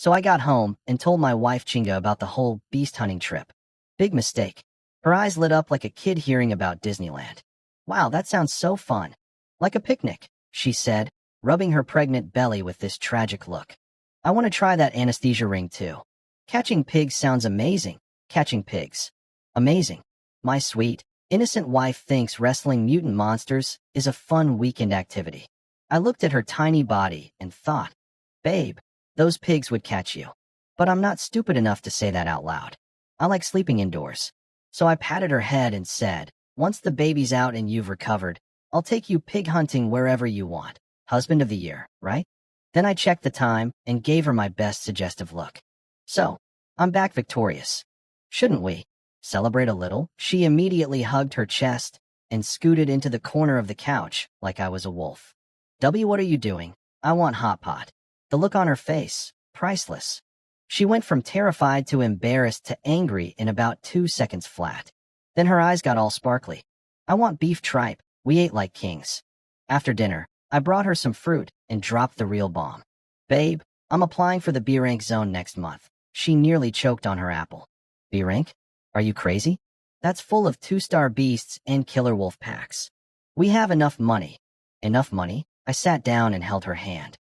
So I got home and told my wife Chinga about the whole beast hunting trip. Big mistake. Her eyes lit up like a kid hearing about Disneyland. Wow, that sounds so fun. Like a picnic, she said, rubbing her pregnant belly with this tragic look. I want to try that anesthesia ring too. Catching pigs sounds amazing. Catching pigs. Amazing. My sweet, innocent wife thinks wrestling mutant monsters is a fun weekend activity. I looked at her tiny body and thought, babe, those pigs would catch you. But I'm not stupid enough to say that out loud. I like sleeping indoors. So I patted her head and said, once the baby's out and you've recovered, I'll take you pig hunting wherever you want. Husband of the year, right? Then I checked the time and gave her my best suggestive look. So, I'm back victorious. Shouldn't we celebrate a little? She immediately hugged her chest and scooted into the corner of the couch like I was a wolf. What are you doing? I want hot pot. The look on her face, priceless. She went from terrified to embarrassed to angry in about 2 seconds flat. Then her eyes got all sparkly. I want beef tripe. We ate like kings. After dinner, I brought her some fruit and dropped the real bomb. Babe, I'm applying for the B-rank zone next month. She nearly choked on her apple. B-rank? Are you crazy? That's full of 2-star beasts and killer wolf packs. We have enough money. Enough money? I sat down and held her hand.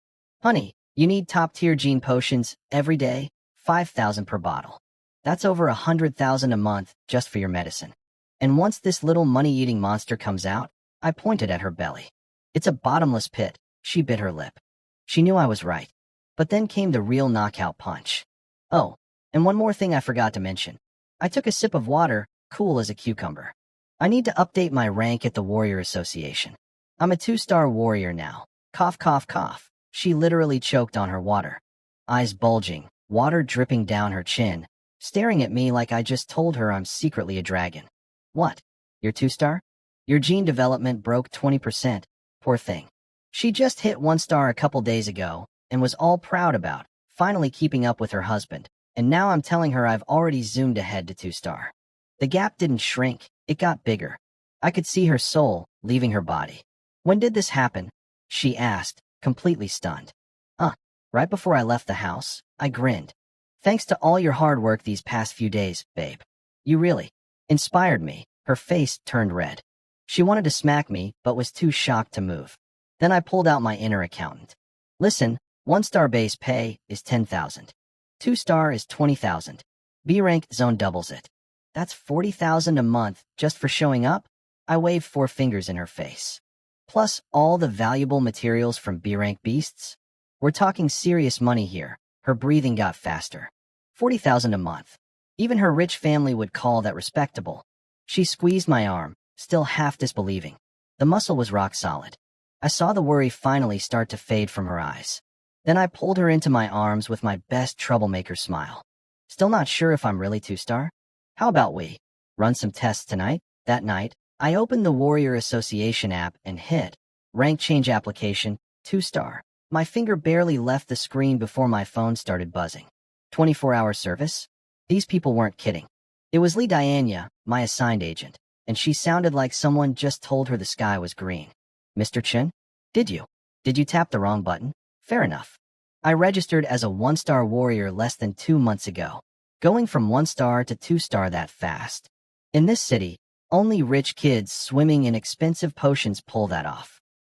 Honey, you need top-tier gene potions every day, 5,000 per bottle. That's over 100,000 a month just for your medicine. And once this little money-eating monster comes out, I pointed at her belly. It's a bottomless pit. She bit her lip. She knew I was right. But then came the real knockout punch. Oh, and one more thing I forgot to mention. I took a sip of water, cool as a cucumber. I need to update my rank at the Warrior Association. I'm a 2-star warrior now. Cough, cough, cough. She literally choked on her water. Eyes bulging, water dripping down her chin, staring at me like I just told her I'm secretly a dragon. What? You're 2-star? Your gene development broke 20%. Poor thing. She just hit 1-star a couple days ago and was all proud about finally keeping up with her husband, and now I'm telling her I've already zoomed ahead to 2-star. The gap didn't shrink, it got bigger. I could see her soul leaving her body. When did this happen? She asked, completely stunned. Right before I left the house, I grinned. Thanks to all your hard work these past few days, babe. You really inspired me. Her face turned red. She wanted to smack me, but was too shocked to move. Then I pulled out my inner accountant. Listen, 1-star base pay is 10,000. 2-star is 20,000. B-rank zone doubles it. That's 40,000 a month just for showing up? I waved 4 fingers in her face. Plus all the valuable materials from B-rank beasts? We're talking serious money here. Her breathing got faster. 40,000 a month. Even her rich family would call that respectable. She squeezed my arm, still half disbelieving. The muscle was rock solid. I saw the worry finally start to fade from her eyes. Then I pulled her into my arms with my best troublemaker smile. Still not sure if I'm really 2-star? How about we run some tests tonight? That night, I opened the Warrior Association app and hit rank change application, 2-star. My finger barely left the screen before my phone started buzzing. 24-hour service? These people weren't kidding. It was Lee Diania, my assigned agent, and she sounded like someone just told her the sky was green. Mr. Chen? Did you tap the wrong button? Fair enough. I registered as a 1-star warrior less than 2 months ago, going from 1-star to 2-star that fast. In this city, only rich kids swimming in expensive potions pull that off.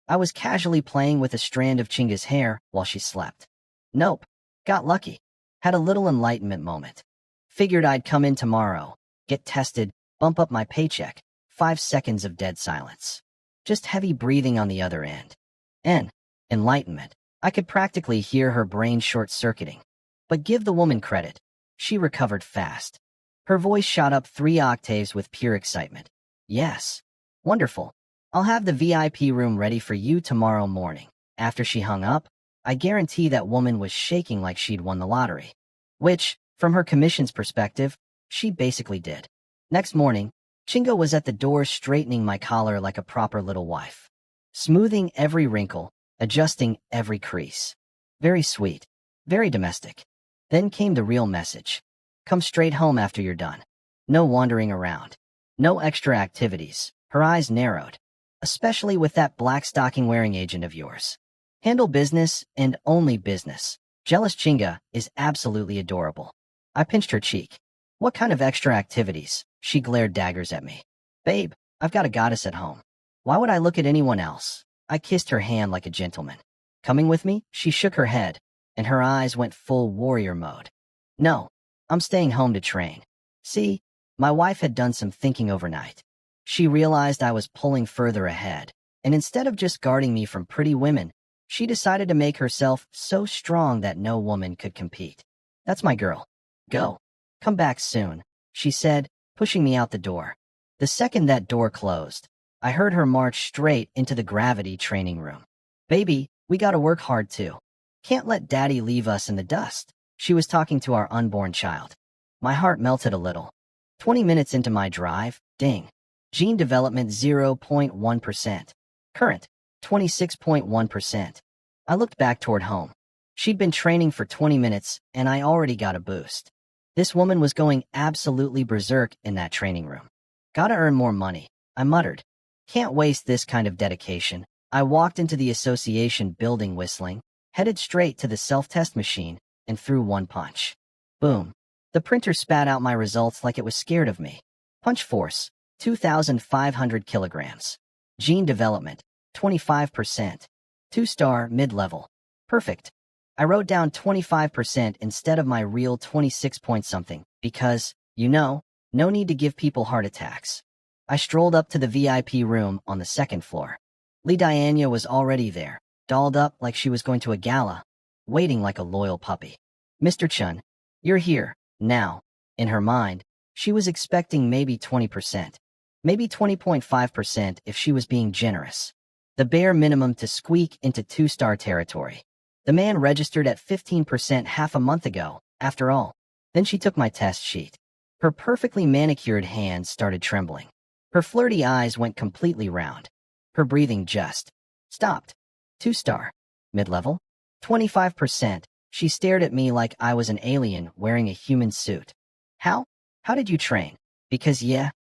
I was casually playing with a strand of Chinga's hair while she slept. Nope. Got lucky. Had a little enlightenment moment. Figured I'd come in tomorrow, get tested, bump up my paycheck. 5 seconds of dead silence. Just heavy breathing on the other end. Enlightenment. I could practically hear her brain short-circuiting. But give the woman credit. She recovered fast. Her voice shot up 3 octaves with pure excitement. Yes. Wonderful. I'll have the VIP room ready for you tomorrow morning. After she hung up, I guarantee that woman was shaking like she'd won the lottery. Which, from her commission's perspective, she basically did. Next morning, Chinga was at the door straightening my collar like a proper little wife. Smoothing every wrinkle, adjusting every crease. Very sweet. Very domestic. Then came the real message. Come straight home after you're done. No wandering around. No extra activities. Her eyes narrowed. Especially with that black stocking-wearing agent of yours. Handle business and only business. Jealous Chinga is absolutely adorable. I pinched her cheek. What kind of extra activities? She glared daggers at me. Babe, I've got a goddess at home. Why would I look at anyone else? I kissed her hand like a gentleman. Coming with me? She shook her head, and her eyes went full warrior mode. No, I'm staying home to train. See, my wife had done some thinking overnight. She realized I was pulling further ahead, and instead of just guarding me from pretty women, she decided to make herself so strong that no woman could compete. That's my girl. Go. Come back soon, she said, pushing me out the door. The second that door closed, I heard her march straight into the gravity training room. Baby, we gotta work hard too. Can't let daddy leave us in the dust. She was talking to our unborn child. My heart melted a little. 20 minutes into my drive, ding. Gene development 0.1%. Current, 26.1%. I looked back toward home. She'd been training for 20 minutes, and I already got a boost. This woman was going absolutely berserk in that training room. Gotta earn more money, I muttered. Can't waste this kind of dedication. I walked into the association building whistling, headed straight to the self-test machine, and threw one punch. Boom. The printer spat out my results like it was scared of me. Punch force, 2,500 kilograms. Gene development, 25%. 2-star, mid-level. Perfect. I wrote down 25% instead of my real 26 point something, because, no need to give people heart attacks. I strolled up to the VIP room on the second floor. Lee Diana was already there, dolled up like she was going to a gala, waiting like a loyal puppy. Mr. Chun, you're here, now. In her mind, she was expecting maybe 20%, maybe 20.5% if she was being generous. The bare minimum to squeak into 2-star territory. The man registered at 15% half a month ago, after all. Then she took my test sheet. Her perfectly manicured hands started trembling. Her flirty eyes went completely round. Her breathing just stopped. 2-star. Mid-level? 25%. She stared at me like I was an alien wearing a human suit. How? How did you train? Because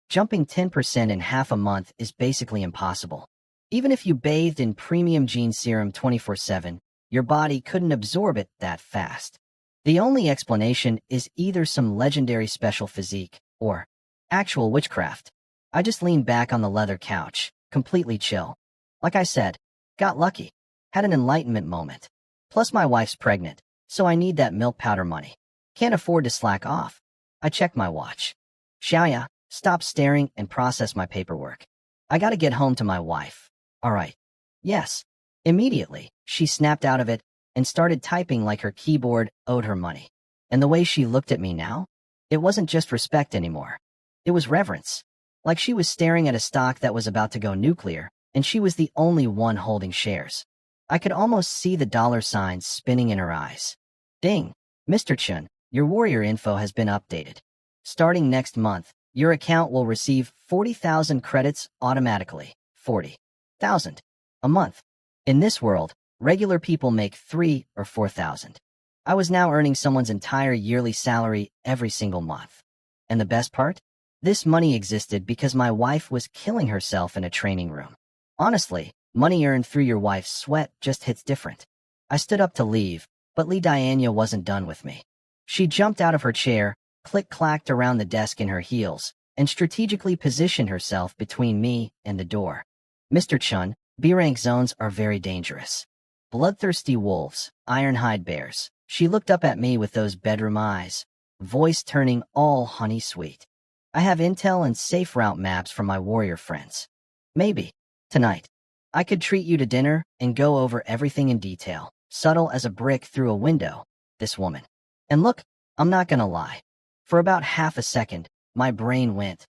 jumping 10% in half a month is basically impossible. Even if you bathed in premium gene serum 24/7, your body couldn't absorb it that fast. The only explanation is either some legendary special physique or actual witchcraft. I just leaned back on the leather couch, completely chill. Like I said, got lucky. Had an enlightenment moment. Plus my wife's pregnant, so I need that milk powder money. Can't afford to slack off. I checked my watch. Xiaoya, stop staring and process my paperwork. I gotta get home to my wife. All right. Yes. Immediately, she snapped out of it and started typing like her keyboard owed her money. And the way she looked at me now, it wasn't just respect anymore. It was reverence. Like she was staring at a stock that was about to go nuclear, and she was the only one holding shares. I could almost see the dollar signs spinning in her eyes. Ding. Mr. Chun, your warrior info has been updated. Starting next month, your account will receive 40,000 credits automatically. 40,000 a month. In this world, regular people make 3 or 4,000. I was now earning someone's entire yearly salary every single month. And the best part? This money existed because my wife was killing herself in a training room. Honestly, money earned through your wife's sweat just hits different. I stood up to leave, but Lee Diana wasn't done with me. She jumped out of her chair, click-clacked around the desk in her heels, and strategically positioned herself between me and the door. Mr. Chun, B-rank zones are very dangerous. Bloodthirsty wolves, iron-hide bears. She looked up at me with those bedroom eyes, voice turning all honey sweet. I have intel and safe route maps from my warrior friends. Maybe, tonight, I could treat you to dinner and go over everything in detail, subtle as a brick through a window, this woman. And look, I'm not gonna lie. For about half a second, my brain went,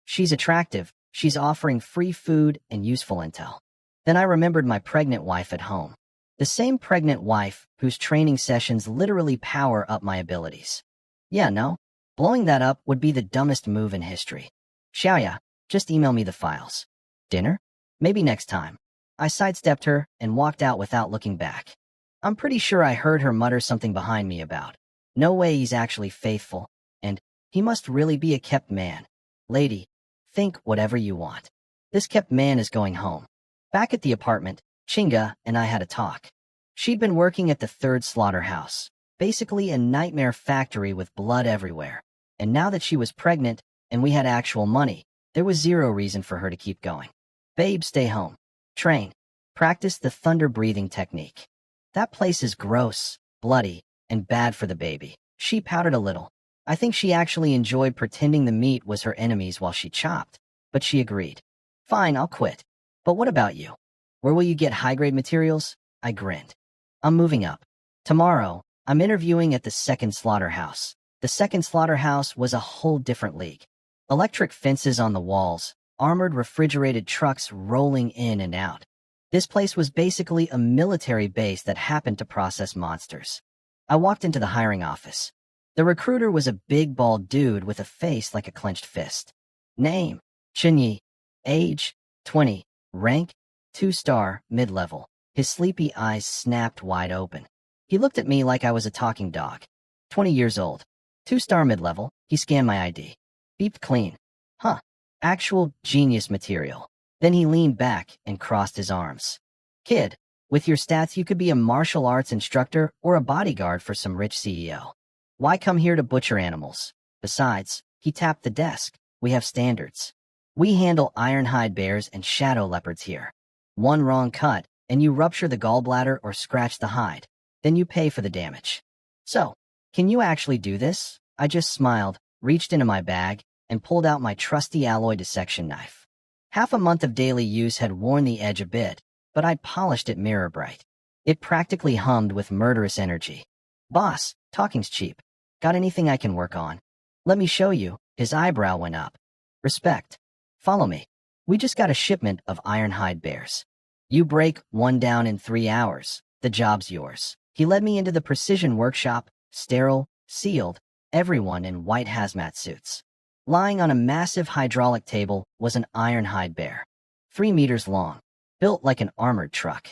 she's attractive, she's offering free food and useful intel. Then I remembered my pregnant wife at home. The same pregnant wife whose training sessions literally power up my abilities. Yeah, no? Blowing that up would be the dumbest move in history. Xiaoya, just email me the files. Dinner? Maybe next time. I sidestepped her and walked out without looking back. I'm pretty sure I heard her mutter something behind me about, no way he's actually faithful, and he must really be a kept man. Lady, think whatever you want. This kept man is going home. Back at the apartment, Chinga and I had a talk. She'd been working at the third slaughterhouse, basically a nightmare factory with blood everywhere. And now that she was pregnant and we had actual money, there was zero reason for her to keep going. Babe, stay home. Train. Practice the thunder breathing technique. That place is gross, bloody, and bad for the baby. She pouted a little. I think she actually enjoyed pretending the meat was her enemies while she chopped, but she agreed. Fine, I'll quit. But what about you? Where will you get high-grade materials? I grinned. I'm moving up. Tomorrow, I'm interviewing at the second slaughterhouse. The second slaughterhouse was a whole different league. Electric fences on the walls, armored refrigerated trucks rolling in and out. This place was basically a military base that happened to process monsters. I walked into the hiring office. The recruiter was a big bald dude with a face like a clenched fist. Name: Chinyi. Age: 20. Rank: 2-star, mid-level. His sleepy eyes snapped wide open. He looked at me like I was a talking dog. 20 years old. 2-star mid-level. He scanned my ID. Beeped clean. Huh. Actual genius material. Then he leaned back and crossed his arms. Kid, with your stats you could be a martial arts instructor or a bodyguard for some rich CEO. Why come here to butcher animals? Besides, he tapped the desk. We have standards. We handle ironhide bears and shadow leopards here. One wrong cut, and you rupture the gallbladder or scratch the hide. Then you pay for the damage. So, can you actually do this? I just smiled, reached into my bag, and pulled out my trusty alloy dissection knife. Half a month of daily use had worn the edge a bit, but I'd polished it mirror bright. It practically hummed with murderous energy. Boss, talking's cheap. Got anything I can work on? Let me show you. His eyebrow went up. Respect. Follow me. We just got a shipment of ironhide bears. You break one down in 3 hours. The job's yours. He led me into the precision workshop, sterile, sealed, everyone in white hazmat suits. Lying on a massive hydraulic table was an ironhide bear, 3 meters long, built like an armored truck.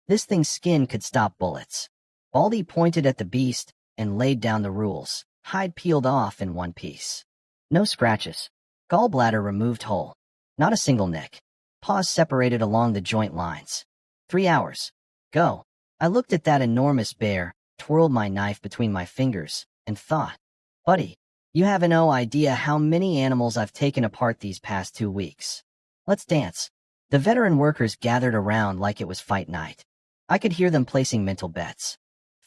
This thing's skin could stop bullets. Baldy pointed at the beast and laid down the rules. Hide peeled off in one piece. No scratches. Gallbladder removed whole. Not a single nick. Paws separated along the joint lines. 3 hours. Go. I looked at that enormous bear, twirled my knife between my fingers, and thought, buddy, you have no idea how many animals I've taken apart these past 2 weeks. Let's dance. The veteran workers gathered around like it was fight night. I could hear them placing mental bets.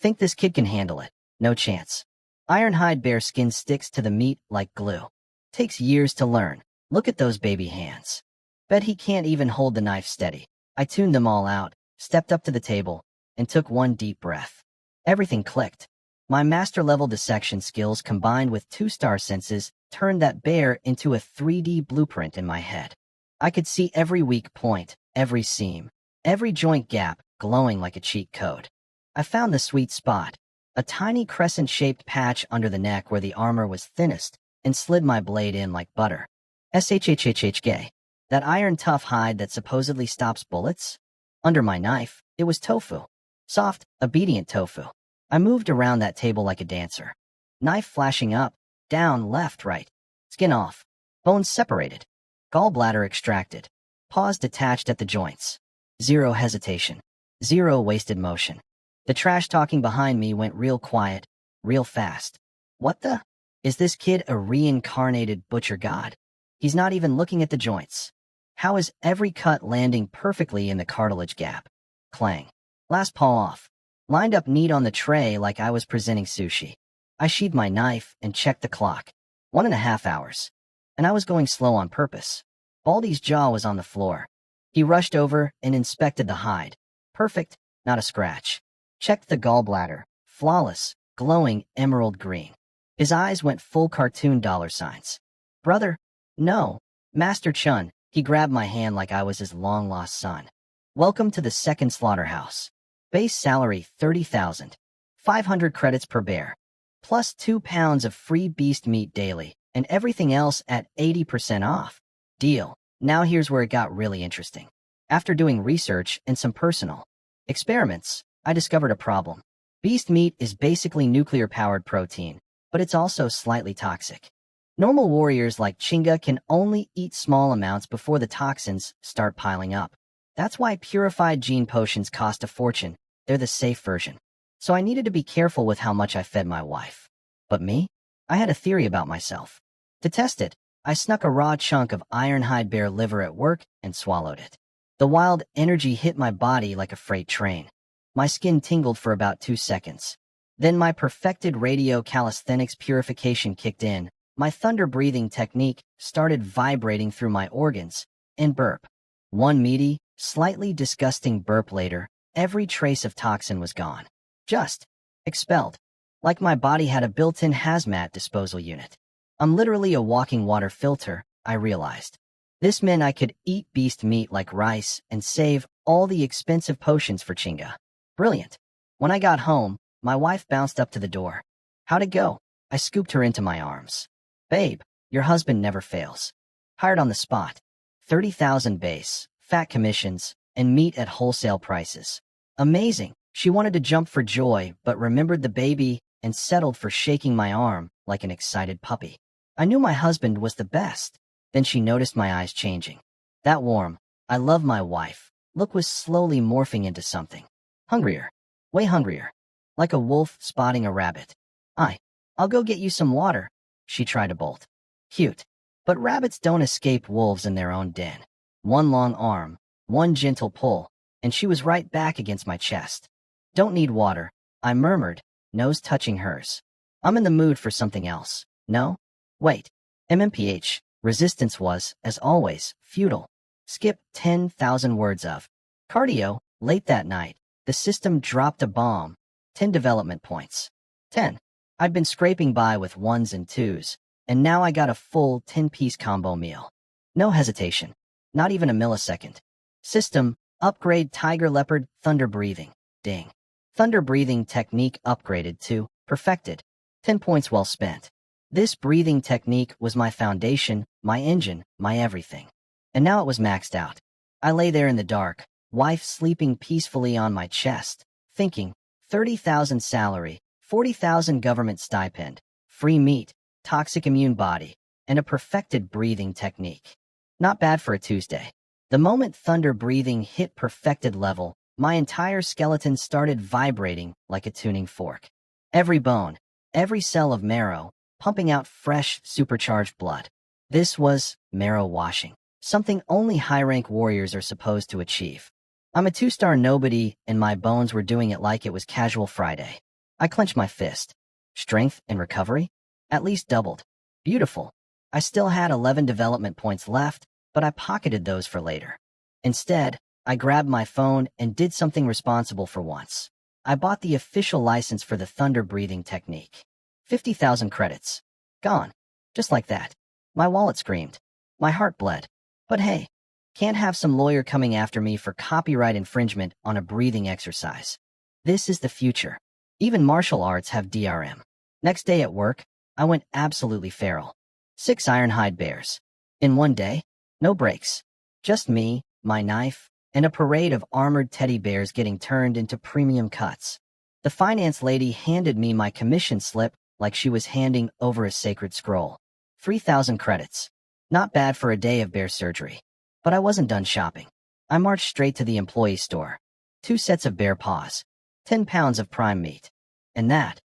Think this kid can handle it? No chance. Ironhide bear skin sticks to the meat like glue. Takes years to learn. Look at those baby hands. Bet he can't even hold the knife steady. I tuned them all out, stepped up to the table, and took one deep breath. Everything clicked. My master-level dissection skills combined with 2-star senses turned that bear into a 3D blueprint in my head. I could see every weak point, every seam, every joint gap glowing like a cheat code. I found the sweet spot, a tiny crescent-shaped patch under the neck where the armor was thinnest, and slid my blade in like butter. SHHHHK. That iron-tough hide that supposedly stops bullets? Under my knife, it was tofu. Soft, obedient tofu. I moved around that table like a dancer. Knife flashing up, down, left, right. Skin off. Bones separated. Gallbladder extracted. Paws detached at the joints. Zero hesitation. Zero wasted motion. The trash talking behind me went real quiet, real fast. What the? Is this kid a reincarnated butcher god? He's not even looking at the joints. How is every cut landing perfectly in the cartilage gap? Clang. Last paw off. Lined up neat on the tray like I was presenting sushi. I sheathed my knife and checked the clock. 1.5 hours. And I was going slow on purpose. Baldy's jaw was on the floor. He rushed over and inspected the hide. Perfect, not a scratch. Checked the gallbladder. Flawless, glowing emerald green. His eyes went full cartoon dollar signs. Brother? No. Master Chun. He grabbed my hand like I was his long-lost son. Welcome to the second slaughterhouse. Base salary 30,000. 500 credits per bear. Plus 2 pounds of free beast meat daily, and everything else at 80% off. Deal. Now here's where it got really interesting. After doing research and some personal experiments, I discovered a problem. Beast meat is basically nuclear-powered protein, but it's also slightly toxic. Normal warriors like Chinga can only eat small amounts before the toxins start piling up. That's why purified gene potions cost a fortune, They're the safe version. So I needed to be careful with how much I fed my wife. But me? I had a theory about myself. To test it, I snuck a raw chunk of ironhide bear liver at work and swallowed it. The wild energy hit my body like a freight train. My skin tingled for about 2 seconds. Then my perfected radio calisthenics purification kicked in. My thunder breathing technique started vibrating through my organs, and burp. One meaty, slightly disgusting burp later, every trace of toxin was gone. Just expelled. Like my body had a built-in hazmat disposal unit. I'm literally a walking water filter, I realized. This meant I could eat beast meat like rice and save all the expensive potions for Chinga. Brilliant. When I got home, my wife bounced up to the door. How'd it go? I scooped her into my arms. Babe, your husband never fails. Hired on the spot. 30,000 base, fat commissions, and meat at wholesale prices. Amazing. She wanted to jump for joy, but remembered the baby and settled for shaking my arm like an excited puppy. I knew my husband was the best. Then she noticed my eyes changing. That warm, I love my wife, look was slowly morphing into something. Hungrier. Way hungrier. Like a wolf spotting a rabbit. I'll go get you some water. She tried to bolt. Cute. But rabbits don't escape wolves in their own den. One long arm, one gentle pull, and she was right back against my chest. Don't need water, I murmured, nose touching hers. I'm in the mood for something else. No? Wait. MMPH, resistance was, as always, futile. Skip 10,000 words of cardio. Late that night, the system dropped a bomb. 10 development points. 10. I'd been scraping by with 1s and 2s, and now I got a full 10-piece combo meal. No hesitation. Not even a millisecond. System, upgrade tiger leopard, thunder breathing. Ding. Thunder breathing technique upgraded to perfected. 10 points well spent. This breathing technique was my foundation, my engine, my everything. And now it was maxed out. I lay there in the dark, wife sleeping peacefully on my chest, thinking, 30,000 salary, 40,000 government stipend, free meat, toxic immune body, and a perfected breathing technique. Not bad for a Tuesday. The moment thunder breathing hit perfected level, my entire skeleton started vibrating like a tuning fork. Every bone, every cell of marrow, pumping out fresh, supercharged blood. This was marrow washing, something only high-rank warriors are supposed to achieve. I'm a 2-star nobody, and my bones were doing it like it was casual Friday. I clenched my fist. Strength and recovery? At least doubled. Beautiful. I still had 11 development points left, but I pocketed those for later. Instead, I grabbed my phone and did something responsible for once. I bought the official license for the thunder breathing technique. 50,000 credits. Gone. Just like that. My wallet screamed. My heart bled. But hey, can't have some lawyer coming after me for copyright infringement on a breathing exercise. This is the future. Even martial arts have DRM. Next day at work, I went absolutely feral. 6 ironhide bears. In one day, no breaks. Just me, my knife, and a parade of armored teddy bears getting turned into premium cuts. The finance lady handed me my commission slip like she was handing over a sacred scroll. 3,000 credits. Not bad for a day of bear surgery. But I wasn't done shopping. I marched straight to the employee store. 2 sets of bear paws. 10 pounds of prime meat. And that.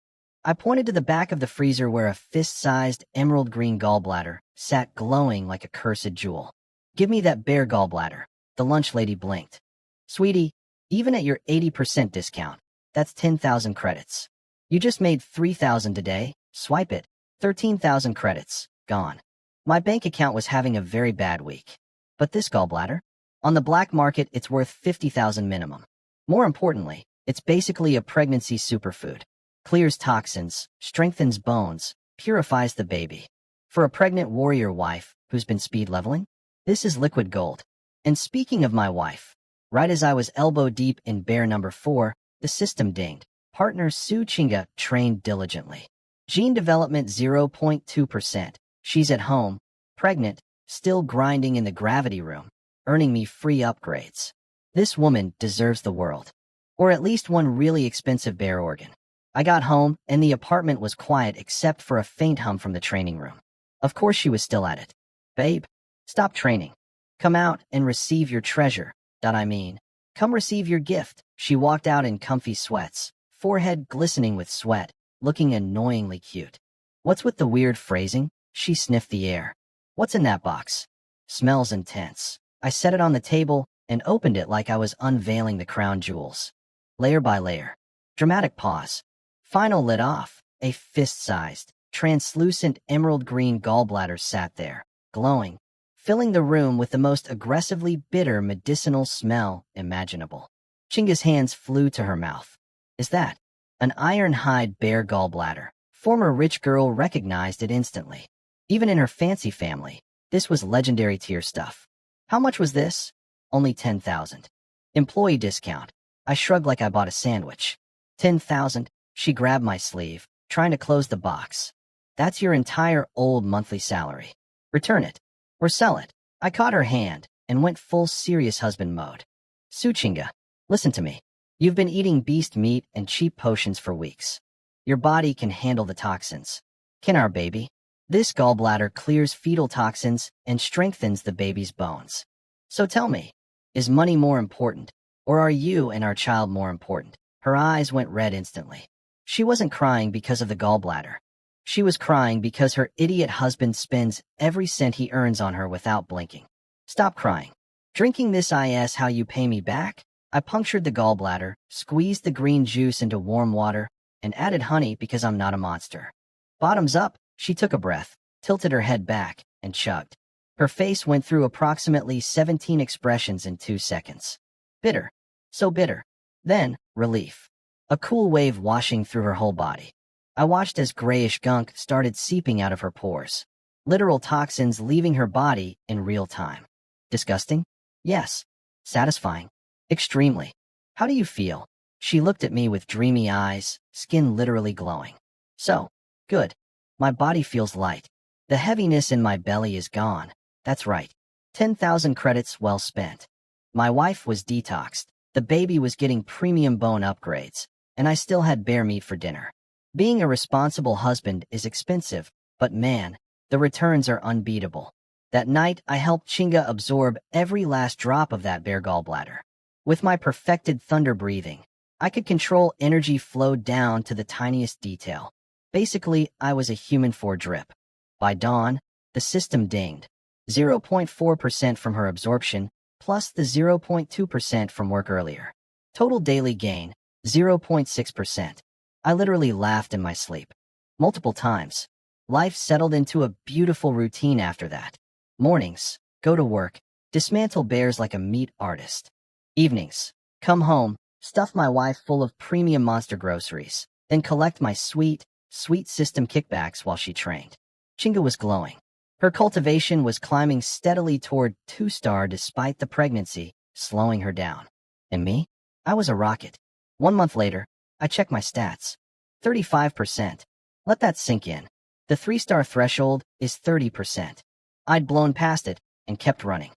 I pointed to the back of the freezer where a fist-sized emerald green gallbladder sat glowing like a cursed jewel. Give me that bear gallbladder. The lunch lady blinked. Sweetie, even at your 80% discount, that's 10,000 credits. You just made 3,000 today. Swipe it. 13,000 credits. Gone. My bank account was having a very bad week. But this gallbladder? On the black market, it's worth 50,000 minimum. More importantly, it's basically a pregnancy superfood. Clears toxins, strengthens bones, purifies the baby. For a pregnant warrior wife who's been speed leveling, this is liquid gold. And speaking of my wife, right as I was elbow deep in bear number 4, the system dinged. Partner Su Chinga trained diligently. Gene development 0.2%. She's at home, pregnant, still grinding in the gravity room, earning me free upgrades. This woman deserves the world. Or at least one really expensive bear organ. I got home, and the apartment was quiet except for a faint hum from the training room. Of course she was still at it. Babe, stop training. Come out and receive your treasure. I mean, Come receive your gift. She walked out in comfy sweats, forehead glistening with sweat, looking annoyingly cute. What's with the weird phrasing? She sniffed the air. What's in that box? Smells intense. I set it on the table and opened it like I was unveiling the crown jewels. Layer by layer. Dramatic pause. Final lid off. A fist-sized, translucent emerald green gallbladder sat there, glowing, filling the room with the most aggressively bitter medicinal smell imaginable. Chinga's hands flew to her mouth. Is that an iron-hide bear gallbladder? Former rich girl recognized it instantly. Even in her fancy family, this was legendary tier stuff. How much was this? Only 10,000. Employee discount. I shrugged like I bought a sandwich. 10,000. She grabbed my sleeve, trying to close the box. That's your entire old monthly salary. Return it. Or sell it. I caught her hand and went full serious husband mode. Suchinga, listen to me. You've been eating beast meat and cheap potions for weeks. Your body can handle the toxins. Can our baby? This gallbladder clears fetal toxins and strengthens the baby's bones. So tell me, is money more important, or are you and our child more important? Her eyes went red instantly. She wasn't crying because of the gallbladder. She was crying because her idiot husband spends every cent he earns on her without blinking. Stop crying. Drinking this is how you pay me back? I punctured the gallbladder, squeezed the green juice into warm water, and added honey because I'm not a monster. Bottoms up, she took a breath, tilted her head back, and chugged. Her face went through approximately 17 expressions in 2 seconds. Bitter. So bitter. Then, relief. A cool wave washing through her whole body. I watched as grayish gunk started seeping out of her pores. Literal toxins leaving her body in real time. Disgusting? Yes. Satisfying? Extremely. How do you feel? She looked at me with dreamy eyes, skin literally glowing. So, good. My body feels light. The heaviness in my belly is gone. That's right. 10,000 credits well spent. My wife was detoxed. The baby was getting premium bone upgrades, and I still had bear meat for dinner. Being a responsible husband is expensive, but man, the returns are unbeatable. That night, I helped Chinga absorb every last drop of that bear gallbladder. With my perfected thunder breathing, I could control energy flow down to the tiniest detail. Basically, I was a human for drip. By dawn, the system dinged. 0.4% from her absorption, plus the 0.2% from work earlier. Total daily gain, 0.6%. I literally laughed in my sleep. Multiple times. Life settled into a beautiful routine after that. Mornings, go to work, dismantle bears like a meat artist. Evenings, come home, stuff my wife full of premium monster groceries, then collect my sweet system kickbacks while she trained. Chinga was glowing. Her cultivation was climbing steadily toward 2-star despite the pregnancy, slowing her down. And me? I was a rocket. 1 month later, I checked my stats. 35%. Let that sink in. The 3-star threshold is 30%. I'd blown past it and kept running.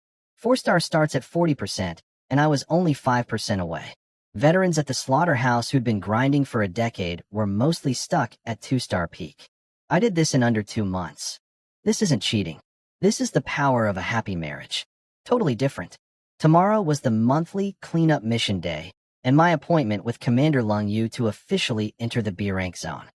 4-star starts at 40%, and I was only 5% away. Veterans at the slaughterhouse who'd been grinding for a decade were mostly stuck at 2-star peak. I did this in under 2 months. This isn't cheating. This is the power of a happy marriage. Totally different. Tomorrow was the monthly cleanup mission day, and my appointment with Commander Lung Yu to officially enter the B-rank zone.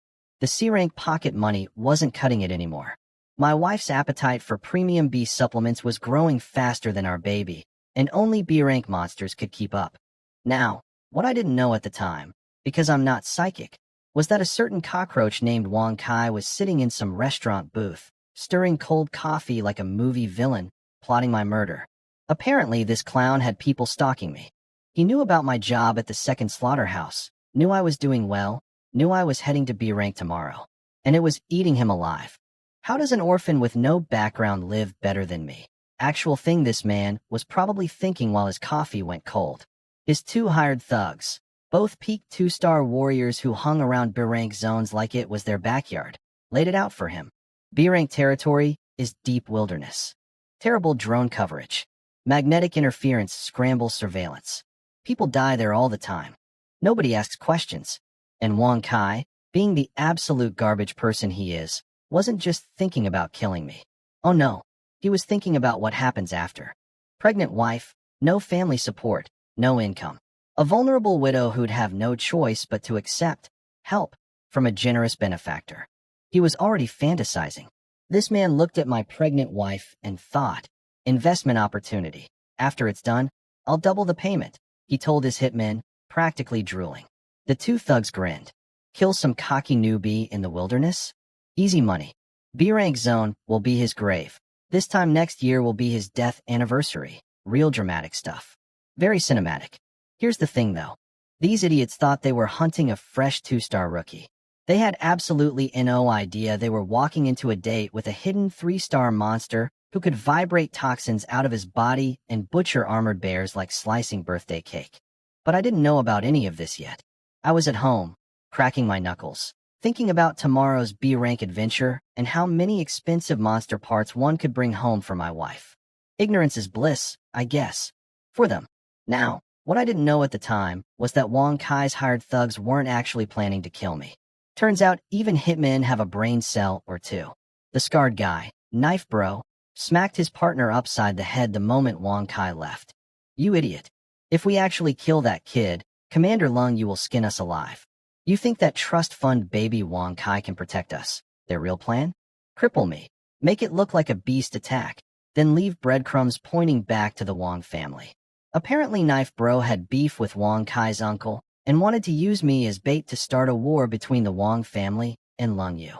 The C-rank pocket money wasn't cutting it anymore. My wife's appetite for premium B supplements was growing faster than our baby, and only B-rank monsters could keep up. Now, what I didn't know at the time, because I'm not psychic, was that a certain cockroach named Wang Kai was sitting in some restaurant booth, stirring cold coffee like a movie villain, plotting my murder. Apparently, this clown had people stalking me. He knew about my job at the second slaughterhouse, knew I was doing well, knew I was heading to B-rank tomorrow, and it was eating him alive. How does an orphan with no background live better than me? Actual thing, this man was probably thinking while his coffee went cold. His 2 hired thugs, both peak 2-star warriors who hung around B-rank zones like it was their backyard, laid it out for him. B-rank territory is deep wilderness. Terrible drone coverage. Magnetic interference scrambles surveillance. People die there all the time. Nobody asks questions. And Wang Kai, being the absolute garbage person he is, wasn't just thinking about killing me. Oh no, he was thinking about what happens after. Pregnant wife, no family support, no income. A vulnerable widow who'd have no choice but to accept help from a generous benefactor. He was already fantasizing. This man looked at my pregnant wife and thought, investment opportunity. After it's done, I'll double the payment, he told his hitmen, practically drooling. The two thugs grinned. Kill some cocky newbie in the wilderness? Easy money. B-rank zone will be his grave. This time next year will be his death anniversary. Real dramatic stuff. Very cinematic. Here's the thing though. These idiots thought they were hunting a fresh 2-star rookie. They had absolutely no idea they were walking into a date with a hidden 3-star monster who could vibrate toxins out of his body and butcher armored bears like slicing birthday cake. But I didn't know about any of this yet. I was at home, cracking my knuckles, thinking about tomorrow's B-rank adventure and how many expensive monster parts one could bring home for my wife. Ignorance is bliss, I guess. For them. Now, what I didn't know at the time was that Wong Kai's hired thugs weren't actually planning to kill me. Turns out even hitmen have a brain cell or two. The scarred guy, Knife Bro, smacked his partner upside the head the moment Wong Kai left. You idiot. If we actually kill that kid, Commander Lung you will skin us alive. You think that trust fund baby Wong Kai can protect us? Their real plan? Cripple me. Make it look like a beast attack, then leave breadcrumbs pointing back to the Wong family. Apparently Knife Bro had beef with Wong Kai's uncle and wanted to use me as bait to start a war between the Wong family and Lung Yu.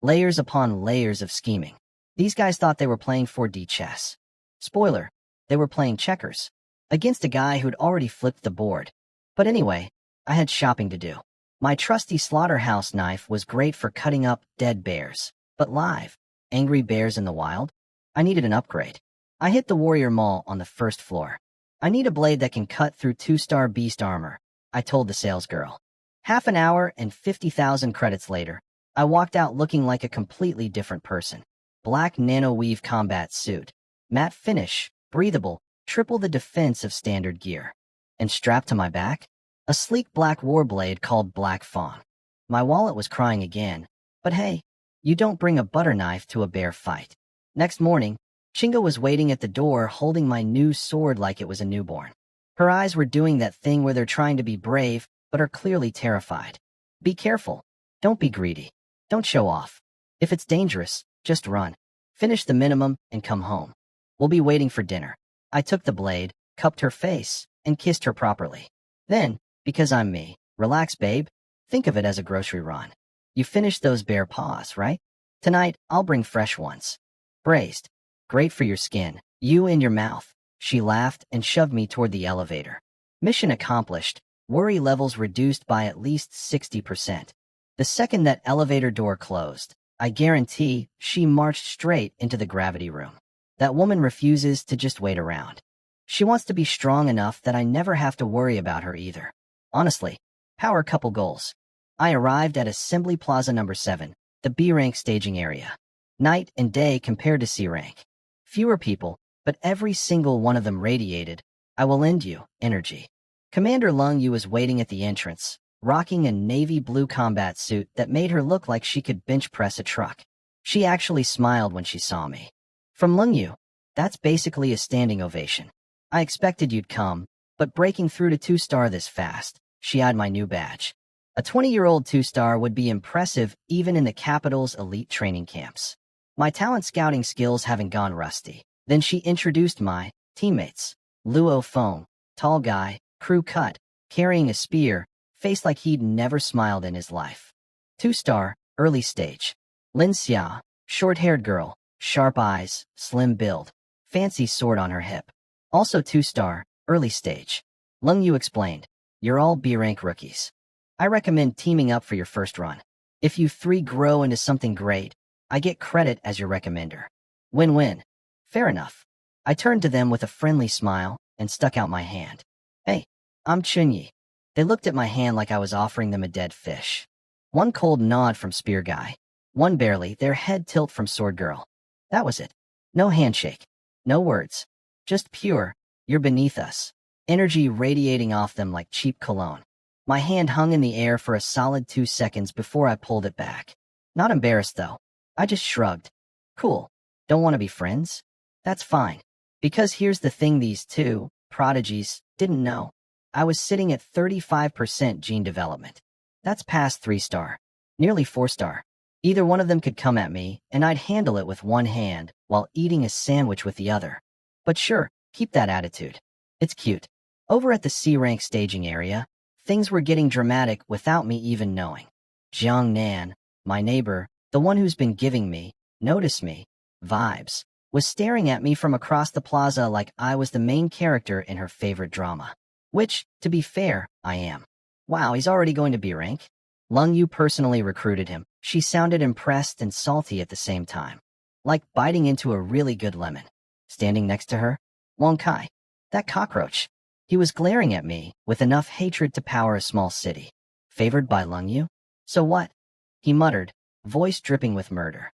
Layers upon layers of scheming. These guys thought they were playing 4D chess. Spoiler, they were playing checkers. Against a guy who'd already flipped the board. But anyway, I had shopping to do. My trusty slaughterhouse knife was great for cutting up dead bears. But live, angry bears in the wild? I needed an upgrade. I hit the Warrior Mall on the first floor. I need a blade that can cut through 2-star beast armor, I told the salesgirl. Half an hour and 50,000 credits later, I walked out looking like a completely different person. Black nano-weave combat suit. Matte finish, breathable, triple the defense of standard gear. And strapped to my back? A sleek black warblade called Black Fawn. My wallet was crying again, but hey, you don't bring a butter knife to a bear fight. Next morning, Chinga was waiting at the door holding my new sword like it was a newborn. Her eyes were doing that thing where they're trying to be brave, but are clearly terrified. Be careful. Don't be greedy. Don't show off. If it's dangerous, just run. Finish the minimum and come home. We'll be waiting for dinner. I took the blade, cupped her face, and kissed her properly. Then, because I'm me, relax, babe. Think of it as a grocery run. You finished those bear paws, right? Tonight, I'll bring fresh ones. Braised. Great for your skin. You in your mouth. She laughed and shoved me toward the elevator. Mission accomplished. Worry levels reduced by at least 60%. The second that elevator door closed, I guarantee she marched straight into the gravity room. That woman refuses to just wait around. She wants to be strong enough that I never have to worry about her either. Honestly, power couple goals. I arrived at Assembly Plaza number 7, the B-rank staging area. Night and day compared to C-rank. Fewer people, but every single one of them radiated, I will end you, energy. Commander Lung Yu was waiting at the entrance, rocking a navy blue combat suit that made her look like she could bench press a truck. She actually smiled when she saw me. From Lung Yu, that's basically a standing ovation. I expected you'd come, but breaking through to 2-star this fast, she eyed my new badge. A 20-year-old 2-star would be impressive even in the capital's elite training camps. My talent scouting skills haven't gone rusty. Then she introduced my teammates. Luo Feng, tall guy, crew cut, carrying a spear, face like he'd never smiled in his life. 2-star, early stage. Lin Xia, short-haired girl, sharp eyes, slim build, fancy sword on her hip. Also 2-star, early stage. Lung Yu explained, you're all B-rank rookies. I recommend teaming up for your first run. If you 3 grow into something great, I get credit as your recommender. Win-win. Fair enough. I turned to them with a friendly smile and stuck out my hand. Hey, I'm Chunyi. They looked at my hand like I was offering them a dead fish. One cold nod from Spear Guy. One barely, their head tilt from Sword Girl. That was it. No handshake. No words. Just pure, you're beneath us. Energy radiating off them like cheap cologne. My hand hung in the air for a solid 2 seconds before I pulled it back. Not embarrassed, though. I just shrugged. Cool. Don't want to be friends? That's fine. Because here's the thing these two prodigies didn't know. I was sitting at 35% gene development. That's past 3-star. Nearly 4-star. Either one of them could come at me, and I'd handle it with one hand while eating a sandwich with the other. But sure, keep that attitude. It's cute. Over at the C-rank staging area, things were getting dramatic without me even knowing. Jiang Nan, my neighbor, the one who's been giving me, notice me, vibes, was staring at me from across the plaza like I was the main character in her favorite drama. Which, to be fair, I am. Wow, he's already going to B-rank? Lung Yu personally recruited him. She sounded impressed and salty at the same time. Like biting into a really good lemon. Standing next to her, Wang Kai. That cockroach. He was glaring at me with enough hatred to power a small city. Favored by Lung Yu? So what? He muttered, voice dripping with murder.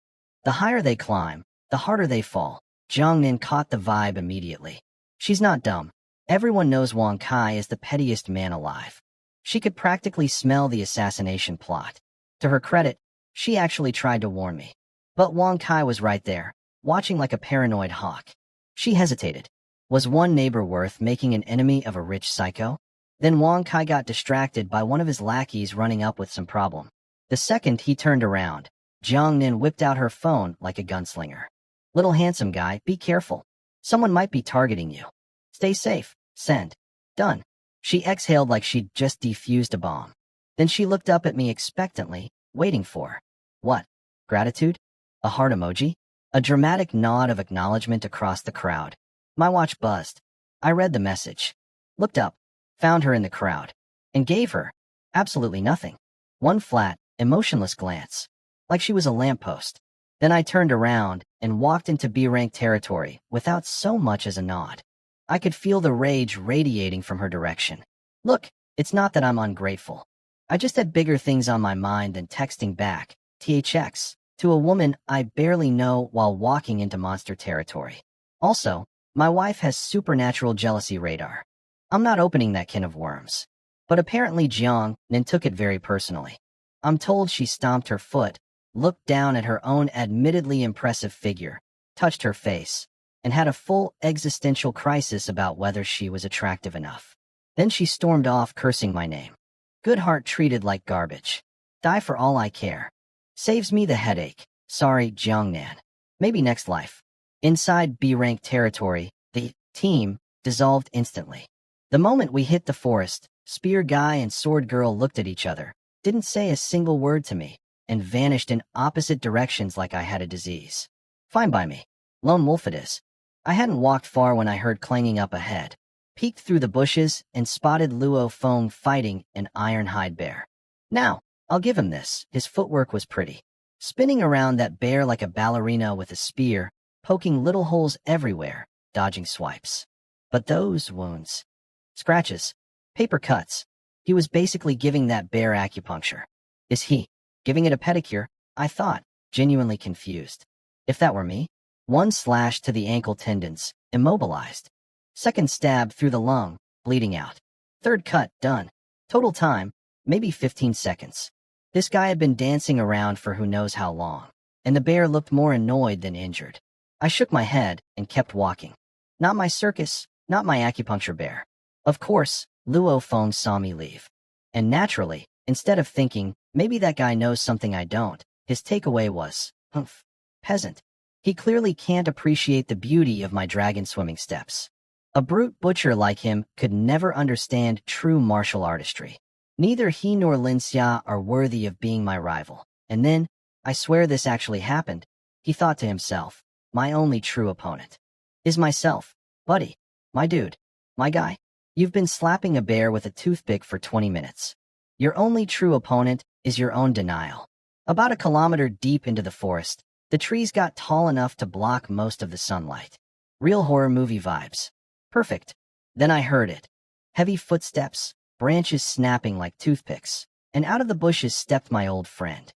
The higher they climb, the harder they fall. Jiang Nin caught the vibe immediately. She's not dumb. Everyone knows Wang Kai is the pettiest man alive. She could practically smell the assassination plot. To her credit, she actually tried to warn me. But Wang Kai was right there, watching like a paranoid hawk. She hesitated. Was one neighbor worth making an enemy of a rich psycho? Then Wang Kai got distracted by one of his lackeys running up with some problem. The second he turned around, Jiang Nin whipped out her phone like a gunslinger. Little handsome guy, be careful. Someone might be targeting you. Stay safe. Send. Done. She exhaled like she'd just defused a bomb. Then she looked up at me expectantly, waiting for what? Gratitude? A heart emoji? A dramatic nod of acknowledgement across the crowd. My watch buzzed. I read the message. Looked up, found her in the crowd, and gave her absolutely nothing. One flat, emotionless glance, like she was a lamppost. Then I turned around and walked into B-rank territory without so much as a nod. I could feel the rage radiating from her direction. Look, it's not that I'm ungrateful. I just had bigger things on my mind than texting back, THX, to a woman I barely know while walking into monster territory. Also, my wife has supernatural jealousy radar. I'm not opening that can of worms. But apparently Jiang Nin took it very personally. I'm told she stomped her foot, looked down at her own admittedly impressive figure, touched her face, and had a full existential crisis about whether she was attractive enough. Then she stormed off cursing my name. Good heart treated like garbage. Die for all I care. Saves me the headache. Sorry, Jiang Nan. Maybe next life. Inside B-rank territory, the team dissolved instantly. The moment we hit the forest, Spear Guy and Sword Girl looked at each other, didn't say a single word to me, and vanished in opposite directions like I had a disease. Fine by me. Lone wolf it is. I hadn't walked far when I heard clanging up ahead, peeked through the bushes, and spotted Luo Feng fighting an ironhide bear. Now, I'll give him this, his footwork was pretty. Spinning around that bear like a ballerina with a spear, poking little holes everywhere, dodging swipes. But those wounds. Scratches. Paper cuts. He was basically giving that bear acupuncture. Is he giving it a pedicure? I thought, genuinely confused. If that were me. One slash to the ankle tendons, immobilized. Second stab through the lung, bleeding out. Third cut, done. Total time, maybe 15 seconds. This guy had been dancing around for who knows how long, and the bear looked more annoyed than injured. I shook my head and kept walking. Not my circus, not my acupuncture bear. Of course, Luo Feng saw me leave. And naturally, instead of thinking, maybe that guy knows something I don't, his takeaway was, humph, peasant. He clearly can't appreciate the beauty of my dragon swimming steps. A brute butcher like him could never understand true martial artistry. Neither he nor Lin Xia are worthy of being my rival. And then, I swear this actually happened, he thought to himself, my only true opponent is myself, buddy, my dude, my guy. You've been slapping a bear with a toothpick for 20 minutes. Your only true opponent is your own denial. About a kilometer deep into the forest, the trees got tall enough to block most of the sunlight. Real horror movie vibes. Perfect. Then I heard it. Heavy footsteps, branches snapping like toothpicks, and out of the bushes stepped my old friend.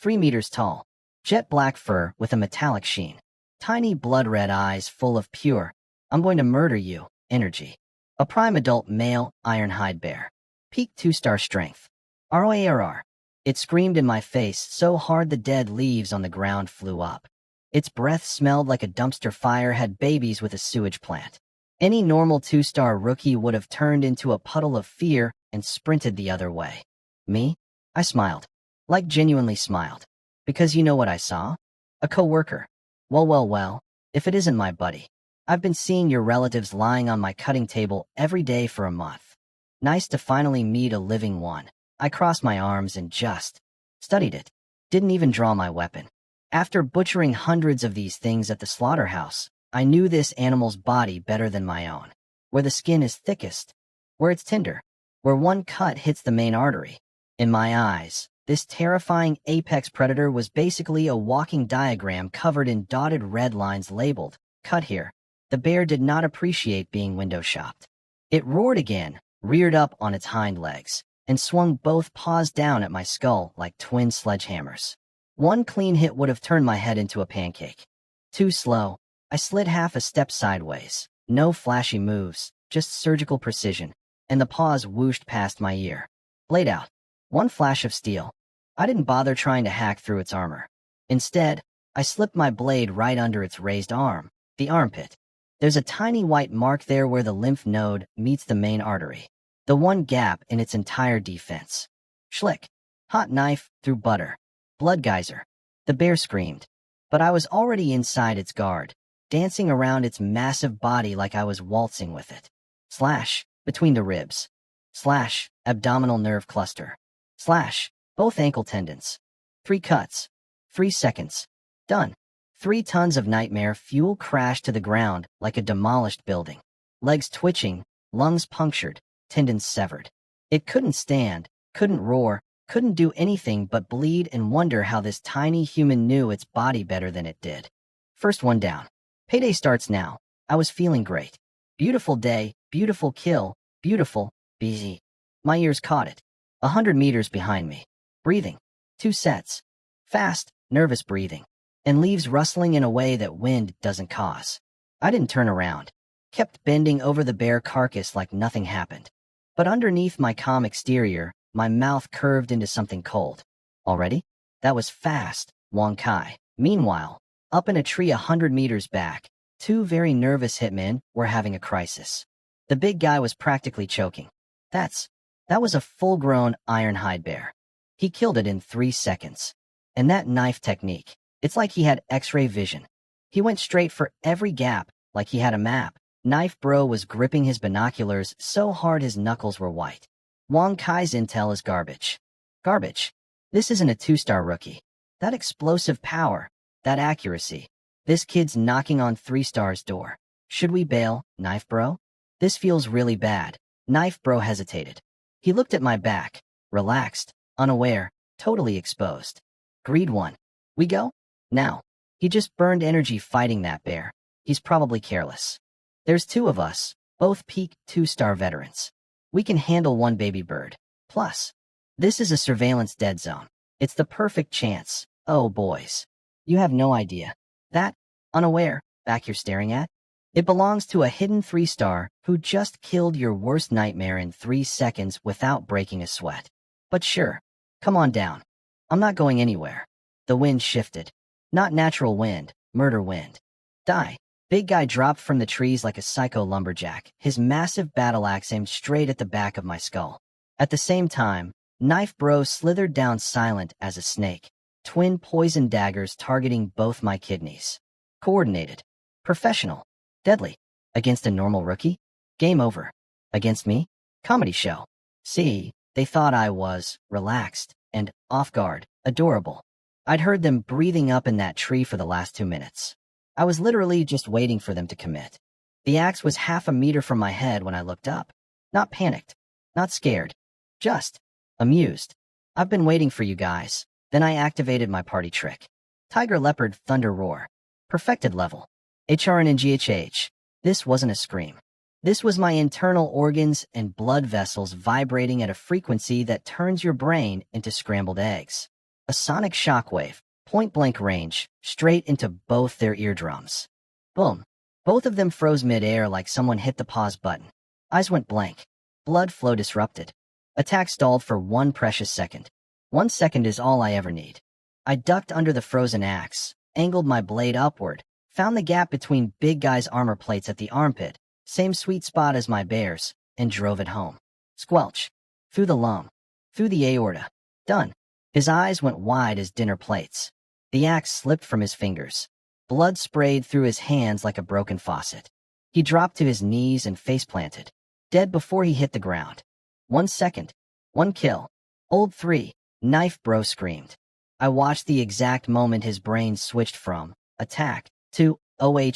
3 meters tall, jet black fur with a metallic sheen, tiny blood-red eyes full of pure, I'm going to murder you, energy. A prime adult male ironhide bear. Peak 2-star strength. ROARR. It screamed in my face so hard the dead leaves on the ground flew up. Its breath smelled like a dumpster fire had babies with a sewage plant. Any normal two-star rookie would have turned into a puddle of fear and sprinted the other way. Me? I smiled. Like genuinely smiled. Because you know what I saw? A coworker. Well, if it isn't my buddy. I've been seeing your relatives lying on my cutting table every day for a month. Nice to finally meet a living one. I crossed my arms and just studied it. Didn't even draw my weapon. After butchering hundreds of these things at the slaughterhouse, I knew this animal's body better than my own. Where the skin is thickest, where it's tender, where one cut hits the main artery. In my eyes, this terrifying apex predator was basically a walking diagram covered in dotted red lines labeled, "Cut here." The bear did not appreciate being window-shopped. It roared again, reared up on its hind legs, and swung both paws down at my skull like twin sledgehammers. One clean hit would have turned my head into a pancake. Too slow, I slid half a step sideways. No flashy moves, just surgical precision, and the paws whooshed past my ear. Blade out. One flash of steel. I didn't bother trying to hack through its armor. Instead, I slipped my blade right under its raised arm, the armpit. There's a tiny white mark there where the lymph node meets the main artery. The one gap in its entire defense. Schlick. Hot knife through butter. Blood geyser. The bear screamed. But I was already inside its guard, dancing around its massive body like I was waltzing with it. Slash. Between the ribs. Slash. Abdominal nerve cluster. Slash. Both ankle tendons. 3 cuts. 3 seconds. Done. 3 tons of nightmare fuel crashed to the ground like a demolished building. Legs twitching, lungs punctured, tendons severed. It couldn't stand, couldn't roar, couldn't do anything but bleed and wonder how this tiny human knew its body better than it did. First one down. Payday starts now. I was feeling great. Beautiful day, beautiful kill, beautiful, busy. My ears caught it. 100 meters behind me. Breathing. 2 sets. Fast, nervous breathing. And leaves rustling in a way that wind doesn't cause. I didn't turn around. Kept bending over the bare carcass like nothing happened. But underneath my calm exterior, my mouth curved into something cold. Already? That was fast, Wong Kai. Meanwhile, up in a tree 100 meters back, 2 very nervous hitmen were having a crisis. The big guy was practically choking. That was a full-grown ironhide bear. He killed it in 3 seconds. And that knife technique, it's like he had X-ray vision. He went straight for every gap, like he had a map. Knife Bro was gripping his binoculars so hard his knuckles were white. Wong Kai's intel is garbage. Garbage. This isn't a 2-star rookie. That explosive power, that accuracy. This kid's knocking on 3 stars' door. Should we bail, Knife Bro? This feels really bad. Knife Bro hesitated. He looked at my back, relaxed, unaware, totally exposed. Greed 1. We go? Now. He just burned energy fighting that bear. He's probably careless. There's 2 of us, both peak 2-star veterans. We can handle 1 baby bird. Plus, this is a surveillance dead zone. It's the perfect chance. Oh, boys. You have no idea. That, unaware, back you're staring at? It belongs to a hidden 3-star who just killed your worst nightmare in 3 seconds without breaking a sweat. But sure, come on down. I'm not going anywhere. The wind shifted. Not natural wind, murder wind. Die. Big guy dropped from the trees like a psycho lumberjack, his massive battle axe aimed straight at the back of my skull. At the same time, Knife Bro slithered down silent as a snake, twin poison daggers targeting both my kidneys. Coordinated. Professional. Deadly. Against a normal rookie? Game over. Against me? Comedy show. See, they thought I was relaxed and off guard, adorable. I'd heard them breathing up in that tree for the last 2 minutes. I was literally just waiting for them to commit. The axe was half a meter from my head when I looked up. Not panicked. Not scared. Just amused. I've been waiting for you guys. Then I activated my party trick. Tiger Leopard Thunder Roar. Perfected level. HRN and GHH. This wasn't a scream. This was my internal organs and blood vessels vibrating at a frequency that turns your brain into scrambled eggs. A sonic shockwave, point-blank range, straight into both their eardrums. Boom. Both of them froze mid-air like someone hit the pause button. Eyes went blank. Blood flow disrupted. Attack stalled for 1 precious second. 1 second is all I ever need. I ducked under the frozen axe, angled my blade upward, found the gap between big guy's armor plates at the armpit, Same sweet spot as my bears, and drove it home. Squelch. Through the lung. Through the aorta. Done. His eyes went wide as dinner plates. The axe slipped from his fingers. Blood sprayed through his hands like a broken faucet. He dropped to his knees and face-planted, dead before he hit the ground. 1 second. 1 kill. Old 3. Knife bro screamed. I watched the exact moment his brain switched from attack to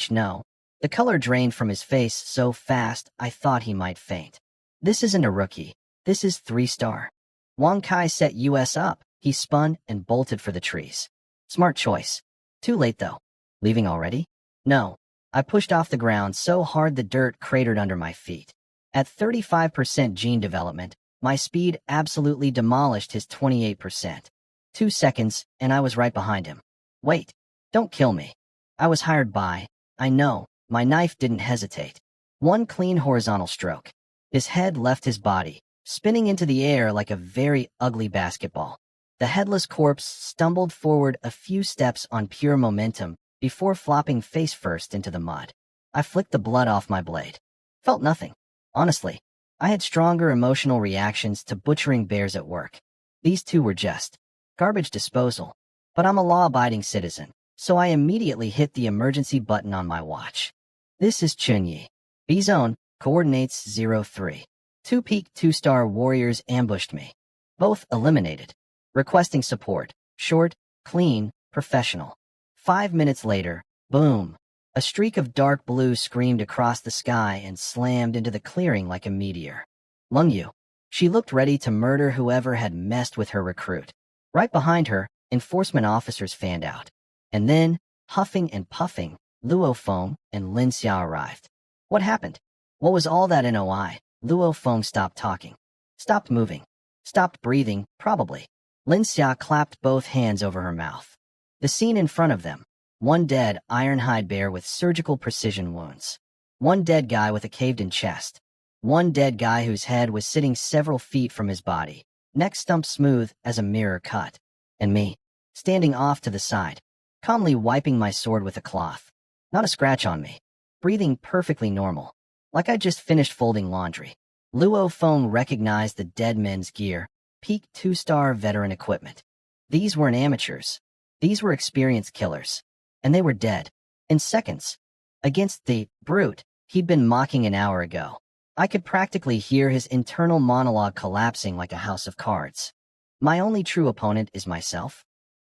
no. The color drained from his face so fast I thought he might faint. This isn't a rookie. This is 3-star. Wang Kai set US up. He spun and bolted for the trees. Smart choice. Too late though. Leaving already? No. I pushed off the ground so hard the dirt cratered under my feet. At 35% gene development, my speed absolutely demolished his 28%. 2 seconds, and I was right behind him. Wait. Don't kill me. I was hired by. I know. My knife didn't hesitate. 1 clean horizontal stroke. His head left his body, spinning into the air like a very ugly basketball. The headless corpse stumbled forward a few steps on pure momentum before flopping face first into the mud. I flicked the blood off my blade. Felt nothing. Honestly, I had stronger emotional reactions to butchering bears at work. These two were just garbage disposal. But I'm a law-abiding citizen, so I immediately hit the emergency button on my watch. This is Chunyi. B-Zone, coordinates 03. 2 peak 2-star warriors ambushed me. Both eliminated. Requesting support. Short, clean, professional. 5 minutes later, boom. A streak of dark blue screamed across the sky and slammed into the clearing like a meteor. Lung Yu. She looked ready to murder whoever had messed with her recruit. Right behind her, enforcement officers fanned out. And then, huffing and puffing, Luo Feng and Lin Xia arrived. What happened? What was all that NOI? Luo Feng stopped talking. Stopped moving. Stopped breathing, probably. Lin Xia clapped both hands over her mouth. The scene in front of them. 1 dead ironhide bear with surgical precision wounds. 1 dead guy with a caved-in chest. 1 dead guy whose head was sitting several feet from his body, neck stumped smooth as a mirror cut. And me, standing off to the side, calmly wiping my sword with a cloth. Not a scratch on me. Breathing perfectly normal. Like I just finished folding laundry. Luo Feng recognized the dead men's gear, peak 2-star veteran equipment. These weren't amateurs. These were experienced killers. And they were dead. In seconds. Against the brute he'd been mocking an hour ago. I could practically hear his internal monologue collapsing like a house of cards. My only true opponent is myself.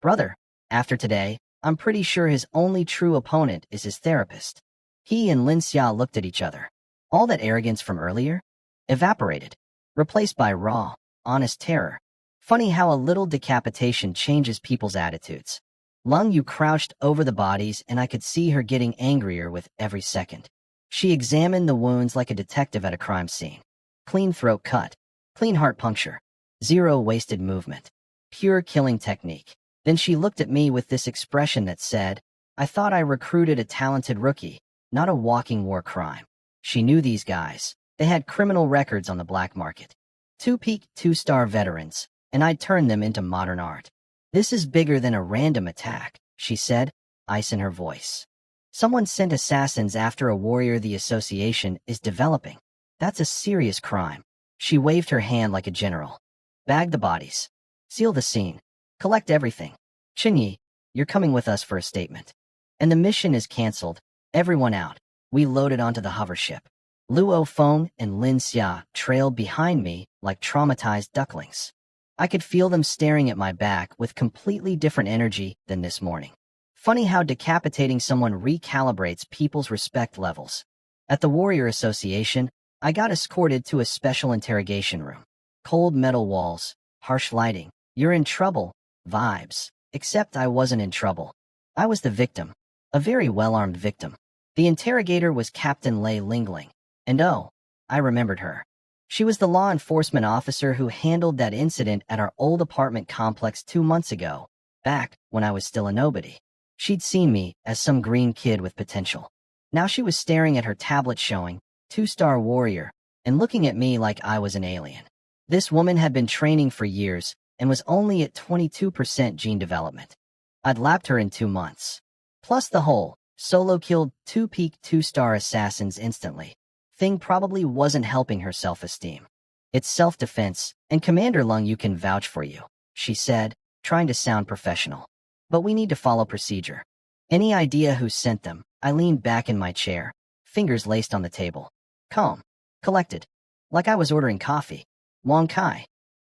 Brother, after today, I'm pretty sure his only true opponent is his therapist. He and Lin Xia looked at each other. All that arrogance from earlier? Evaporated. Replaced by raw, honest terror. Funny how a little decapitation changes people's attitudes. Lung Yu crouched over the bodies and I could see her getting angrier with every second. She examined the wounds like a detective at a crime scene. Clean throat cut. Clean heart puncture. 0 wasted movement. Pure killing technique. Then she looked at me with this expression that said, I thought I recruited a talented rookie, not a walking war crime. She knew these guys. They had criminal records on the black market. 2 peak 2-star veterans, and I'd turned them into modern art. This is bigger than a random attack, she said, ice in her voice. Someone sent assassins after a warrior the association is developing. That's a serious crime. She waved her hand like a general. Bag the bodies. Seal the scene. Collect everything. Chunyi, you're coming with us for a statement. And the mission is canceled. Everyone out. We loaded onto the hover ship. Luo Feng and Lin Xia trailed behind me like traumatized ducklings. I could feel them staring at my back with completely different energy than this morning. Funny how decapitating someone recalibrates people's respect levels. At the Warrior Association, I got escorted to a special interrogation room. Cold metal walls, harsh lighting, you're in trouble, vibes. Except I wasn't in trouble. I was the victim. A very well-armed victim. The interrogator was Captain Lei Lingling. And oh, I remembered her. She was the law enforcement officer who handled that incident at our old apartment complex 2 months ago, back when I was still a nobody. She'd seen me as some green kid with potential. Now she was staring at her tablet showing 2-star warrior and looking at me like I was an alien. This woman had been training for years and was only at 22% gene development. I'd lapped her in 2 months. Plus the whole, solo killed 2 peak 2-star assassins instantly. thing probably wasn't helping her self-esteem. It's self-defense, and Commander Lung Yu can vouch for you, she said, trying to sound professional. But we need to follow procedure. Any idea who sent them? I leaned back in my chair, fingers laced on the table. Calm. Collected. Like I was ordering coffee. Wong Kai.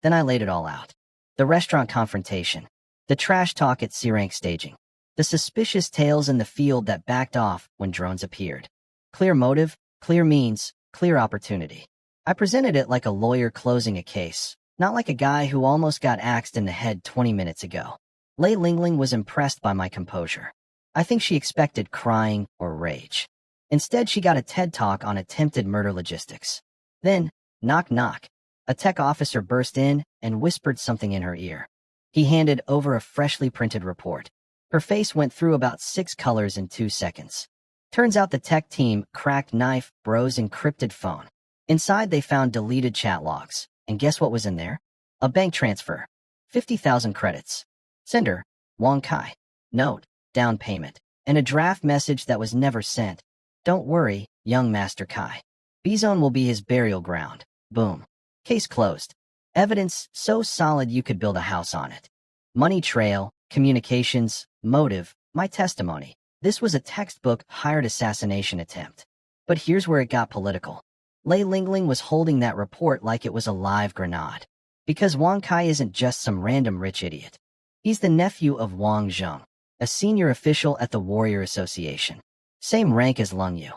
Then I laid it all out. The restaurant confrontation. The trash talk at C-rank staging. The suspicious tales in the field that backed off when drones appeared. Clear motive, clear means, clear opportunity. I presented it like a lawyer closing a case, not like a guy who almost got axed in the head 20 minutes ago. Lei Lingling was impressed by my composure. I think she expected crying or rage. Instead, she got a TED Talk on attempted murder logistics. Then, knock knock. A tech officer burst in and whispered something in her ear. He handed over a freshly printed report. Her face went through about 6 colors in 2 seconds. Turns out the tech team cracked Knife Bro's encrypted phone. Inside, they found deleted chat logs. And guess what was in there? A bank transfer. 50,000 credits. Sender, Wong Kai. Note, down payment. And a draft message that was never sent. Don't worry, young Master Kai. B-Zone will be his burial ground. Boom. Case closed. Evidence so solid you could build a house on it. Money trail, communications, motive, my testimony. This was a textbook hired assassination attempt. But here's where it got political. Lei Lingling was holding that report like it was a live grenade. Because Wong Kai isn't just some random rich idiot. He's the nephew of Wang Zheng, a senior official at the Warrior Association. Same rank as Lung Yu.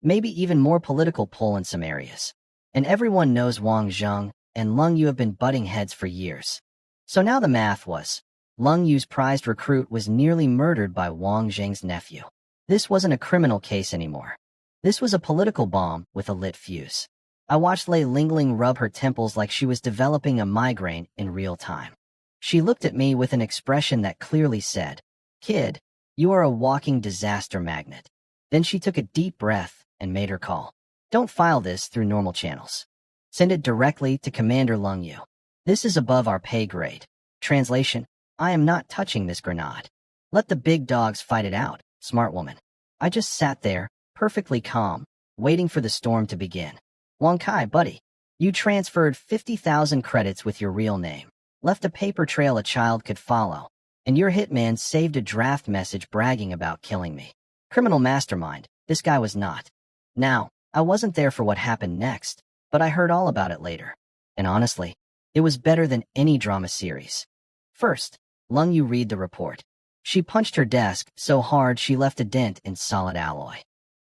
Maybe even more political pull in some areas. And everyone knows Wang Zheng and Lung Yu have been butting heads for years. So now the math was, Lung Yu's prized recruit was nearly murdered by Wang Zheng's nephew. This wasn't a criminal case anymore. This was a political bomb with a lit fuse. I watched Lei Lingling rub her temples like she was developing a migraine in real time. She looked at me with an expression that clearly said, "Kid, you are a walking disaster magnet." Then she took a deep breath and made her call. Don't file this through normal channels. Send it directly to Commander Lung Yu. This is above our pay grade. Translation, I am not touching this grenade. Let the big dogs fight it out, smart woman. I just sat there, perfectly calm, waiting for the storm to begin. Wong Kai, buddy, you transferred 50,000 credits with your real name, left a paper trail a child could follow, and your hitman saved a draft message bragging about killing me. Criminal mastermind, this guy was not. Now, I wasn't there for what happened next, but I heard all about it later. And honestly, it was better than any drama series. First, Lung Yu read the report. She punched her desk so hard she left a dent in solid alloy.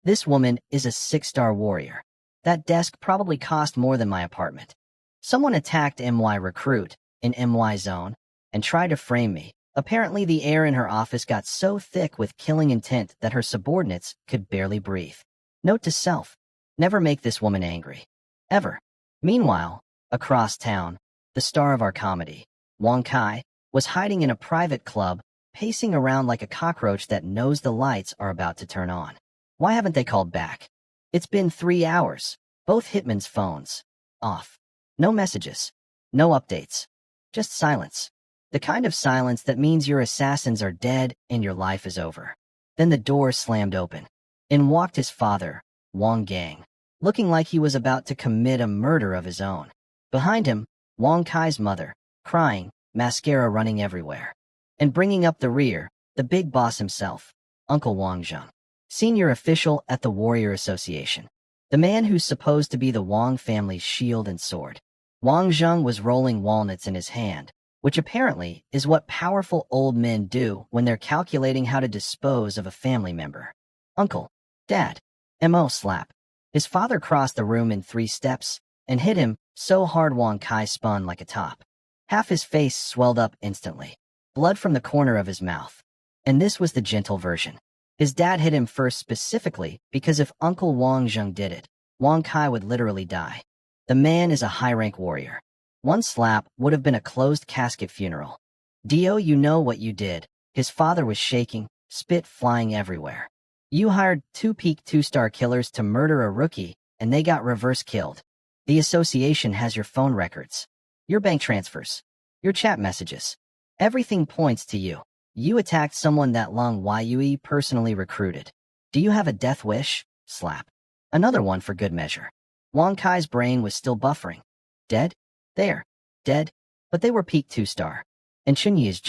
This woman is a 6-star warrior. That desk probably cost more than my apartment. Someone attacked MY Recruit in MY Zone and tried to frame me. Apparently the air in her office got so thick with killing intent that her subordinates could barely breathe. Note to self, never make this woman angry. Ever. Meanwhile, across town, the star of our comedy, Wong Kai, was hiding in a private club, pacing around like a cockroach that knows the lights are about to turn on. Why haven't they called back? It's been 3 hours. Both hitmen's phones. Off. No messages. No updates. Just silence. The kind of silence that means your assassins are dead and your life is over. Then the door slammed open. In walked his father, Wang Gang, looking like he was about to commit a murder of his own. Behind him, Wong Kai's mother, crying, mascara running everywhere. And bringing up the rear, the big boss himself, Uncle Wang Zheng, senior official at the Warrior Association. The man who's supposed to be the Wang family's shield and sword. Wang Zheng was rolling walnuts in his hand, which apparently is what powerful old men do when they're calculating how to dispose of a family member. Uncle, Dad, M.O. slap. His father crossed the room in 3 steps and hit him so hard Wang Kai spun like a top. Half his face swelled up instantly, blood from the corner of his mouth. And this was the gentle version. His dad hit him first specifically because if Uncle Wang Zheng did it, Wang Kai would literally die. The man is a high-rank warrior. One slap would have been a closed casket funeral. Dio, you know what you did. His father was shaking, spit flying everywhere. You hired 2 peak 2-star killers to murder a rookie, and they got reverse killed. The association has your phone records, your bank transfers, your chat messages. Everything points to you. You attacked someone that Lung Yue personally recruited. Do you have a death wish? Slap. Another one for good measure. Wang Kai's brain was still buffering. Dead? There. Dead. But they were peak 2-star. And Chunyi is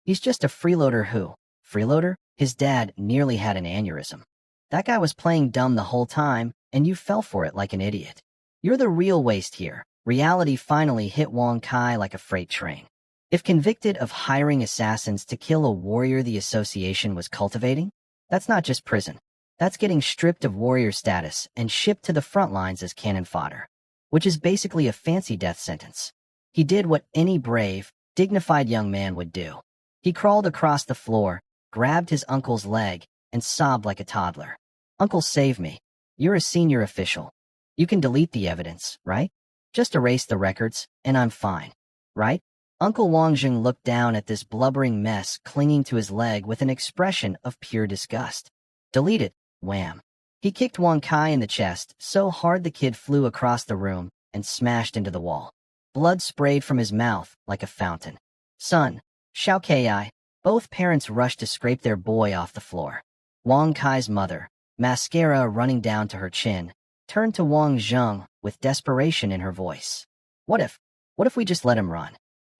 he's just a freeloader who. Freeloader? His dad nearly had an aneurysm. That guy was playing dumb the whole time, and you fell for it like an idiot. You're the real waste here. Reality finally hit Wang Kai like a freight train. If convicted of hiring assassins to kill a warrior the association was cultivating, that's not just prison. That's getting stripped of warrior status and shipped to the front lines as cannon fodder, which is basically a fancy death sentence. He did what any brave, dignified young man would do. He crawled across the floor, grabbed his uncle's leg, and sobbed like a toddler. Uncle, save me. You're a senior official. You can delete the evidence, right? Just erase the records, and I'm fine, right? Uncle Wangjing looked down at this blubbering mess clinging to his leg with an expression of pure disgust. Delete it, wham. He kicked Wang Kai in the chest so hard the kid flew across the room and smashed into the wall. Blood sprayed from his mouth like a fountain. Son, Xiao Kai. Both parents rushed to scrape their boy off the floor. Wang Kai's mother, mascara running down to her chin, turned to Wang Zheng with desperation in her voice. What if we just let him run?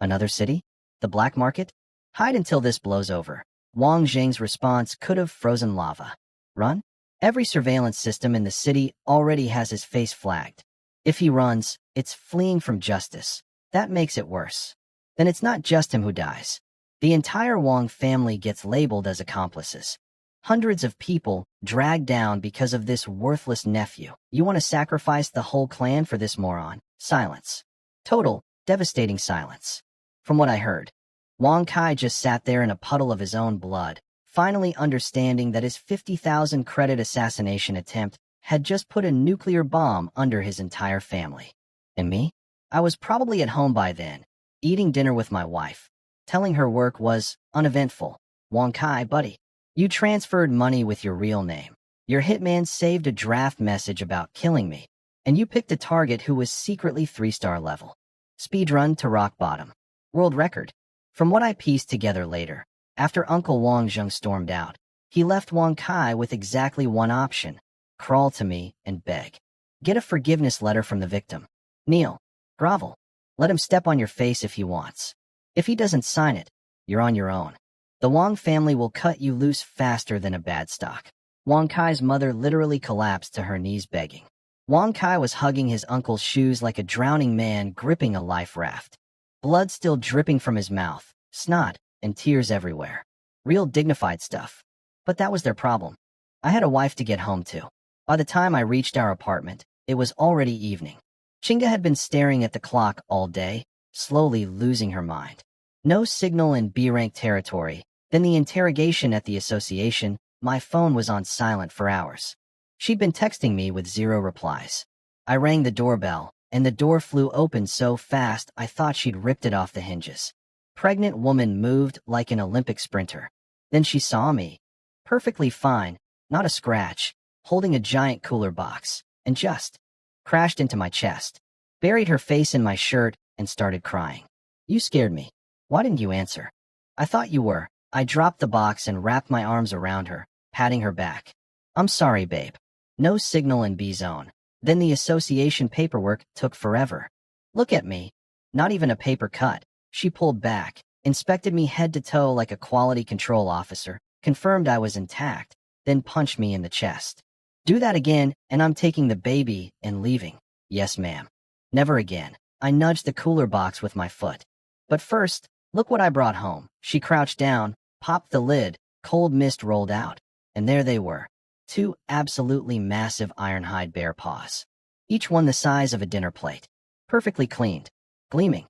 Another city? The black market? Hide until this blows over. Wang Zheng's response could have frozen lava. Run? Every surveillance system in the city already has his face flagged. If he runs, it's fleeing from justice. That makes it worse. Then it's not just him who dies. The entire Wang family gets labeled as accomplices. Hundreds of people dragged down because of this worthless nephew. You want to sacrifice the whole clan for this moron? Silence. Total, devastating silence. From what I heard, Wang Kai just sat there in a puddle of his own blood, finally understanding that his 50,000 credit assassination attempt had just put a nuclear bomb under his entire family. And me? I was probably at home by then, eating dinner with my wife, telling her work was uneventful. Wang Kai, buddy, you transferred money with your real name. Your hitman saved a draft message about killing me, and you picked a target who was secretly 3-star level. Speedrun to rock bottom. World record. From what I pieced together later, after Uncle Wang Zheng stormed out, he left Wang Kai with exactly one option: crawl to me and beg. Get a forgiveness letter from the victim. Kneel. Grovel. Let him step on your face if he wants. If he doesn't sign it, you're on your own. The Wang family will cut you loose faster than a bad stock. Wang Kai's mother literally collapsed to her knees begging. Wang Kai was hugging his uncle's shoes like a drowning man gripping a life raft. Blood still dripping from his mouth, snot, and tears everywhere. Real dignified stuff. But that was their problem. I had a wife to get home to. By the time I reached our apartment, it was already evening. Chinga had been staring at the clock all day, slowly losing her mind. No signal in B-rank territory, then the interrogation at the association. My phone was on silent for hours. She'd been texting me with 0 replies. I rang the doorbell, and the door flew open so fast I thought she'd ripped it off the hinges. Pregnant woman moved like an Olympic sprinter. Then she saw me. Perfectly fine, not a scratch, holding a giant cooler box, and just crashed into my chest, buried her face in my shirt, and started crying. You scared me. Why didn't you answer? I thought you were. I dropped the box and wrapped my arms around her, patting her back. I'm sorry, babe. No signal in B-zone. Then the association paperwork took forever. Look at me. Not even a paper cut. She pulled back, inspected me head to toe like a quality control officer, confirmed I was intact, then punched me in the chest. Do that again, and I'm taking the baby and leaving. Yes, ma'am. Never again. I nudged the cooler box with my foot. But first, look what I brought home. She crouched down, popped the lid, cold mist rolled out, and there they were. 2 absolutely massive ironhide bear paws. Each one the size of a dinner plate. Perfectly cleaned. Gleaming.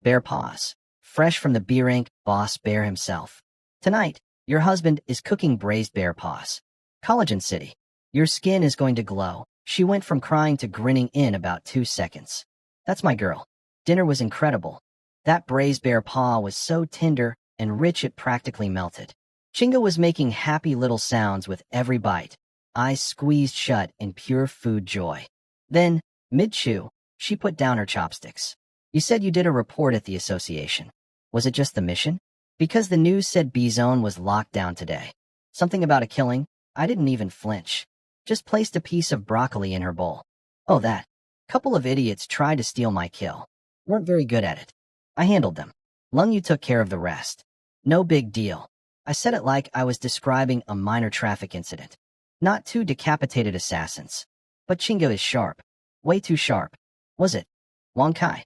Bear paws. Fresh from the B-rank boss bear himself. Tonight, your husband is cooking braised bear paws. Collagen City. Your skin is going to glow. She went from crying to grinning in about 2 seconds. That's my girl. Dinner was incredible. That braised bear paw was so tender and rich it practically melted. Chinga was making happy little sounds with every bite, eyes squeezed shut in pure food joy. Then, mid-chew, she put down her chopsticks. You said you did a report at the association. Was it just the mission? Because the news said B-Zone was locked down today. Something about a killing? I didn't even flinch. Just placed a piece of broccoli in her bowl. Oh, that. Couple of idiots tried to steal my kill. Weren't very good at it. I handled them. Lung Yu took care of the rest. No big deal. I said it like I was describing a minor traffic incident. Not two decapitated assassins. But Chinga is sharp. Way too sharp. Was it? Wang Kai.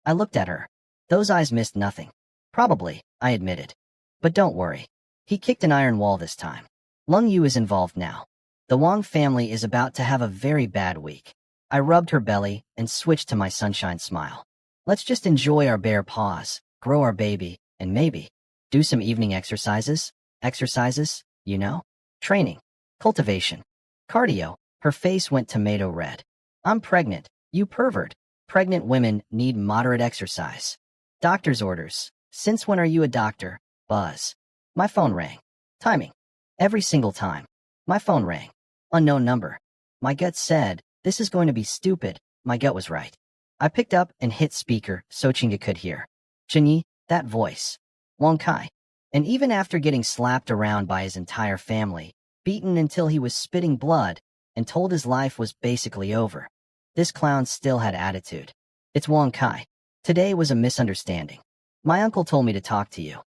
I looked at her. Those eyes missed nothing. Probably, I admitted. But don't worry. He kicked an iron wall this time. Lung Yu is involved now. The Wang family is about to have a very bad week. I rubbed her belly and switched to my sunshine smile. Let's just enjoy our bare paws, grow our baby, and maybe do some evening exercises. Exercises, you know? Training. Cultivation. Cardio. Her face went tomato red. I'm pregnant, you pervert. Pregnant women need moderate exercise. Doctor's orders. Since when are you a doctor? Buzz. My phone rang. Timing. Every single time. My phone rang. Unknown number. My gut said, this is going to be stupid. My gut was right. I picked up and hit speaker so Chinga could hear. Chinyi, that voice. Wang Kai. And even after getting slapped around by his entire family, beaten until he was spitting blood, and told his life was basically over, this clown still had attitude. It's Wang Kai. Today was a misunderstanding. My uncle told me to talk to you.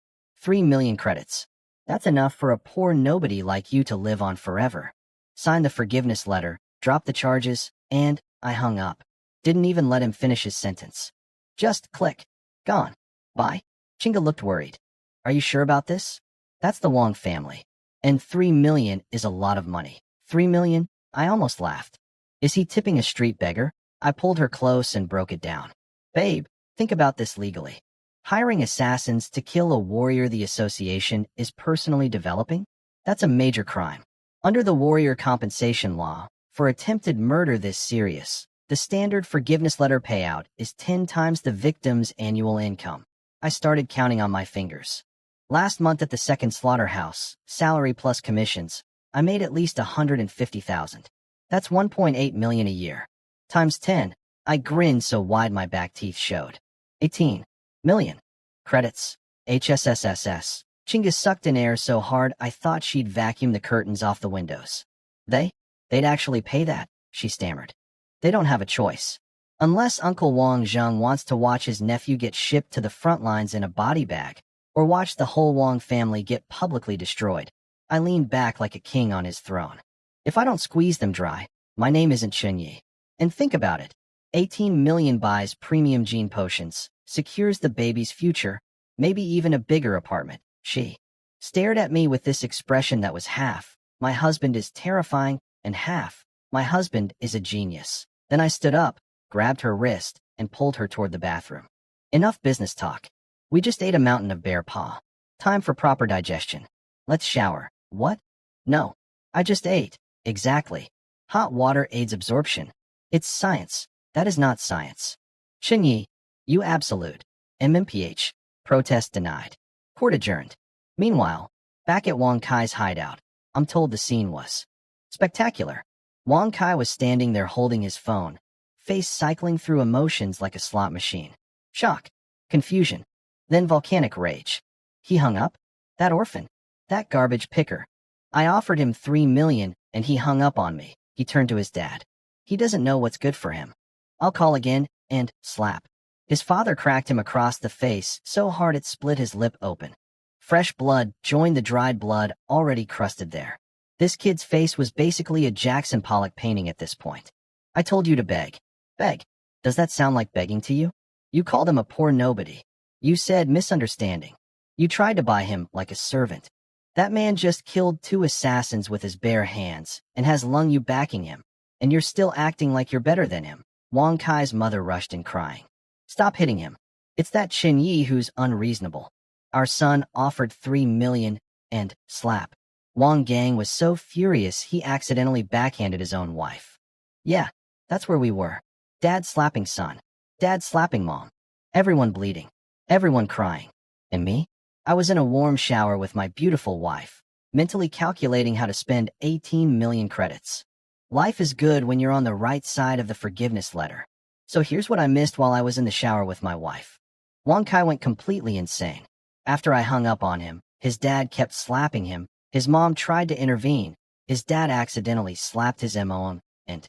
3 million credits. That's enough for a poor nobody like you to live on forever. Signed the forgiveness letter, dropped the charges, and I hung up. Didn't even let him finish his sentence. Just click. Gone. Bye. Chinga looked worried. Are you sure about this? That's the Wang family. And 3 million is a lot of money. 3 million? I almost laughed. Is he tipping a street beggar? I pulled her close and broke it down. Babe, think about this legally. Hiring assassins to kill a warrior the association is personally developing? That's a major crime. Under the warrior compensation law, for attempted murder this serious, the standard forgiveness letter payout is 10 times the victim's annual income. I started counting on my fingers. Last month at the second slaughterhouse, salary plus commissions, I made at least 150,000. That's 1.8 million a year. Times 10, I grinned so wide my back teeth showed. 18 million. Credits. HSSSS. Chinga sucked in air so hard I thought she'd vacuum the curtains off the windows. They'd actually pay that, she stammered. They don't have a choice. Unless Uncle Wang Zheng wants to watch his nephew get shipped to the front lines in a body bag, or watch the whole Wang family get publicly destroyed. I leaned back like a king on his throne. If I don't squeeze them dry, my name isn't Chunyi. And think about it. 18 million buys premium gene potions, secures the baby's future, maybe even a bigger apartment. She stared at me with this expression that was half, my husband is terrifying, and half, my husband is a genius. Then I stood up, grabbed her wrist, and pulled her toward the bathroom. Enough business talk. We just ate a mountain of bear paw. Time for proper digestion. Let's shower. What? No. I just ate. Exactly. Hot water aids absorption. It's science. That is not science. Chinyi, you absolute. MMPH. Protest denied. Court adjourned. Meanwhile, back at Wang Kai's hideout, I'm told the scene was spectacular. Wang Kai was standing there holding his phone, face cycling through emotions like a slot machine. Shock. Confusion. Then volcanic rage. He hung up? That orphan. That garbage picker. I offered him 3 million, and he hung up on me. He turned to his dad. He doesn't know what's good for him. I'll call again, and slap. His father cracked him across the face so hard it split his lip open. Fresh blood joined the dried blood already crusted there. This kid's face was basically a Jackson Pollock painting at this point. I told you to beg. Beg. Does that sound like begging to you? You called him a poor nobody. You said misunderstanding. You tried to buy him like a servant. That man just killed 2 assassins with his bare hands and has Lung Yu backing him, and you're still acting like you're better than him. Wang Kai's mother rushed in crying. Stop hitting him. It's that Qin Yi who's unreasonable. Our son offered 3 million and slap. Wang Gang was so furious he accidentally backhanded his own wife. Yeah, that's where we were. Dad slapping son. Dad slapping mom. Everyone bleeding. Everyone crying. And me? I was in a warm shower with my beautiful wife, mentally calculating how to spend 18 million credits. Life is good when you're on the right side of the forgiveness letter. So here's what I missed while I was in the shower with my wife. Wang Kai went completely insane. After I hung up on him, his dad kept slapping him. His mom tried to intervene. His dad accidentally slapped his mom, and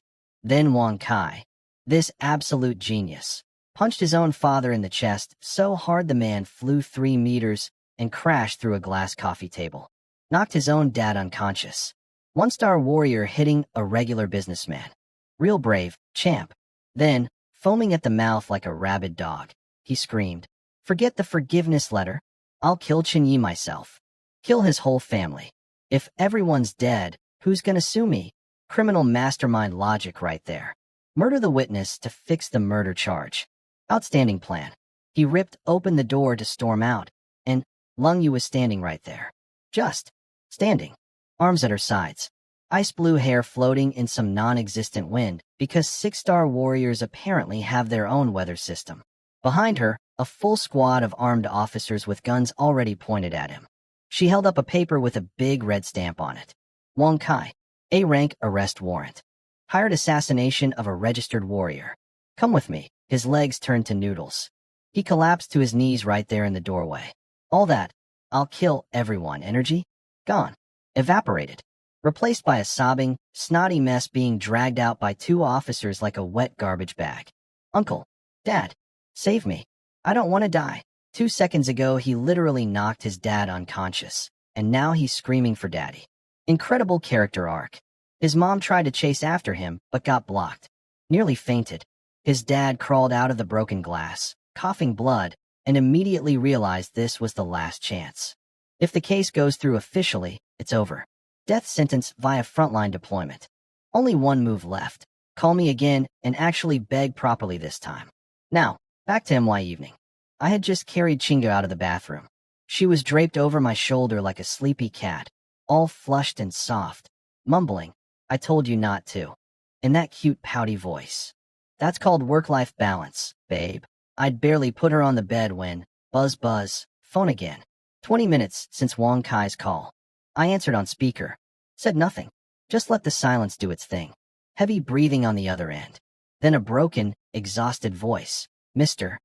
Then Wang Kai, this absolute genius, punched his own father in the chest so hard the man flew 3 meters and crashed through a glass coffee table. Knocked his own dad unconscious. One-star warrior hitting a regular businessman. Real brave, champ. Then, foaming at the mouth like a rabid dog, he screamed, "Forget the forgiveness letter. I'll kill Chen Yi myself. Kill his whole family. If everyone's dead, who's gonna sue me?" Criminal mastermind logic right there. Murder the witness to fix the murder charge. Outstanding plan. He ripped open the door to storm out, and Lung Yu was standing right there. Just standing. Arms at her sides. Ice blue hair floating in some non-existent wind because 6-star warriors apparently have their own weather system. Behind her, a full squad of armed officers with guns already pointed at him. She held up a paper with a big red stamp on it. Wang Kai, A-rank arrest warrant. Hired assassination of a registered warrior. Come with me. His legs turned to noodles. He collapsed to his knees right there in the doorway. All that, "I'll kill everyone" energy? Gone. Evaporated. Replaced by a sobbing, snotty mess being dragged out by 2 officers like a wet garbage bag. "Uncle. Dad. Save me. I don't want to die." 2 seconds ago he literally knocked his dad unconscious, and now he's screaming for daddy. Incredible character arc. His mom tried to chase after him, but got blocked. Nearly fainted. His dad crawled out of the broken glass, coughing blood, and immediately realized this was the last chance. If the case goes through officially, it's over. Death sentence via frontline deployment. Only one move left. Call me again and actually beg properly this time. Now, back to MY evening. I had just carried Chinga out of the bathroom. She was draped over my shoulder like a sleepy cat, all flushed and soft, mumbling, "I told you not to," in that cute pouty voice. That's called work-life balance, babe. I'd barely put her on the bed when, buzz buzz, phone again. 20 minutes since Wang Kai's call. I answered on speaker. Said nothing. Just let the silence do its thing. Heavy breathing on the other end. Then a broken, exhausted voice. Mr.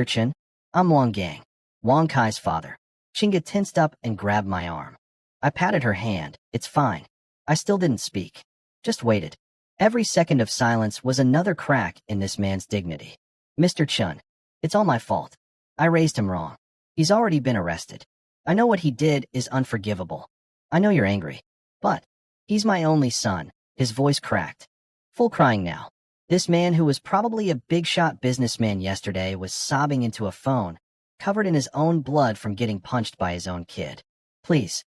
Chen? I'm Wang Gang. Wang Kai's father. Chinga tensed up and grabbed my arm. I patted her hand. It's fine. I still didn't speak. Just waited. Every second of silence was another crack in this man's dignity. "Mr. Chun, it's all my fault. I raised him wrong. He's already been arrested. I know what he did is unforgivable. I know you're angry. But he's my only son." His voice cracked. Full crying now. This man who was probably a big-shot businessman yesterday was sobbing into a phone, covered in his own blood from getting punched by his own kid. Please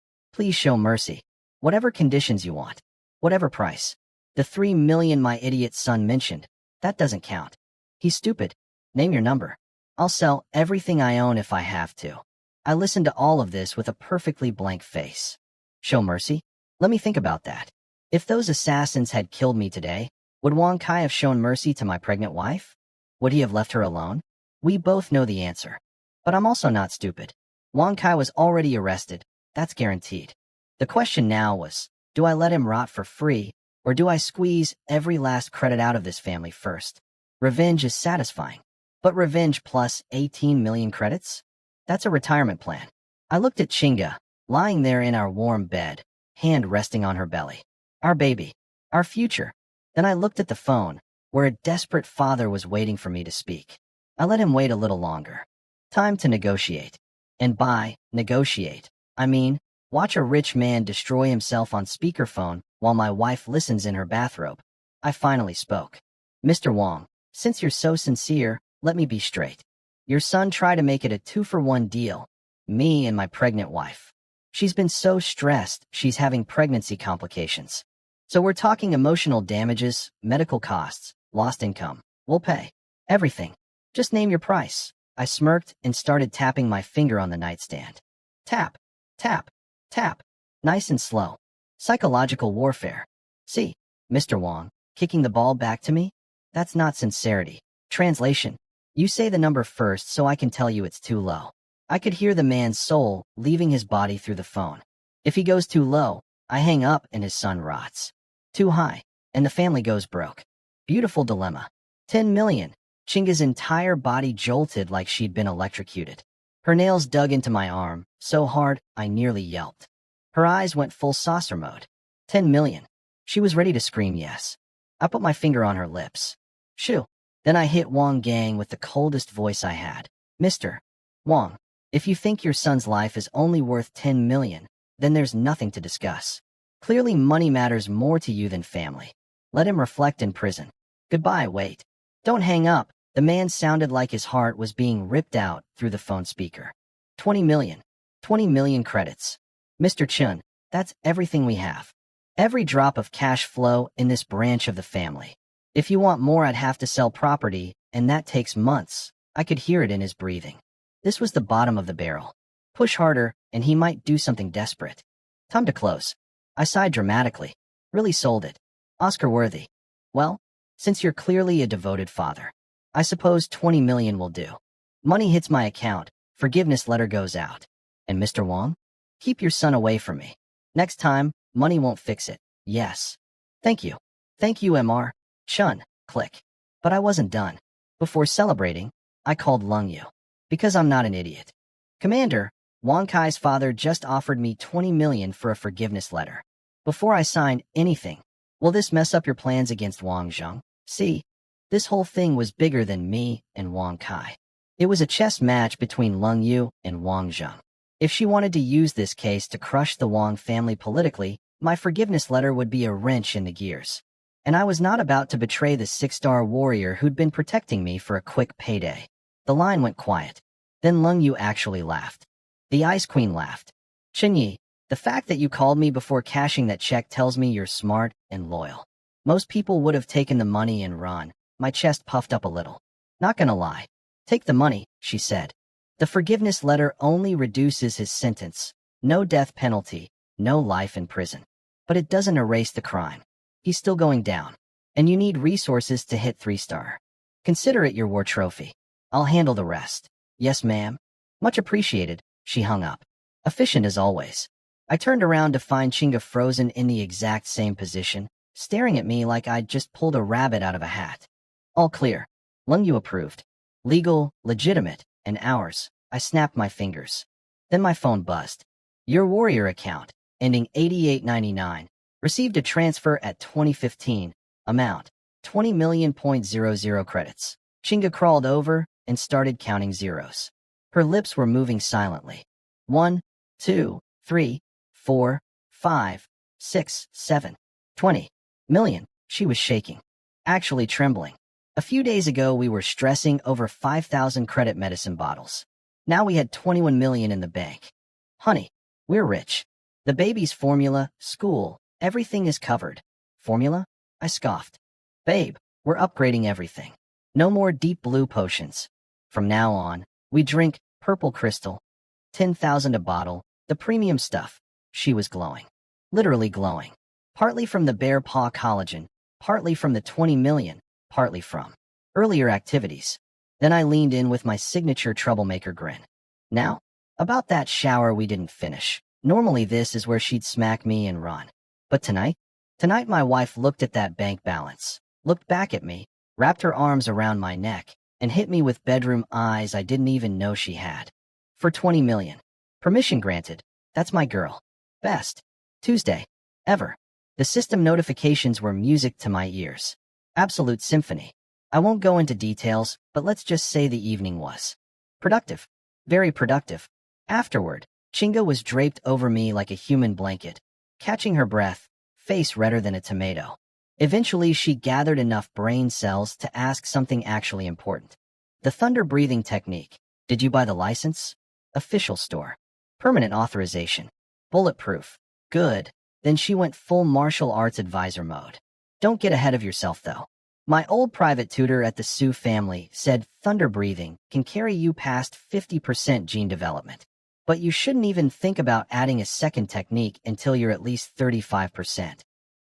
show mercy. Whatever conditions you want. Whatever price. The 3 million my idiot son mentioned, that doesn't count. He's stupid. Name your number. I'll sell everything I own if I have to. I listened to all of this with a perfectly blank face. Show mercy? Let me think about that. If those assassins had killed me today, would Wang Kai have shown mercy to my pregnant wife? Would he have left her alone? We both know the answer. But I'm also not stupid. Wang Kai was already arrested. That's guaranteed. The question now was, do I let him rot for free, or do I squeeze every last credit out of this family first? Revenge is satisfying. But revenge plus 18 million credits? That's a retirement plan. I looked at Chinga, lying there in our warm bed, hand resting on her belly. Our baby. Our future. Then I looked at the phone, where a desperate father was waiting for me to speak. I let him wait a little longer. Time to negotiate. And by negotiate, I mean, watch a rich man destroy himself on speakerphone while my wife listens in her bathrobe. I finally spoke. "Mr. Wang, since you're so sincere, let me be straight. Your son tried to make it a 2-for-1 deal. Me and my pregnant wife. She's been so stressed, she's having pregnancy complications. So we're talking emotional damages, medical costs, lost income. We'll pay. Everything. Just name your price." I smirked and started tapping my finger on the nightstand. Tap, tap, tap. Nice and slow. Psychological warfare. See, Mr. Wang, kicking the ball back to me? That's not sincerity. Translation. You say the number first so I can tell you it's too low. I could hear the man's soul leaving his body through the phone. If he goes too low, I hang up and his son rots. Too high, and the family goes broke. Beautiful dilemma. 10 million. Chinga's entire body jolted like she'd been electrocuted. Her nails dug into my arm, so hard I nearly yelped. Her eyes went full saucer mode. 10 million. She was ready to scream yes. I put my finger on her lips. Shoo. Then I hit Wang Gang with the coldest voice I had. Mr. Wang, if you think your son's life is only worth 10 million, then there's nothing to discuss. Clearly money matters more to you than family. Let him reflect in prison. Goodbye, wait. Don't hang up. The man sounded like his heart was being ripped out through the phone speaker. 20 million. 20 million credits. Mr. Chun, that's everything we have. Every drop of cash flow in this branch of the family. If you want more, I'd have to sell property, and that takes months. I could hear it in his breathing. This was the bottom of the barrel. Push harder, and he might do something desperate. Time to close. I sighed dramatically. Really sold it. Oscar worthy. Well, since you're clearly a devoted father, I suppose 20 million will do. Money hits my account, forgiveness letter goes out. And Mr. Wang? Keep your son away from me. Next time, money won't fix it. Yes. Thank you. Thank you, Mr. Chun. Click. But I wasn't done. Before celebrating, I called Lung Yu. Because I'm not an idiot. Commander, Wang Kai's father just offered me 20 million for a forgiveness letter. Before I signed anything, will this mess up your plans against Wang Zheng? See, this whole thing was bigger than me and Wang Kai. It was a chess match between Lung Yu and Wang Zheng. If she wanted to use this case to crush the Wang family politically, my forgiveness letter would be a wrench in the gears. And I was not about to betray the 6-star warrior who'd been protecting me for a quick payday. The line went quiet. Then Lung Yu actually laughed. The Ice Queen laughed. Chenyi, the fact that you called me before cashing that check tells me you're smart and loyal. Most people would have taken the money and run. My chest puffed up a little. Not gonna lie. Take the money, she said. The forgiveness letter only reduces his sentence. No death penalty, no life in prison. But it doesn't erase the crime. He's still going down. And you need resources to hit 3-star. Consider it your war trophy. I'll handle the rest. Yes, ma'am. Much appreciated, she hung up. Efficient as always. I turned around to find Chinga frozen in the exact same position, staring at me like I'd just pulled a rabbit out of a hat. All clear. Lung Yu approved. Legal, legitimate, and ours. I snapped my fingers. Then my phone buzzed. Your warrior account, ending 8899, received a transfer at 2015. Amount, 20 million.00 credits. Chinga crawled over and started counting zeros. Her lips were moving silently. 1, 2, 3, 4, 5, 6, 7, 20 million. She was shaking. Actually trembling. A few days ago, we were stressing over 5,000 credit medicine bottles. Now we had 21 million in the bank. Honey, we're rich. The baby's formula, school, everything is covered. Formula? I scoffed. Babe, we're upgrading everything. No more deep blue potions. From now on, we drink purple crystal. 10,000 a bottle, the premium stuff. She was glowing. Literally glowing. Partly from the bear paw collagen, partly from the 20 million, partly from earlier activities. Then I leaned in with my signature troublemaker grin. Now, about that shower we didn't finish. Normally this is where she'd smack me and run. But tonight my wife looked at that bank balance, looked back at me, wrapped her arms around my neck, and hit me with bedroom eyes I didn't even know she had. For 20 million. Permission granted. That's my girl. Best. Tuesday. Ever. The system notifications were music to my ears. Absolute symphony. I won't go into details, but let's just say the evening was productive. Very productive. Afterward, Chinga was draped over me like a human blanket, catching her breath, face redder than a tomato. Eventually, she gathered enough brain cells to ask something actually important. The thunder breathing technique. Did you buy the license? Official store. Permanent authorization. Bulletproof. Good. Then she went full martial arts advisor mode. Don't get ahead of yourself, though. My old private tutor at the Su family said thunder breathing can carry you past 50% gene development. But you shouldn't even think about adding a second technique until you're at least 35%.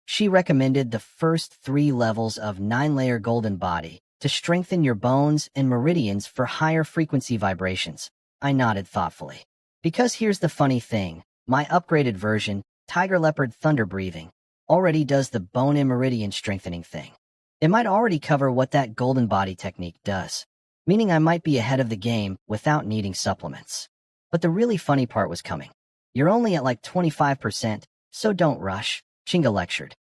She recommended the first 3 levels of 9-layer golden body to strengthen your bones and meridians for higher frequency vibrations. I nodded thoughtfully. Because here's the funny thing, my upgraded version, Tiger Leopard Thunder Breathing, already does the bone and meridian strengthening thing. It might already cover what that golden body technique does, meaning I might be ahead of the game without needing supplements. But the really funny part was coming. You're only at like 25%, so don't rush, Chinga lectured.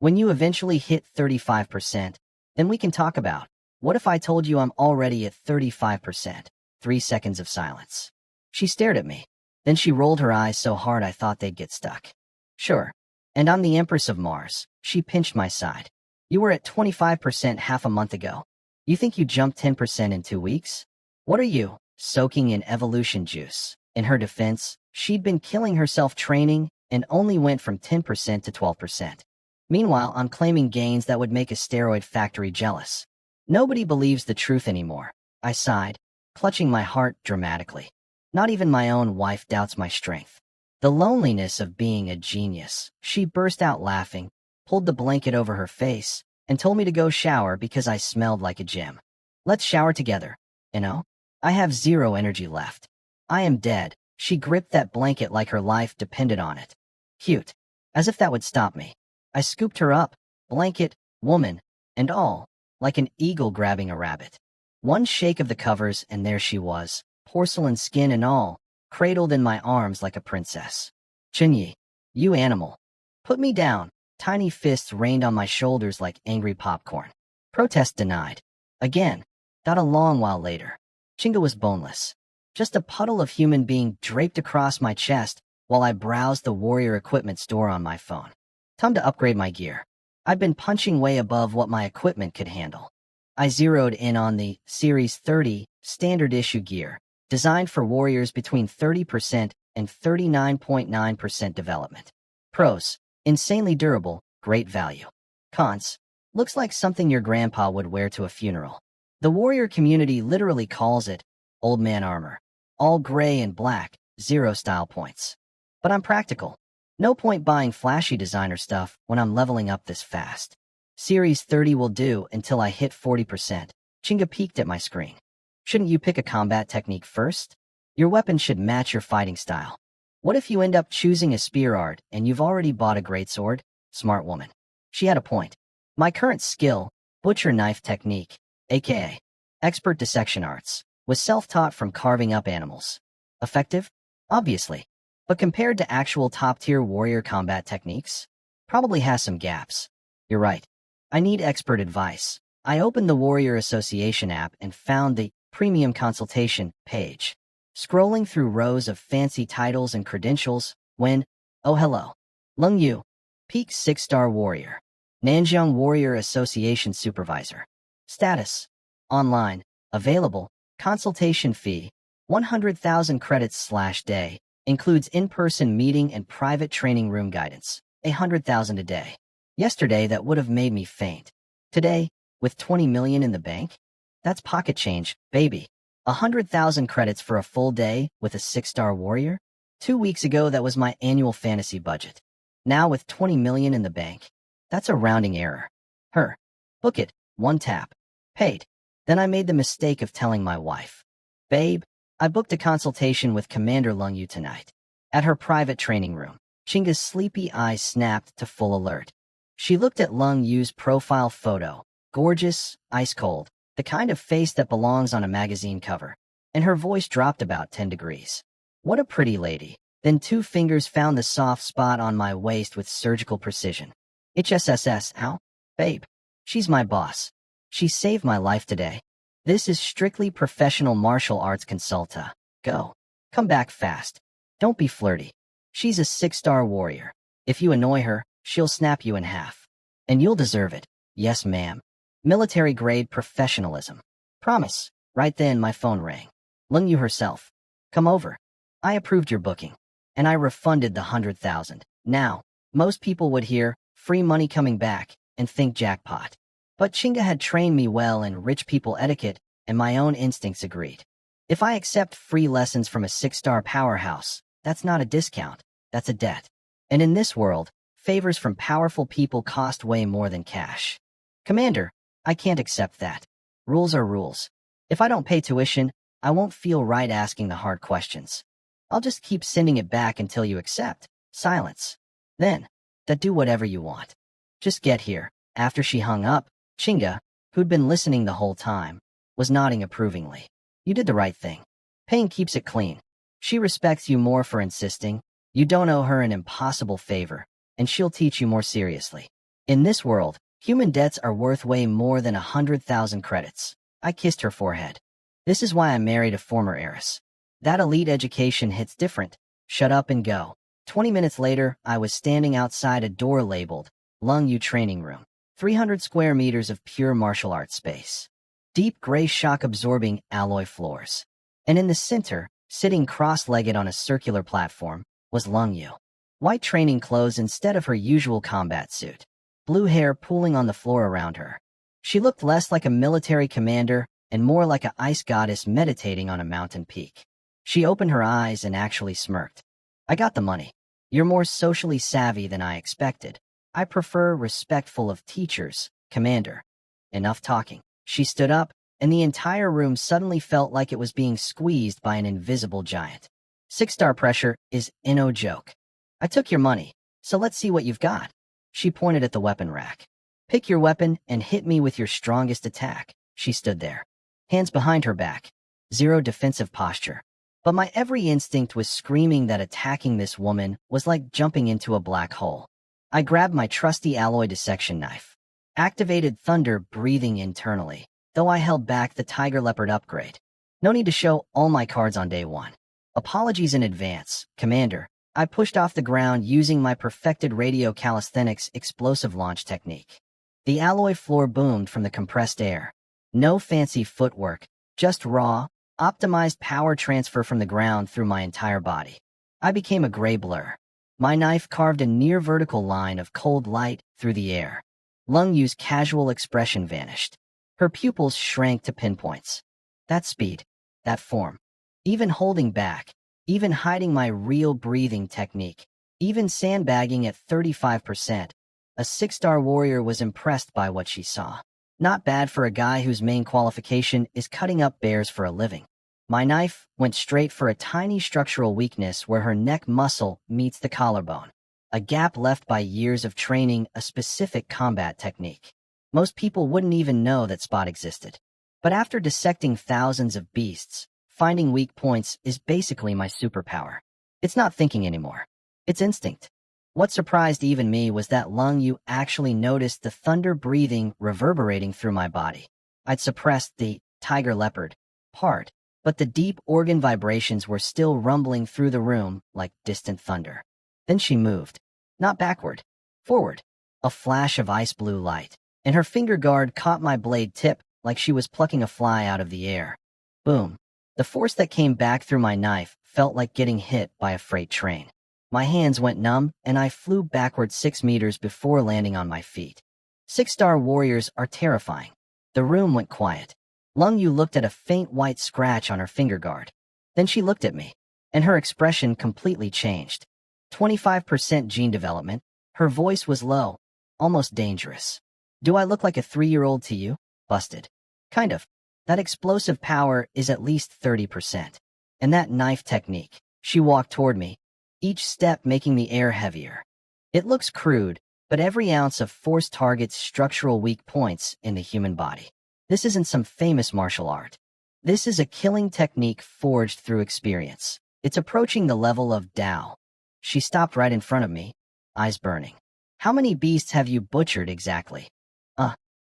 When you eventually hit 35%, then we can talk about, what if I told you I'm already at 35%? 3 seconds of silence. She stared at me. Then she rolled her eyes so hard I thought they'd get stuck. Sure. And I'm the Empress of Mars. She pinched my side. You were at 25% half a month ago. You think you jumped 10% in 2 weeks? What are you, soaking in evolution juice? In her defense, she'd been killing herself training and only went from 10% to 12%. Meanwhile, I'm claiming gains that would make a steroid factory jealous. Nobody believes the truth anymore. I sighed, clutching my heart dramatically. Not even my own wife doubts my strength. The loneliness of being a genius. She burst out laughing, pulled the blanket over her face, and told me to go shower because I smelled like a gem. Let's shower together. You know? I have zero energy left. I am dead. She gripped that blanket like her life depended on it. Cute. As if that would stop me. I scooped her up, blanket, woman, and all, like an eagle grabbing a rabbit. One shake of the covers and there she was, porcelain skin and all, cradled in my arms like a princess. Chinyi, you animal. Put me down. Tiny fists rained on my shoulders like angry popcorn. Protest denied. Again. Not a long while later. Chinga was boneless. Just a puddle of human being draped across my chest while I browsed the warrior equipment store on my phone. Time to upgrade my gear. I'd been punching way above what my equipment could handle. I zeroed in on the Series 30 standard issue gear, designed for warriors between 30% and 39.9% development. Pros: insanely durable, great value. Cons: looks like something your grandpa would wear to a funeral. The warrior community literally calls it old man armor. All gray and black, 0 style points. But I'm practical. No point buying flashy designer stuff when I'm leveling up this fast. Series 30 will do until I hit 40%. Chinga peeked at my screen. Shouldn't you pick a combat technique first? Your weapon should match your fighting style. What if you end up choosing a spear art and you've already bought a greatsword? Smart woman. She had a point. My current skill, butcher knife technique, aka expert dissection arts, was self-taught from carving up animals. Effective? Obviously. But compared to actual top-tier warrior combat techniques, probably has some gaps. You're right. I need expert advice. I opened the Warrior Association app and found the premium consultation page. Scrolling through rows of fancy titles and credentials when, oh hello, Lung Yu, Peak 6-star warrior, Nanjiang Warrior Association supervisor. Status: online, available, consultation fee, 100,000 credits/day. Includes in-person meeting and private training room guidance, 100,000 a day. Yesterday, that would have made me faint. Today, with 20 million in the bank? That's pocket change, baby. 100,000 credits for a full day with a 6-star warrior? 2 weeks ago, that was my annual fantasy budget. Now with 20 million in the bank, that's a rounding error. Book it, one tap. Paid. Then I made the mistake of telling my wife. Babe, I booked a consultation with Commander Lung Yu tonight. At her private training room, Chinga's sleepy eyes snapped to full alert. She looked at Lung Yu's profile photo, gorgeous, ice cold, the kind of face that belongs on a magazine cover, and her voice dropped about 10 degrees. What a pretty lady. Then 2 fingers found the soft spot on my waist with surgical precision. HSSS, ow? Babe. She's my boss. She saved my life today. This is strictly professional martial arts consulta. Go. Come back fast. Don't be flirty. She's a 6-star warrior. If you annoy her, she'll snap you in half. And you'll deserve it. Yes, ma'am. Military-grade professionalism. Promise. Right then my phone rang. Lung Yu herself. Come over. I approved your booking. And I refunded the 100,000. Now, most people would hear, free money coming back, and think jackpot. But Chinga had trained me well in rich people etiquette, and my own instincts agreed. If I accept free lessons from a 6-star powerhouse, that's not a discount, that's a debt. And in this world, favors from powerful people cost way more than cash. Commander, I can't accept that. Rules are rules. If I don't pay tuition, I won't feel right asking the hard questions. I'll just keep sending it back until you accept. Silence. Then, do whatever you want. Just get here. After she hung up, Chinga, who'd been listening the whole time, was nodding approvingly. You did the right thing. Paying keeps it clean. She respects you more for insisting. You don't owe her an impossible favor, and she'll teach you more seriously. In this world, human debts are worth way more than 100,000 credits. I kissed her forehead. This is why I married a former heiress. That elite education hits different. Shut up and go. 20 minutes later, I was standing outside a door labeled Lung Yu Training Room. 300 square meters of pure martial arts space. Deep gray shock-absorbing alloy floors. And in the center, sitting cross-legged on a circular platform, was Lung Yu. White training clothes instead of her usual combat suit. Blue hair pooling on the floor around her. She looked less like a military commander and more like an ice goddess meditating on a mountain peak. She opened her eyes and actually smirked. I got the money. You're more socially savvy than I expected. I prefer respectful of teachers, Commander. Enough talking. She stood up, and the entire room suddenly felt like it was being squeezed by an invisible giant. 6-star pressure is no joke. I took your money, so let's see what you've got. She pointed at the weapon rack. Pick your weapon and hit me with your strongest attack. She stood there, hands behind her back. Zero defensive posture. But my every instinct was screaming that attacking this woman was like jumping into a black hole. I grabbed my trusty alloy dissection knife. Activated thunder breathing internally, though I held back the Tiger Leopard upgrade. No need to show all my cards on day one. Apologies in advance, Commander. I pushed off the ground using my perfected radio calisthenics explosive launch technique. The alloy floor boomed from the compressed air. No fancy footwork, just raw, optimized power transfer from the ground through my entire body. I became a gray blur. My knife carved a near-vertical line of cold light through the air. Lung Yu's casual expression vanished. Her pupils shrank to pinpoints. That speed, that form. Even holding back, even hiding my real breathing technique, even sandbagging at 35%, a 6-star warrior was impressed by what she saw. Not bad for a guy whose main qualification is cutting up bears for a living. My knife went straight for a tiny structural weakness where her neck muscle meets the collarbone, a gap left by years of training a specific combat technique. Most people wouldn't even know that spot existed. But after dissecting thousands of beasts, finding weak points is basically my superpower. It's not thinking anymore. It's instinct. What surprised even me was that Lung Yu actually noticed the thunder breathing reverberating through my body. I'd suppressed the Tiger Leopard part, but the deep organ vibrations were still rumbling through the room like distant thunder. Then she moved. Not backward. Forward. A flash of ice blue light, and her finger guard caught my blade tip like she was plucking a fly out of the air. Boom. The force that came back through my knife felt like getting hit by a freight train. My hands went numb, and I flew backward 6 meters before landing on my feet. 6-star warriors are terrifying. The room went quiet. Lung Yu looked at a faint white scratch on her finger guard. Then she looked at me, and her expression completely changed. 25% gene development. Her voice was low, almost dangerous. Do I look like a 3-year-old to you? Busted. Kind of. That explosive power is at least 30%. And that knife technique. She walked toward me, each step making the air heavier. It looks crude, but every ounce of force targets structural weak points in the human body. This isn't some famous martial art. This is a killing technique forged through experience. It's approaching the level of Tao. She stopped right in front of me, eyes burning. How many beasts have you butchered exactly?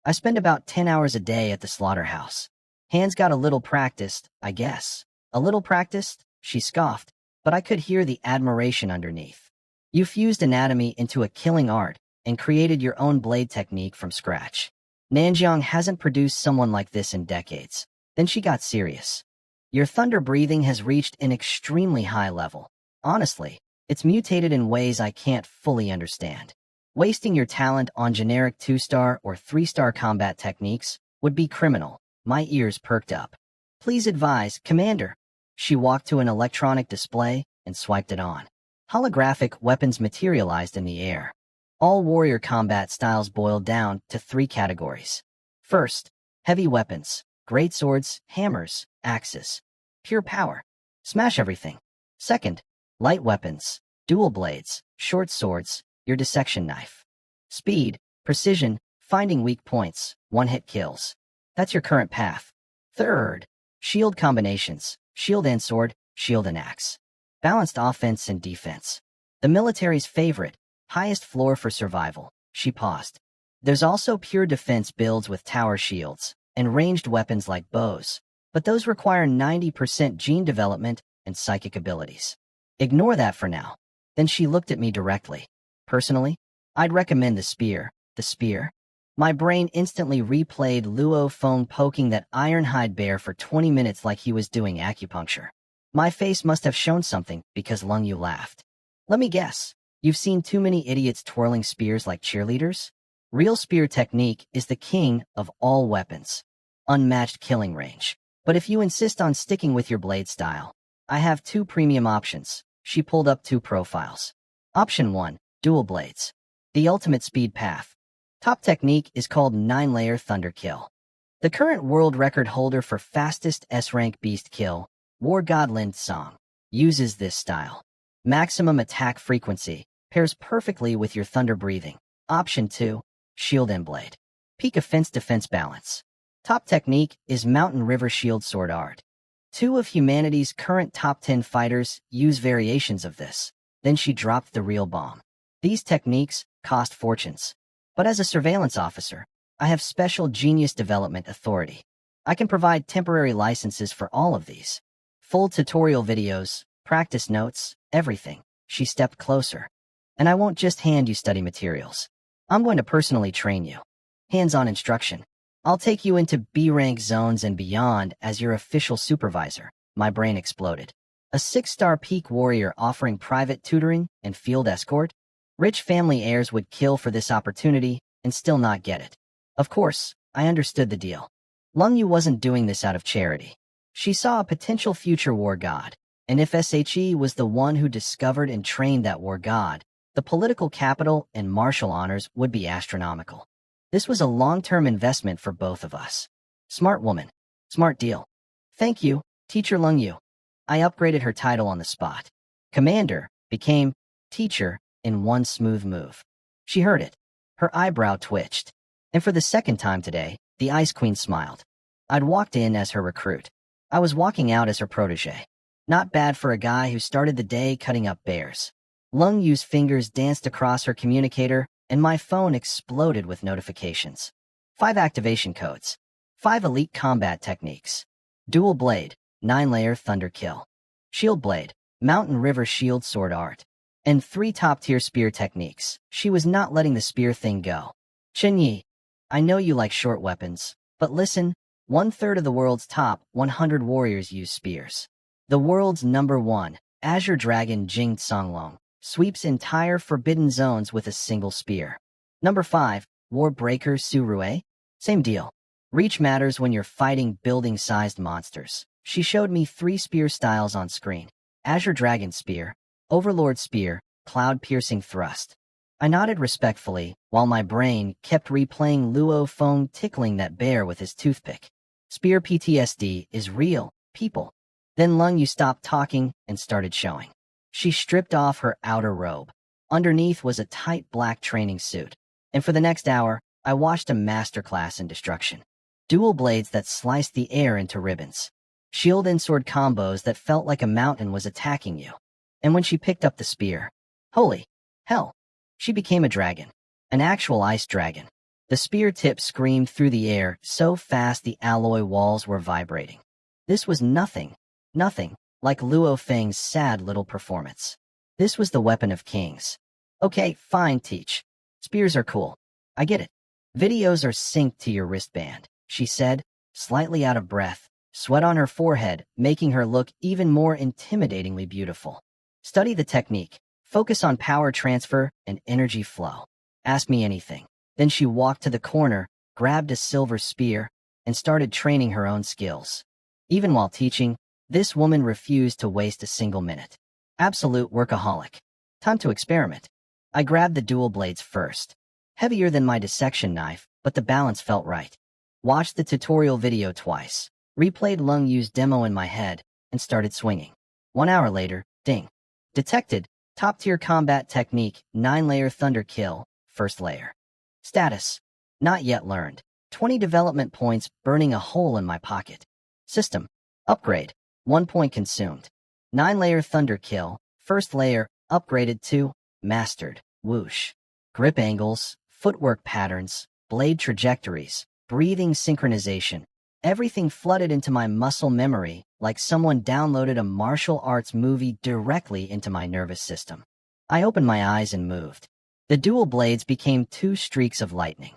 I spend about 10 hours a day at the slaughterhouse. Hands got a little practiced, I guess. A little practiced? She scoffed, but I could hear the admiration underneath. You fused anatomy into a killing art and created your own blade technique from scratch. Nanjiang hasn't produced someone like this in decades. Then she got serious. Your thunder breathing has reached an extremely high level. Honestly, it's mutated in ways I can't fully understand. Wasting your talent on generic 2-star or 3-star combat techniques would be criminal. My ears perked up. Please advise, Commander. She walked to an electronic display and swiped it on. Holographic weapons materialized in the air. All warrior combat styles boiled down to 3 categories. First, heavy weapons, great swords, hammers, axes. Pure power. Smash everything. Second, light weapons, dual blades, short swords, your dissection knife. Speed, precision, finding weak points, one-hit kills. That's your current path. Third, shield combinations, shield and sword, shield and axe. Balanced offense and defense. The military's favorite, highest floor for survival. She paused. There's also pure defense builds with tower shields and ranged weapons like bows, but those require 90% gene development and psychic abilities. Ignore that for now. Then she looked at me directly. Personally, I'd recommend the spear. The spear? My brain instantly replayed Luo Feng poking that ironhide bear for 20 minutes like he was doing acupuncture. My face must have shown something because Lung Yu laughed. Let me guess. You've seen too many idiots twirling spears like cheerleaders? Real spear technique is the king of all weapons. Unmatched killing range. But if you insist on sticking with your blade style, I have two premium options. She pulled up two profiles. Option 1, dual blades. The ultimate speed path. Top technique is called 9-layer thunder kill. The current world record holder for fastest S-rank beast kill, War God Lin Song, uses this style. Maximum attack frequency pairs perfectly with your thunder breathing. Option 2, shield and blade. Peak offense-defense balance. Top technique is Mountain River Shield Sword Art. Two of humanity's current top 10 fighters use variations of this. Then she dropped the real bomb. These techniques cost fortunes. But as a surveillance officer, I have special genius development authority. I can provide temporary licenses for all of these. Full tutorial videos, practice notes, everything. She stepped closer. And I won't just hand you study materials. I'm going to personally train you. Hands-on instruction. I'll take you into B-rank zones and beyond as your official supervisor. My brain exploded. A 6-star peak warrior offering private tutoring and field escort? Rich family heirs would kill for this opportunity and still not get it. Of course, I understood the deal. Lung Yu wasn't doing this out of charity. She saw a potential future war god, and if SHE was the one who discovered and trained that war god, the political capital and martial honors would be astronomical. This was a long-term investment for both of us. Smart woman. Smart deal. Thank you, Teacher Lung Yu. I upgraded her title on the spot. Commander became teacher in one smooth move. She heard it. Her eyebrow twitched. And for the second time today, the Ice Queen smiled. I'd walked in as her recruit. I was walking out as her protege. Not bad for a guy who started the day cutting up bears. Lung Yu's fingers danced across her communicator, and my phone exploded with notifications. 5 activation codes. 5 elite combat techniques. Dual blade, 9-layer thunder kill. Shield blade, Mountain River Shield Sword Art. And 3 top-tier spear techniques. She was not letting the spear thing go. Chen Yi, I know you like short weapons, but listen, 1/3 of the world's top 100 warriors use spears. The world's #1, Azure Dragon Jing Songlong, sweeps entire forbidden zones with a single spear. Number 5, War Breaker Su Rue? Same deal. Reach matters when you're fighting building-sized monsters. She showed me 3 spear styles on screen. Azure Dragon Spear, Overlord Spear, Cloud-Piercing Thrust. I nodded respectfully, while my brain kept replaying Luo Feng tickling that bear with his toothpick. Spear PTSD is real, people. Then Lung Yu stopped talking and started showing. She stripped off her outer robe. Underneath was a tight black training suit. And for the next hour, I watched a masterclass in destruction. Dual blades that sliced the air into ribbons. Shield and sword combos that felt like a mountain was attacking you. And when she picked up the spear, holy hell, she became a dragon. An actual ice dragon. The spear tip screamed through the air so fast the alloy walls were vibrating. This was nothing like Luo Feng's sad little performance. This was the weapon of kings. Okay, fine, teach. Spears are cool. I get it. Videos are synced to your wristband, she said, slightly out of breath, sweat on her forehead, making her look even more intimidatingly beautiful. Study the technique. Focus on power transfer and energy flow. Ask me anything. Then she walked to the corner, grabbed a silver spear, and started training her own skills. Even while teaching, this woman refused to waste a single minute. Absolute workaholic. Time to experiment. I grabbed the dual blades first. Heavier than my dissection knife, but the balance felt right. Watched the tutorial video twice, replayed Lung Yu's demo in my head, and started swinging. 1 hour later, ding. Detected, top-tier combat technique, 9-layer thunder kill, first layer. Status, not yet learned. 20 development points burning a hole in my pocket. System, upgrade, 1 point consumed. 9-layer thunder kill, first layer, upgraded to mastered, whoosh. Grip angles, footwork patterns, blade trajectories, breathing synchronization. Everything flooded into my muscle memory like someone downloaded a martial arts movie directly into my nervous system. I opened my eyes and moved. The dual blades became two streaks of lightning.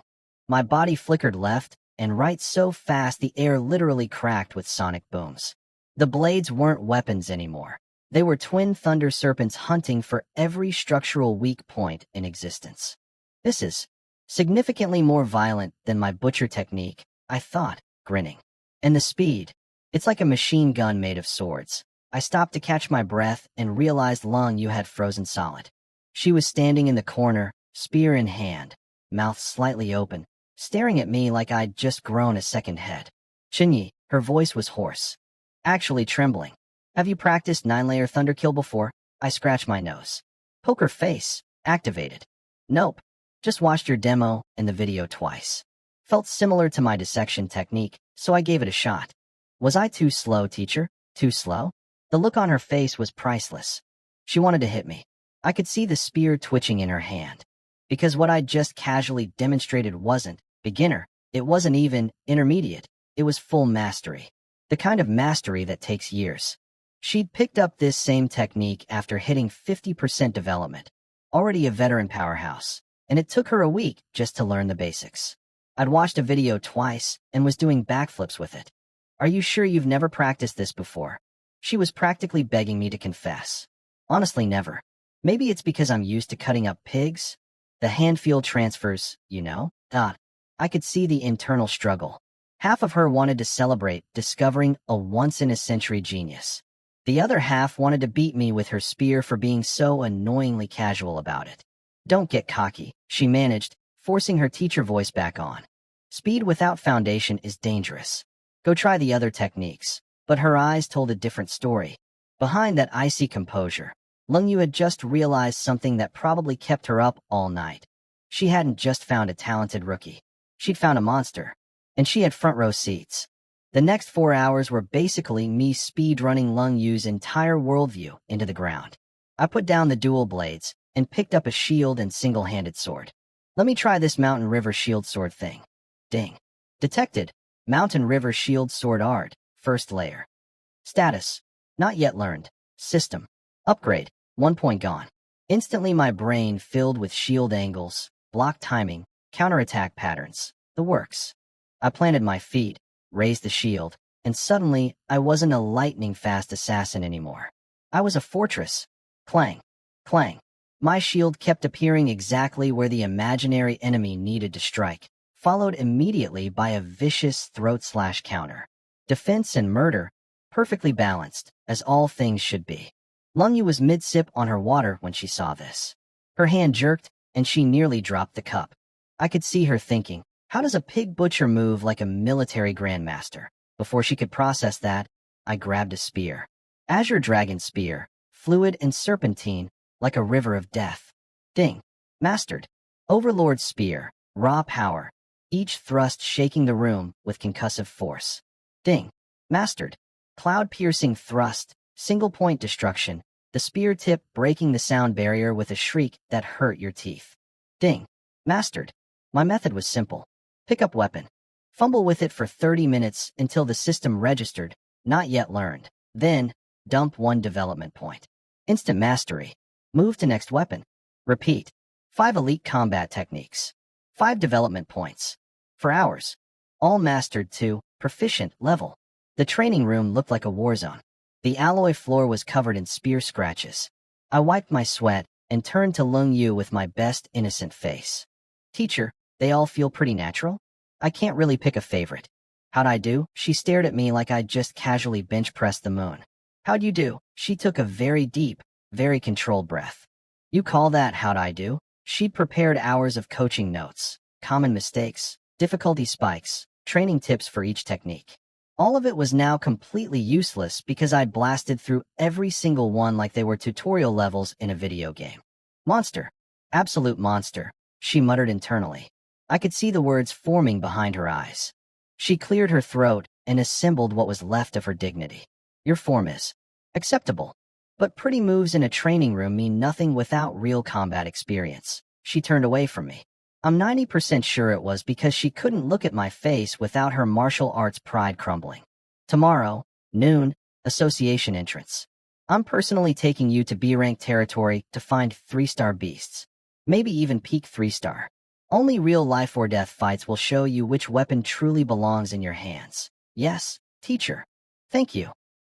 My body flickered left and right so fast the air literally cracked with sonic booms. The blades weren't weapons anymore. They were twin thunder serpents hunting for every structural weak point in existence. This is significantly more violent than my butcher technique, I thought, grinning. And the speed. It's like a machine gun made of swords. I stopped to catch my breath and realized Lung Yu had frozen solid. She was standing in the corner, spear in hand, mouth slightly open, staring at me like I'd just grown a second head. Chinyi, her voice was hoarse, actually trembling. Have you practiced 9-layer thunderkill before? I scratched my nose. Poker face. Activated. Nope. Just watched your demo and the video twice. Felt similar to my dissection technique, so I gave it a shot. Was I too slow, teacher? Too slow? The look on her face was priceless. She wanted to hit me. I could see the spear twitching in her hand. Because what I'd just casually demonstrated wasn't beginner, it wasn't even intermediate, it was full mastery. The kind of mastery that takes years. She'd picked up this same technique after hitting 50% development, already a veteran powerhouse, and it took her a week just to learn the basics. I'd watched a video twice and was doing backflips with it. Are you sure you've never practiced this before? She was practically begging me to confess. Honestly, never. Maybe it's because I'm used to cutting up pigs. The hand-feel transfers, you know? I could see the internal struggle. Half of her wanted to celebrate discovering a once-in-a-century genius. The other half wanted to beat me with her spear for being so annoyingly casual about it. Don't get cocky, she managed, forcing her teacher voice back on. Speed without foundation is dangerous. Go try the other techniques. But her eyes told a different story. Behind that icy composure, Lung Yu had just realized something that probably kept her up all night. She hadn't just found a talented rookie. She'd found a monster. And she had front-row seats. The next 4 hours were basically me speed-running Lung Yu's entire worldview into the ground. I put down the dual blades and picked up a shield and single-handed sword. Let me try this Mountain River shield sword thing. Ding. Detected. Mountain River shield sword art. First layer. Status. Not yet learned. System. Upgrade. 1 point gone. Instantly my brain filled with shield angles, block timing, counterattack patterns. The works. I planted my feet, raised the shield, and suddenly I wasn't a lightning-fast assassin anymore. I was a fortress. Clang. Clang. My shield kept appearing exactly where the imaginary enemy needed to strike, followed immediately by a vicious throat-slash-counter. Defense and murder, perfectly balanced, as all things should be. Lung Yu was mid-sip on her water when she saw this. Her hand jerked, and she nearly dropped the cup. I could see her thinking, how does a pig butcher move like a military grandmaster? Before she could process that, I grabbed a spear. Azure Dragon Spear, fluid and serpentine, like a river of death. Ding. Mastered. Overlord Spear, raw power, each thrust shaking the room with concussive force. Ding. Mastered. Cloud-piercing thrust, single-point destruction, the spear tip breaking the sound barrier with a shriek that hurt your teeth. Ding. Mastered. My method was simple. Pick up weapon. Fumble with it for 30 minutes until the system registered, not yet learned. Then, dump 1 development point. Instant mastery. Move to next weapon. Repeat. 5 elite combat techniques. 5 development points. For hours. All mastered to proficient level. The training room looked like a war zone. The alloy floor was covered in spear scratches. I wiped my sweat and turned to Lung Yu with my best innocent face. Teacher, they all feel pretty natural? I can't really pick a favorite. How'd I do? She stared at me like I'd just casually bench-pressed the moon. How'd you do? She took a very deep, very controlled breath. You call that how'd I do? She'd prepared hours of coaching notes, common mistakes, difficulty spikes, training tips for each technique. All of it was now completely useless because I'd blasted through every single one like they were tutorial levels in a video game. Monster. Absolute monster, she muttered internally. I could see the words forming behind her eyes. She cleared her throat and assembled what was left of her dignity. Your form is acceptable, but pretty moves in a training room mean nothing without real combat experience. She turned away from me. I'm 90% sure it was because she couldn't look at my face without her martial arts pride crumbling. Tomorrow, noon, association entrance. I'm personally taking you to B-rank territory to find 3-star beasts. Maybe even peak 3-star. Only real life or death fights will show you which weapon truly belongs in your hands. Yes, teacher. Thank you.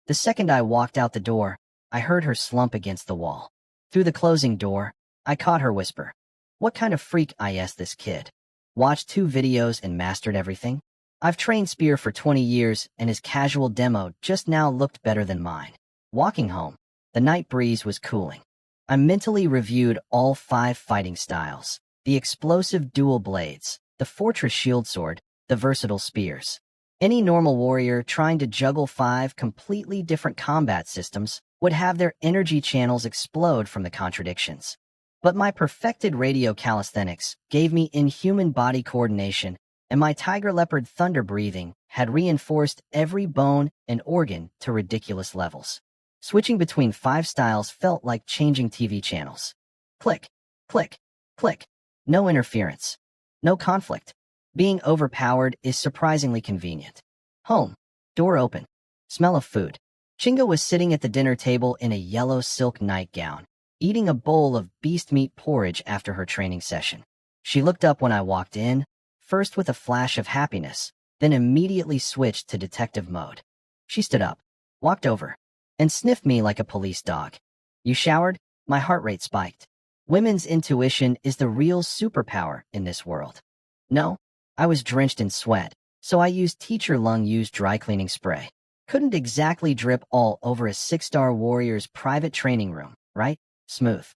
The second I walked out the door, I heard her slump against the wall. Through the closing door, I caught her whisper. What kind of freak is this kid? Watched 2 videos and mastered everything? I've trained Spear for 20 years and his casual demo just now looked better than mine. Walking home, the night breeze was cooling. I mentally reviewed all 5 fighting styles. The explosive dual blades, the fortress shield sword, the versatile spears. Any normal warrior trying to juggle 5 completely different combat systems would have their energy channels explode from the contradictions. But my perfected radio calisthenics gave me inhuman body coordination, and my tiger leopard thunder breathing had reinforced every bone and organ to ridiculous levels. Switching between 5 styles felt like changing TV channels. Click, click, click. No interference. No conflict. Being overpowered is surprisingly convenient. Home. Door open. Smell of food. Chinga was sitting at the dinner table in a yellow silk nightgown, eating a bowl of beast meat porridge after her training session. She looked up when I walked in, first with a flash of happiness, then immediately switched to detective mode. She stood up, walked over, and sniffed me like a police dog. You showered? My heart rate spiked. Women's intuition is the real superpower in this world. No, I was drenched in sweat, so I used Teacher Lung Yu's dry cleaning spray. Couldn't exactly drip all over a 6-star warrior's private training room, right? Smooth.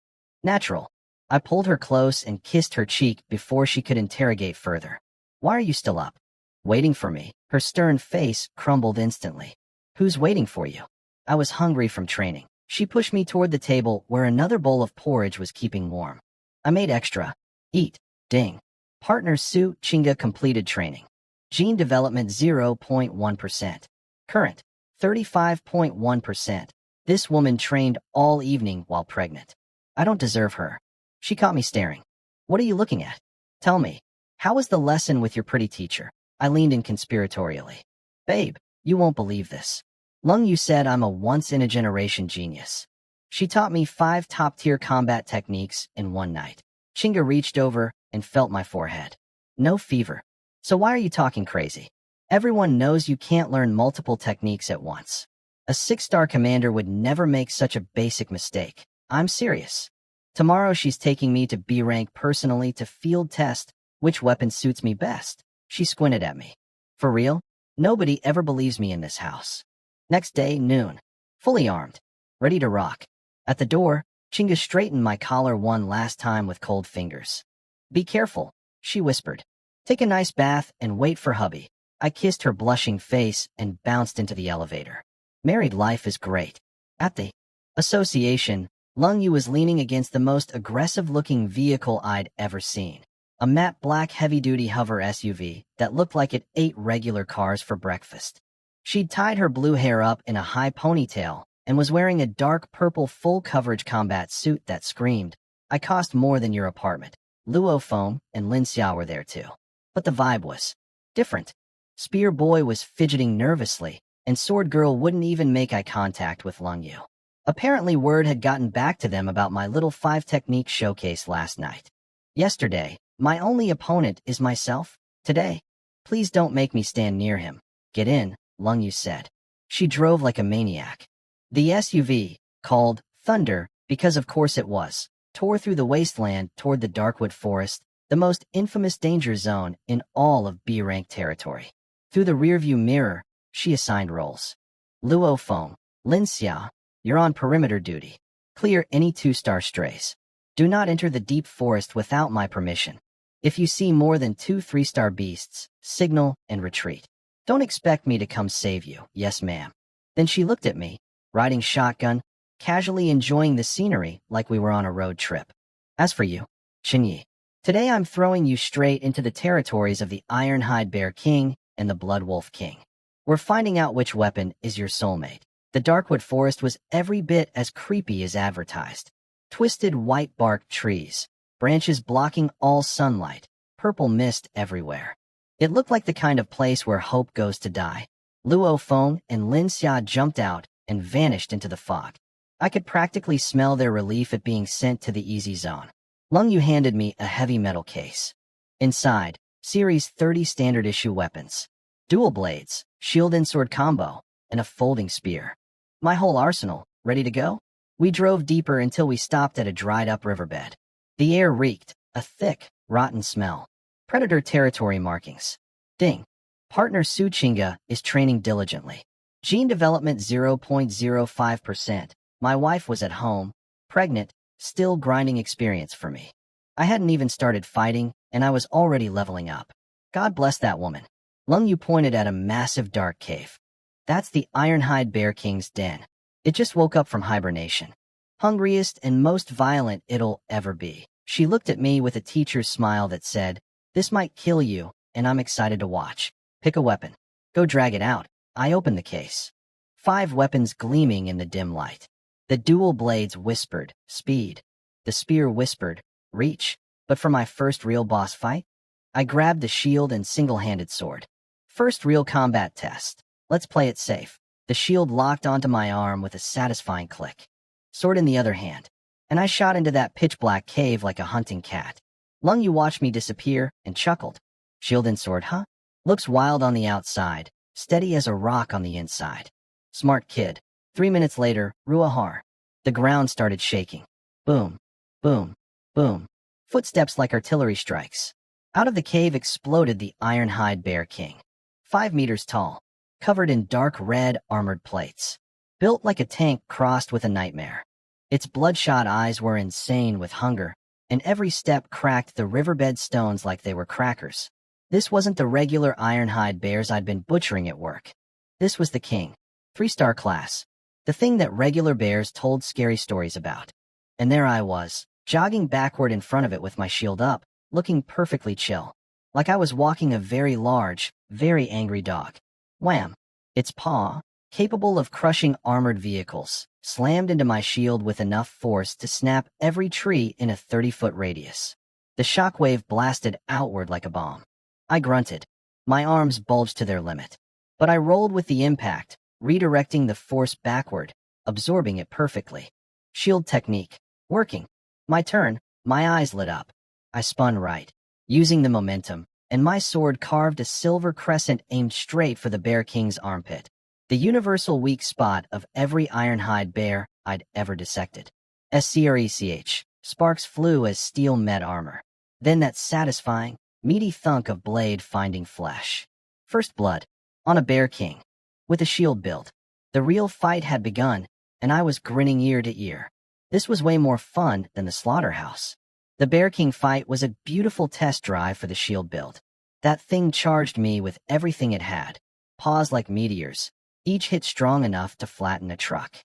Natural. I pulled her close and kissed her cheek before she could interrogate further. Why are you still up? Waiting for me. Her stern face crumbled instantly. Who's waiting for you? I was hungry from training. She pushed me toward the table where another bowl of porridge was keeping warm. I made extra. Eat. Ding. Partner Su Chinga completed training. Gene development 0.1%. Current 35.1%. This woman trained all evening while pregnant. I don't deserve her. She caught me staring. What are you looking at? Tell me. How was the lesson with your pretty teacher? I leaned in conspiratorially. Babe, you won't believe this. Lung Yu said I'm a once-in-a-generation genius. She taught me 5 top-tier combat techniques in one night. Chinga reached over and felt my forehead. No fever. So why are you talking crazy? Everyone knows you can't learn multiple techniques at once. A 6-star commander would never make such a basic mistake. I'm serious. Tomorrow she's taking me to B rank personally to field test which weapon suits me best. She squinted at me. For real? Nobody ever believes me in this house. Next day, noon. Fully armed. Ready to rock. At the door, Chinga straightened my collar one last time with cold fingers. Be careful, she whispered. Take a nice bath and wait for hubby. I kissed her blushing face and bounced into the elevator. Married life is great. At the association, Lung Yu was leaning against the most aggressive-looking vehicle I'd ever seen. A matte black heavy-duty hover SUV that looked like it ate regular cars for breakfast. She'd tied her blue hair up in a high ponytail and was wearing a dark purple full-coverage combat suit that screamed, I cost more than your apartment. Luo Feng and Lin Xiao were there too. But the vibe was different. Spear Boy was fidgeting nervously, and Sword Girl wouldn't even make eye contact with Lung Yu. Apparently word had gotten back to them about my little 5-technique showcase last night. Yesterday, my only opponent is myself. Today, please don't make me stand near him. Get in, Lung Yu said. She drove like a maniac. The SUV, called Thunder, because of course it was, tore through the wasteland toward the Darkwood Forest, the most infamous danger zone in all of B-rank territory. Through the rearview mirror, she assigned roles. Luo Feng, Lin Xiao, you're on perimeter duty. Clear any 2-star strays. Do not enter the deep forest without my permission. If you see more than 2 3-star beasts, signal and retreat. Don't expect me to come save you. Yes, ma'am. Then she looked at me, riding shotgun, casually enjoying the scenery like we were on a road trip. As for you, Chinyi, today I'm throwing you straight into the territories of the Ironhide Bear King and the Blood Wolf King. We're finding out which weapon is your soulmate. The Darkwood Forest was every bit as creepy as advertised. Twisted white-barked trees, branches blocking all sunlight, purple mist everywhere. It looked like the kind of place where hope goes to die. Luo Feng and Lin Xia jumped out and vanished into the fog. I could practically smell their relief at being sent to the easy zone. Lung Yu handed me a heavy metal case. Inside, Series 30 standard issue weapons. Dual blades, shield and sword combo, and a folding spear. My whole arsenal, ready to go? We drove deeper until we stopped at a dried-up riverbed. The air reeked, a thick, rotten smell. Predator territory markings. Ding. Partner Su Chinga is training diligently. Gene development 0.05%. My wife was at home, pregnant, still grinding experience for me. I hadn't even started fighting, and I was already leveling up. God bless that woman. Lung Yu pointed at a massive dark cave. That's the Ironhide Bear King's den. It just woke up from hibernation. Hungriest and most violent it'll ever be. She looked at me with a teacher's smile that said, "This might kill you, and I'm excited to watch. Pick a weapon. Go drag it out." I opened the case. 5 weapons gleaming in the dim light. The dual blades whispered, "Speed." The spear whispered, "Reach." But for my first real boss fight, I grabbed the shield and single-handed sword. First real combat test. Let's play it safe. The shield locked onto my arm with a satisfying click. Sword in the other hand. And I shot into that pitch-black cave like a hunting cat. Lung Yu watched me disappear and chuckled. Shield and sword, huh? Looks wild on the outside, steady as a rock on the inside. Smart kid. 3 minutes later, Ruahar. The ground started shaking. Boom, boom, boom. Footsteps like artillery strikes. Out of the cave exploded the Ironhide Bear King. 5 meters tall, covered in dark red armored plates. Built like a tank crossed with a nightmare. Its bloodshot eyes were insane with hunger, and every step cracked the riverbed stones like they were crackers. This wasn't the regular Ironhide bears I'd been butchering at work. This was the king. 3-star class. The thing that regular bears told scary stories about. And there I was, jogging backward in front of it with my shield up, looking perfectly chill. Like I was walking a very large, very angry dog. Wham! Its paw, capable of crushing armored vehicles, slammed into my shield with enough force to snap every tree in a 30-foot radius. The shockwave blasted outward like a bomb. I grunted. My arms bulged to their limit. But I rolled with the impact, redirecting the force backward, absorbing it perfectly. Shield technique. Working. My turn. My eyes lit up. I spun right, using the momentum, and my sword carved a silver crescent aimed straight for the Bear King's armpit. The universal weak spot of every Ironhide bear I'd ever dissected. SCRECH. Sparks flew as steel met armor. Then that satisfying, meaty thunk of blade finding flesh. First blood. On a Bear King. With a shield build. The real fight had begun, and I was grinning ear to ear. This was way more fun than the slaughterhouse. The Bear King fight was a beautiful test drive for the shield build. That thing charged me with everything it had. Paws like meteors. Each hit strong enough to flatten a truck.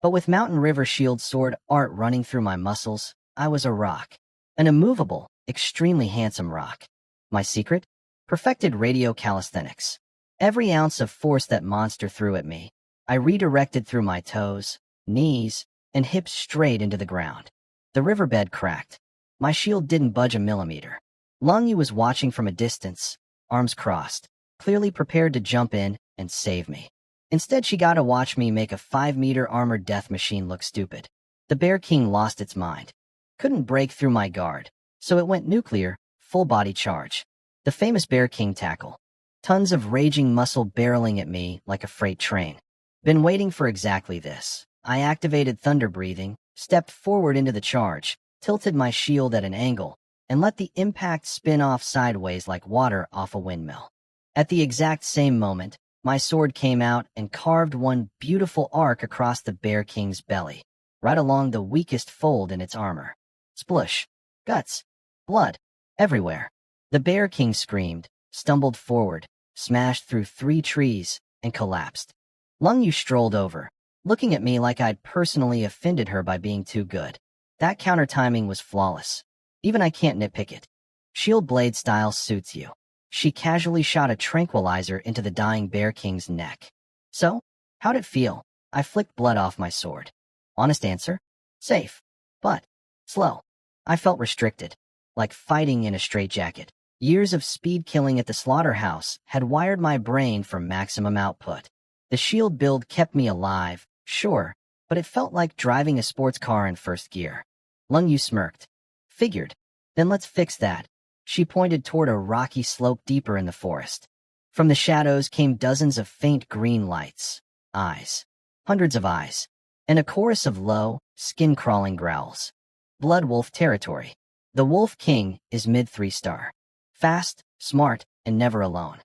But with Mountain River shield sword art running through my muscles, I was a rock. An immovable, extremely handsome rock. My secret? Perfected radio calisthenics. Every ounce of force that monster threw at me, I redirected through my toes, knees, and hips straight into the ground. The riverbed cracked. My shield didn't budge a millimeter. Lung Yu was watching from a distance, arms crossed, clearly prepared to jump in and save me. Instead, she got to watch me make a 5-meter armored death machine look stupid. The Bear King lost its mind. Couldn't break through my guard, so it went nuclear, full-body charge. The famous Bear King tackle. Tons of raging muscle barreling at me like a freight train. Been waiting for exactly this. I activated thunder breathing, stepped forward into the charge, tilted my shield at an angle, and let the impact spin off sideways like water off a windmill. At the exact same moment, my sword came out and carved one beautiful arc across the Bear King's belly, right along the weakest fold in its armor. Splush. Guts. Blood. Everywhere. The Bear King screamed, stumbled forward, smashed through 3 trees, and collapsed. Lung Yu strolled over, looking at me like I'd personally offended her by being too good. That counter timing was flawless. Even I can't nitpick it. Shield blade style suits you. She casually shot a tranquilizer into the dying Bear King's neck. So, how'd it feel? I flicked blood off my sword. Honest answer? Safe. But slow. I felt restricted. Like fighting in a straitjacket. Years of speed killing at the slaughterhouse had wired my brain for maximum output. The shield build kept me alive, sure, but it felt like driving a sports car in first gear. Lung Yu smirked. Figured. Then let's fix that. She pointed toward a rocky slope deeper in the forest. From the shadows came dozens of faint green lights. Eyes. Hundreds of eyes. And a chorus of low, skin-crawling growls. Blood wolf territory. The Wolf King is mid 3-star. Fast, smart, and never alone.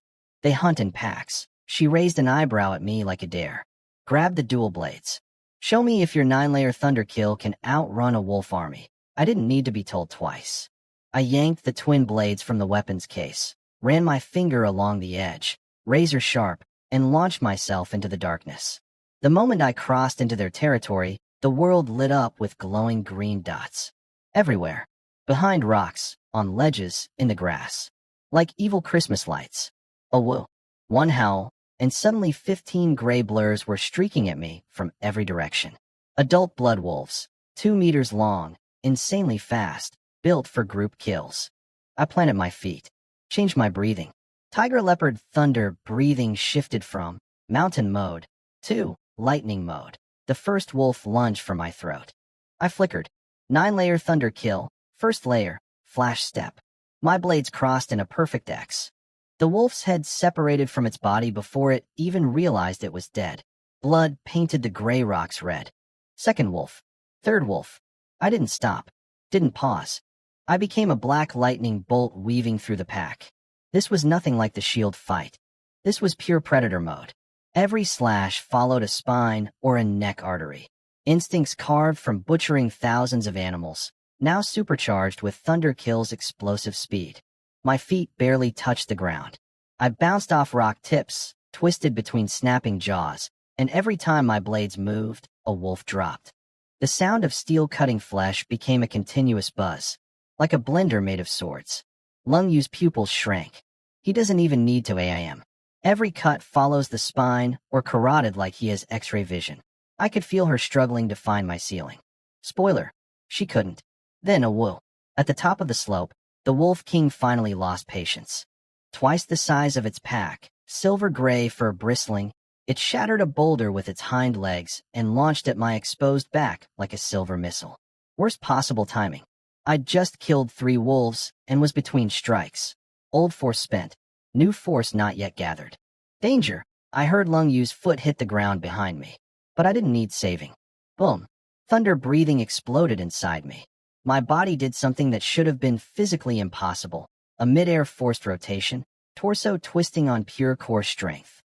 They hunt in packs. She raised an eyebrow at me like a dare. Grabbed the dual blades. Show me if your 9-layer thunder kill can outrun a wolf army. I didn't need to be told twice. I yanked the twin blades from the weapons case, ran my finger along the edge, razor sharp, and launched myself into the darkness. The moment I crossed into their territory, the world lit up with glowing green dots. Everywhere. Behind rocks, on ledges, in the grass. Like evil Christmas lights. A woo. One howl, and suddenly 15 gray blurs were streaking at me from every direction. Adult blood wolves, 2 meters long, insanely fast, built for group kills. I planted my feet, changed my breathing. Tiger leopard thunder breathing shifted from mountain mode to lightning mode. The first wolf lunged for my throat. I flickered. 9-layer thunder kill, first layer, flash step. My blades crossed in a perfect X. The wolf's head separated from its body before it even realized it was dead. Blood painted the gray rocks red. Second wolf. Third wolf. I didn't stop. Didn't pause. I became a black lightning bolt weaving through the pack. This was nothing like the shield fight. This was pure predator mode. Every slash followed a spine or a neck artery. Instincts carved from butchering thousands of animals, now supercharged with Thunder Kill's explosive speed. My feet barely touched the ground. I bounced off rock tips, twisted between snapping jaws, and every time my blades moved, a wolf dropped. The sound of steel cutting flesh became a continuous buzz, like a blender made of swords. Lung Yu's pupils shrank. He doesn't even need to AIM. Every cut follows the spine or carotid like he has X-ray vision. I could feel her struggling to find my ceiling. Spoiler, she couldn't. Then a woo. At the top of the slope, the Wolf King finally lost patience. Twice the size of its pack, silver gray fur bristling, it shattered a boulder with its hind legs and launched at my exposed back like a silver missile. Worst possible timing. I'd just killed 3 wolves and was between strikes. Old force spent. New force not yet gathered. Danger! I heard Lung Yu's foot hit the ground behind me. But I didn't need saving. Boom. Thunder breathing exploded inside me. My body did something that should have been physically impossible. A mid-air forced rotation, torso twisting on pure core strength.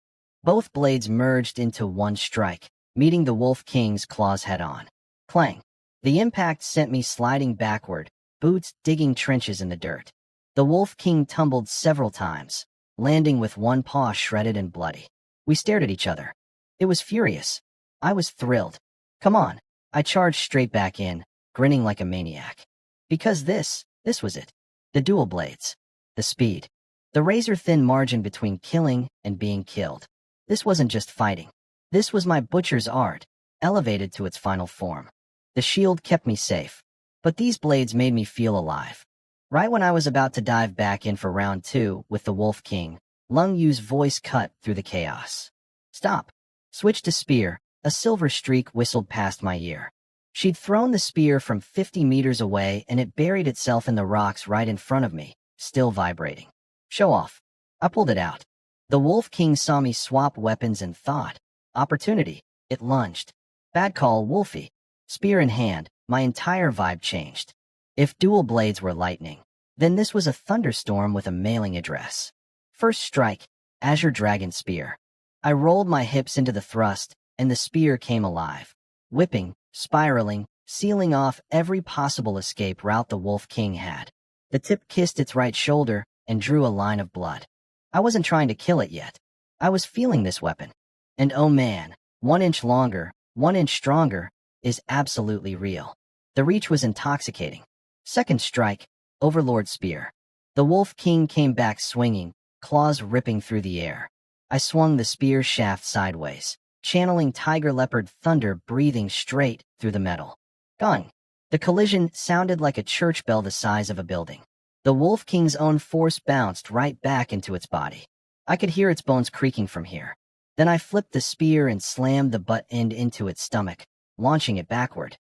Both blades merged into one strike, meeting the Wolf King's claws head-on. Clang. The impact sent me sliding backward, boots digging trenches in the dirt. The Wolf King tumbled several times, landing with one paw shredded and bloody. We stared at each other. It was furious. I was thrilled. Come on. I charged straight back in, grinning like a maniac. Because this was it. The dual blades. The speed. The razor-thin margin between killing and being killed. This wasn't just fighting. This was my butcher's art, elevated to its final form. The shield kept me safe. But these blades made me feel alive. Right when I was about to dive back in for round 2 with the Wolf King, Lung Yu's voice cut through the chaos. Stop. Switch to spear. A silver streak whistled past my ear. She'd thrown the spear from 50 meters away and it buried itself in the rocks right in front of me, still vibrating. Show off. I pulled it out. The Wolf King saw me swap weapons and thought. Opportunity. It lunged. Bad call, Wolfie. Spear in hand, my entire vibe changed. If dual blades were lightning, then this was a thunderstorm with a mailing address. First strike, Azure Dragon Spear. I rolled my hips into the thrust, and the spear came alive, whipping, spiraling, sealing off every possible escape route the Wolf King had. The tip kissed its right shoulder and drew a line of blood. I wasn't trying to kill it yet. I was feeling this weapon. And oh man, 1 inch longer, 1 inch stronger, is absolutely real. The reach was intoxicating. Second strike, Overlord Spear. The Wolf King came back swinging, claws ripping through the air. I swung the spear shaft sideways, channeling Tiger Leopard thunder breathing straight through the metal. Gung! The collision sounded like a church bell the size of a building. The Wolf King's own force bounced right back into its body. I could hear its bones creaking from here. Then I flipped the spear and slammed the butt end into its stomach, launching it backward.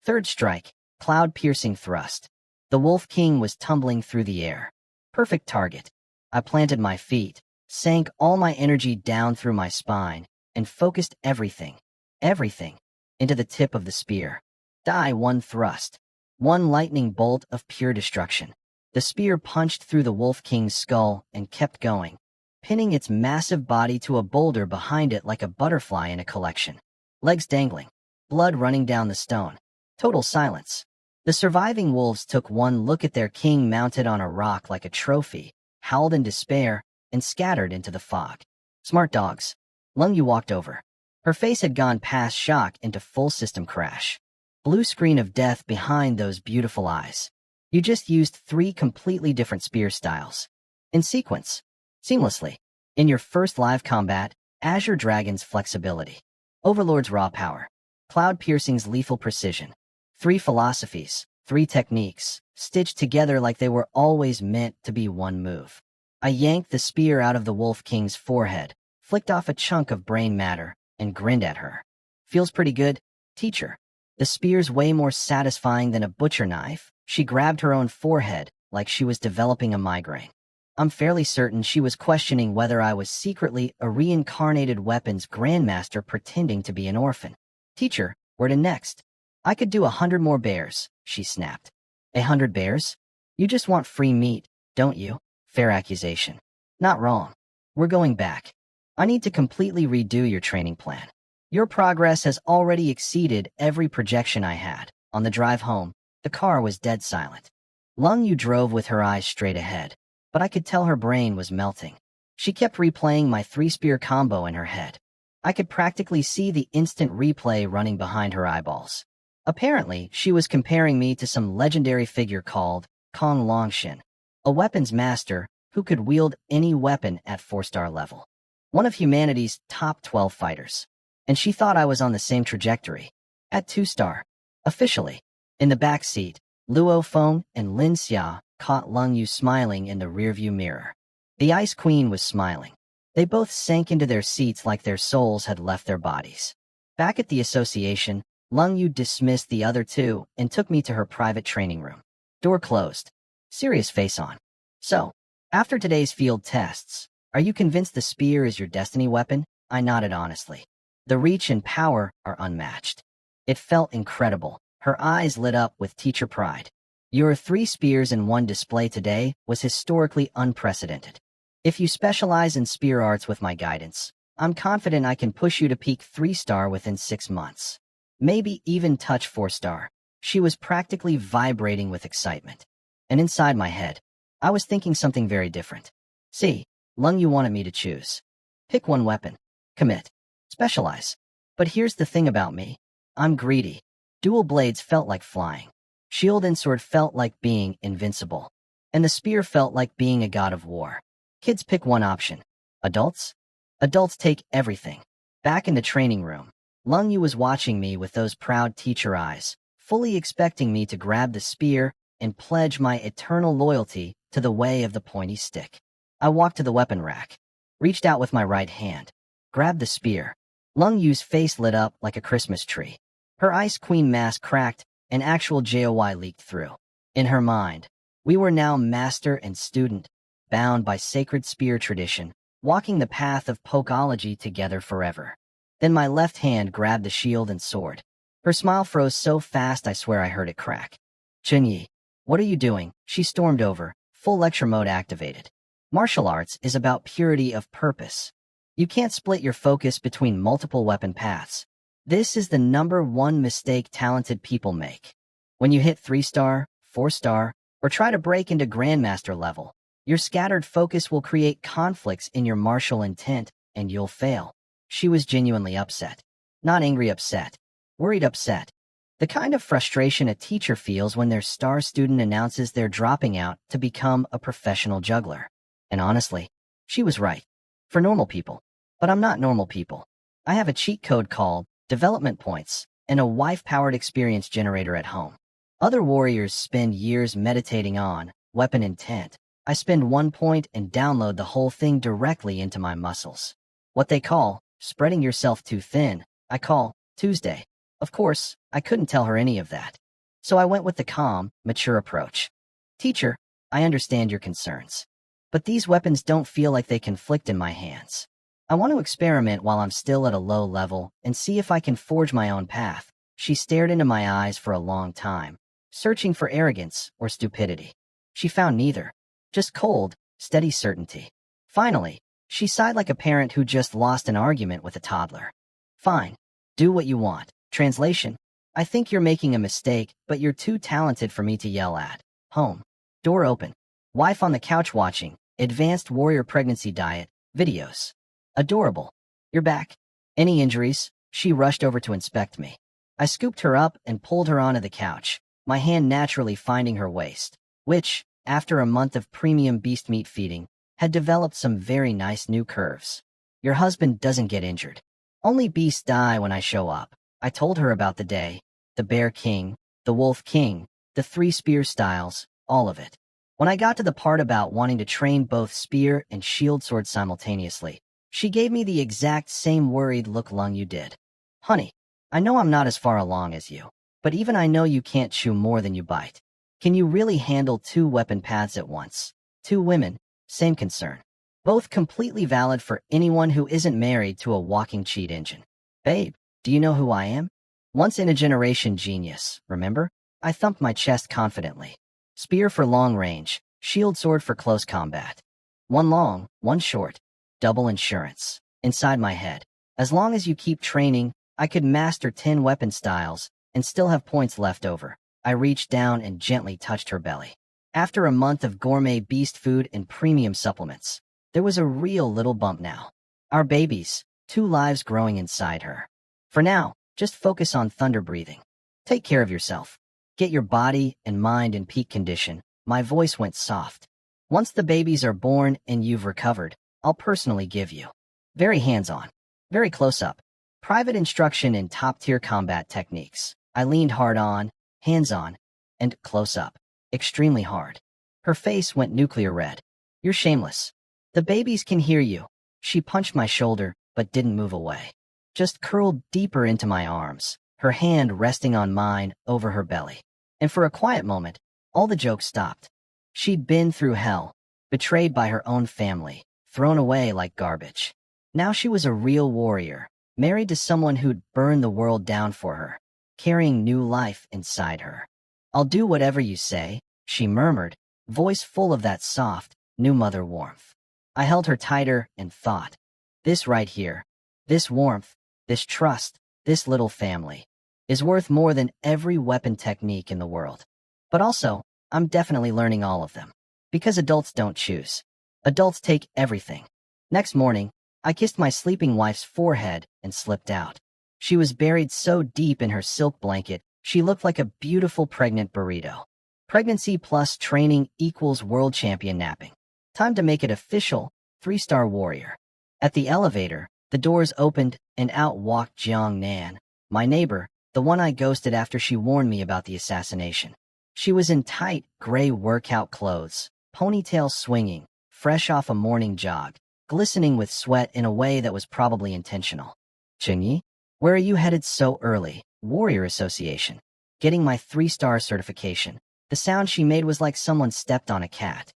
Third strike, cloud-piercing thrust. The Wolf King was tumbling through the air. Perfect target. I planted my feet, sank all my energy down through my spine, and focused everything, into the tip of the spear. Die one thrust. One lightning bolt of pure destruction. The spear punched through the Wolf King's skull and kept going, pinning its massive body to a boulder behind it like a butterfly in a collection. Legs dangling, blood running down the stone. Total silence. The surviving wolves took one look at their king mounted on a rock like a trophy, howled in despair, and scattered into the fog. Smart dogs. Lung Yu walked over. Her face had gone past shock into full system crash. Blue screen of death behind those beautiful eyes. You just used 3 completely different spear styles. In sequence. Seamlessly. In your first live combat, Azure Dragon's flexibility. Overlord's raw power. Cloud Piercing's lethal precision. 3 philosophies, 3 techniques, stitched together like they were always meant to be one move. I yanked the spear out of the Wolf King's forehead, flicked off a chunk of brain matter, and grinned at her. Feels pretty good, teacher. The spear's way more satisfying than a butcher knife. She grabbed her own forehead like she was developing a migraine. I'm fairly certain she was questioning whether I was secretly a reincarnated weapons grandmaster pretending to be an orphan. Teacher, where to next? I could do 100 more bears, she snapped. 100 bears? You just want free meat, don't you? Fair accusation. Not wrong. We're going back. I need to completely redo your training plan. Your progress has already exceeded every projection I had. On the drive home, the car was dead silent. Lung Yu drove with her eyes straight ahead, but I could tell her brain was melting. She kept replaying my 3-spear combo in her head. I could practically see the instant replay running behind her eyeballs. Apparently, she was comparing me to some legendary figure called Kong Longshin, a weapons master who could wield any weapon at 4-star level. One of humanity's top 12 fighters. And she thought I was on the same trajectory. At 2-star. Officially. In the back seat, Luo Feng and Lin Xia caught Lung Yu smiling in the rearview mirror. The Ice Queen was smiling. They both sank into their seats like their souls had left their bodies. Back at the association, Lung Yu dismissed the other 2 and took me to her private training room. Door closed. Serious face on. So, after today's field tests, are you convinced the spear is your destiny weapon? I nodded honestly. The reach and power are unmatched. It felt incredible. Her eyes lit up with teacher pride. Your 3 spears in one display today was historically unprecedented. If you specialize in spear arts with my guidance, I'm confident I can push you to peak 3-star within 6 months. Maybe even touch 4-star. She was practically vibrating with excitement. And inside my head, I was thinking something very different. See, Lung Yu wanted me to choose. Pick one weapon. Commit. Specialize. But here's the thing about me. I'm greedy. Dual blades felt like flying. Shield and sword felt like being invincible. And the spear felt like being a god of war. Kids pick one option. Adults? Adults take everything. Back in the training room, Lung Yu was watching me with those proud teacher eyes, fully expecting me to grab the spear and pledge my eternal loyalty to the way of the pointy stick. I walked to the weapon rack, reached out with my right hand, grabbed the spear. Lung Yu's face lit up like a Christmas tree. Her Ice Queen mask cracked, and actual JOY leaked through. In her mind, we were now master and student, bound by sacred spear tradition, walking the path of pokeology together forever. Then my left hand grabbed the shield and sword. Her smile froze so fast I swear I heard it crack. Chunyi, what are you doing? She stormed over, full lecture mode activated. Martial arts is about purity of purpose. You can't split your focus between multiple weapon paths. This is the #1 mistake talented people make. When you hit 3-star, 4-star, or try to break into Grandmaster level, your scattered focus will create conflicts in your martial intent, and you'll fail. She was genuinely upset. Not angry upset. Worried upset. The kind of frustration a teacher feels when their star student announces they're dropping out to become a professional juggler. And honestly, she was right. For normal people. But I'm not normal people. I have a cheat code called development points and a wife-powered experience generator at home. Other warriors spend years meditating on weapon intent. I spend 1 point and download the whole thing directly into my muscles. What they call spreading yourself too thin, I call Tuesday. Of course, I couldn't tell her any of that. So I went with the calm, mature approach. Teacher, I understand your concerns. But these weapons don't feel like they conflict in my hands. I want to experiment while I'm still at a low level and see if I can forge my own path. She stared into my eyes for a long time, searching for arrogance or stupidity. She found neither, just cold, steady certainty. Finally, she sighed like a parent who just lost an argument with a toddler. Fine, do what you want. Translation: I think you're making a mistake, but you're too talented for me to yell at. Home. Door open. Wife on the couch watching Advanced Warrior Pregnancy Diet videos. Adorable. You're back. Any injuries? She rushed over to inspect me. I scooped her up and pulled her onto the couch, my hand naturally finding her waist, which, after a month of premium beast meat feeding, had developed some very nice new curves. Your husband doesn't get injured. Only beasts die when I show up. I told her about the day, the Bear King, the Wolf King, the 3 spear styles, all of it. When I got to the part about wanting to train both spear and shield sword simultaneously, she gave me the exact same worried look Lung you did. Honey, I know I'm not as far along as you, but even I know you can't chew more than you bite. Can you really handle 2 weapon paths at once? 2 women, same concern. Both completely valid for anyone who isn't married to a walking cheat engine. Babe, do you know who I am? Once-in-a-generation genius, remember? I thumped my chest confidently. Spear for long range, shield sword for close combat. 1 long, 1 short. Double insurance. Inside my head. As long as you keep training, I could master 10 weapon styles and still have points left over. I reached down and gently touched her belly. After a month of gourmet beast food and premium supplements, there was a real little bump now. Our babies, 2 lives growing inside her. For now, just focus on thunder breathing. Take care of yourself. Get your body and mind in peak condition. My voice went soft. Once the babies are born and you've recovered, I'll personally give you. Very hands-on. Very close-up. Private instruction in top-tier combat techniques. I leaned hard on, hands-on, and close-up. Extremely hard. Her face went nuclear red. You're shameless. The babies can hear you. She punched my shoulder, but didn't move away. Just curled deeper into my arms, her hand resting on mine over her belly. And for a quiet moment, all the jokes stopped. She'd been through hell, betrayed by her own family, thrown away like garbage. Now she was a real warrior, married to someone who'd burn the world down for her, carrying new life inside her. I'll do whatever you say, she murmured, voice full of that soft, new mother warmth. I held her tighter and thought, this right here, this warmth, this trust, this little family, is worth more than every weapon technique in the world. But also, I'm definitely learning all of them. Because adults don't choose. Adults take everything. Next morning, I kissed my sleeping wife's forehead and slipped out. She was buried so deep in her silk blanket, she looked like a beautiful pregnant burrito. Pregnancy plus training equals world champion napping. Time to make it official, 3-star warrior. At the elevator, the doors opened and out walked Jiang Nan, my neighbor, the one I ghosted after she warned me about the assassination. She was in tight, gray workout clothes, ponytail swinging, fresh off a morning jog, glistening with sweat in a way that was probably intentional. Chingyi, where are you headed so early? Warrior Association. Getting my 3-star certification. The sound she made was like someone stepped on a cat.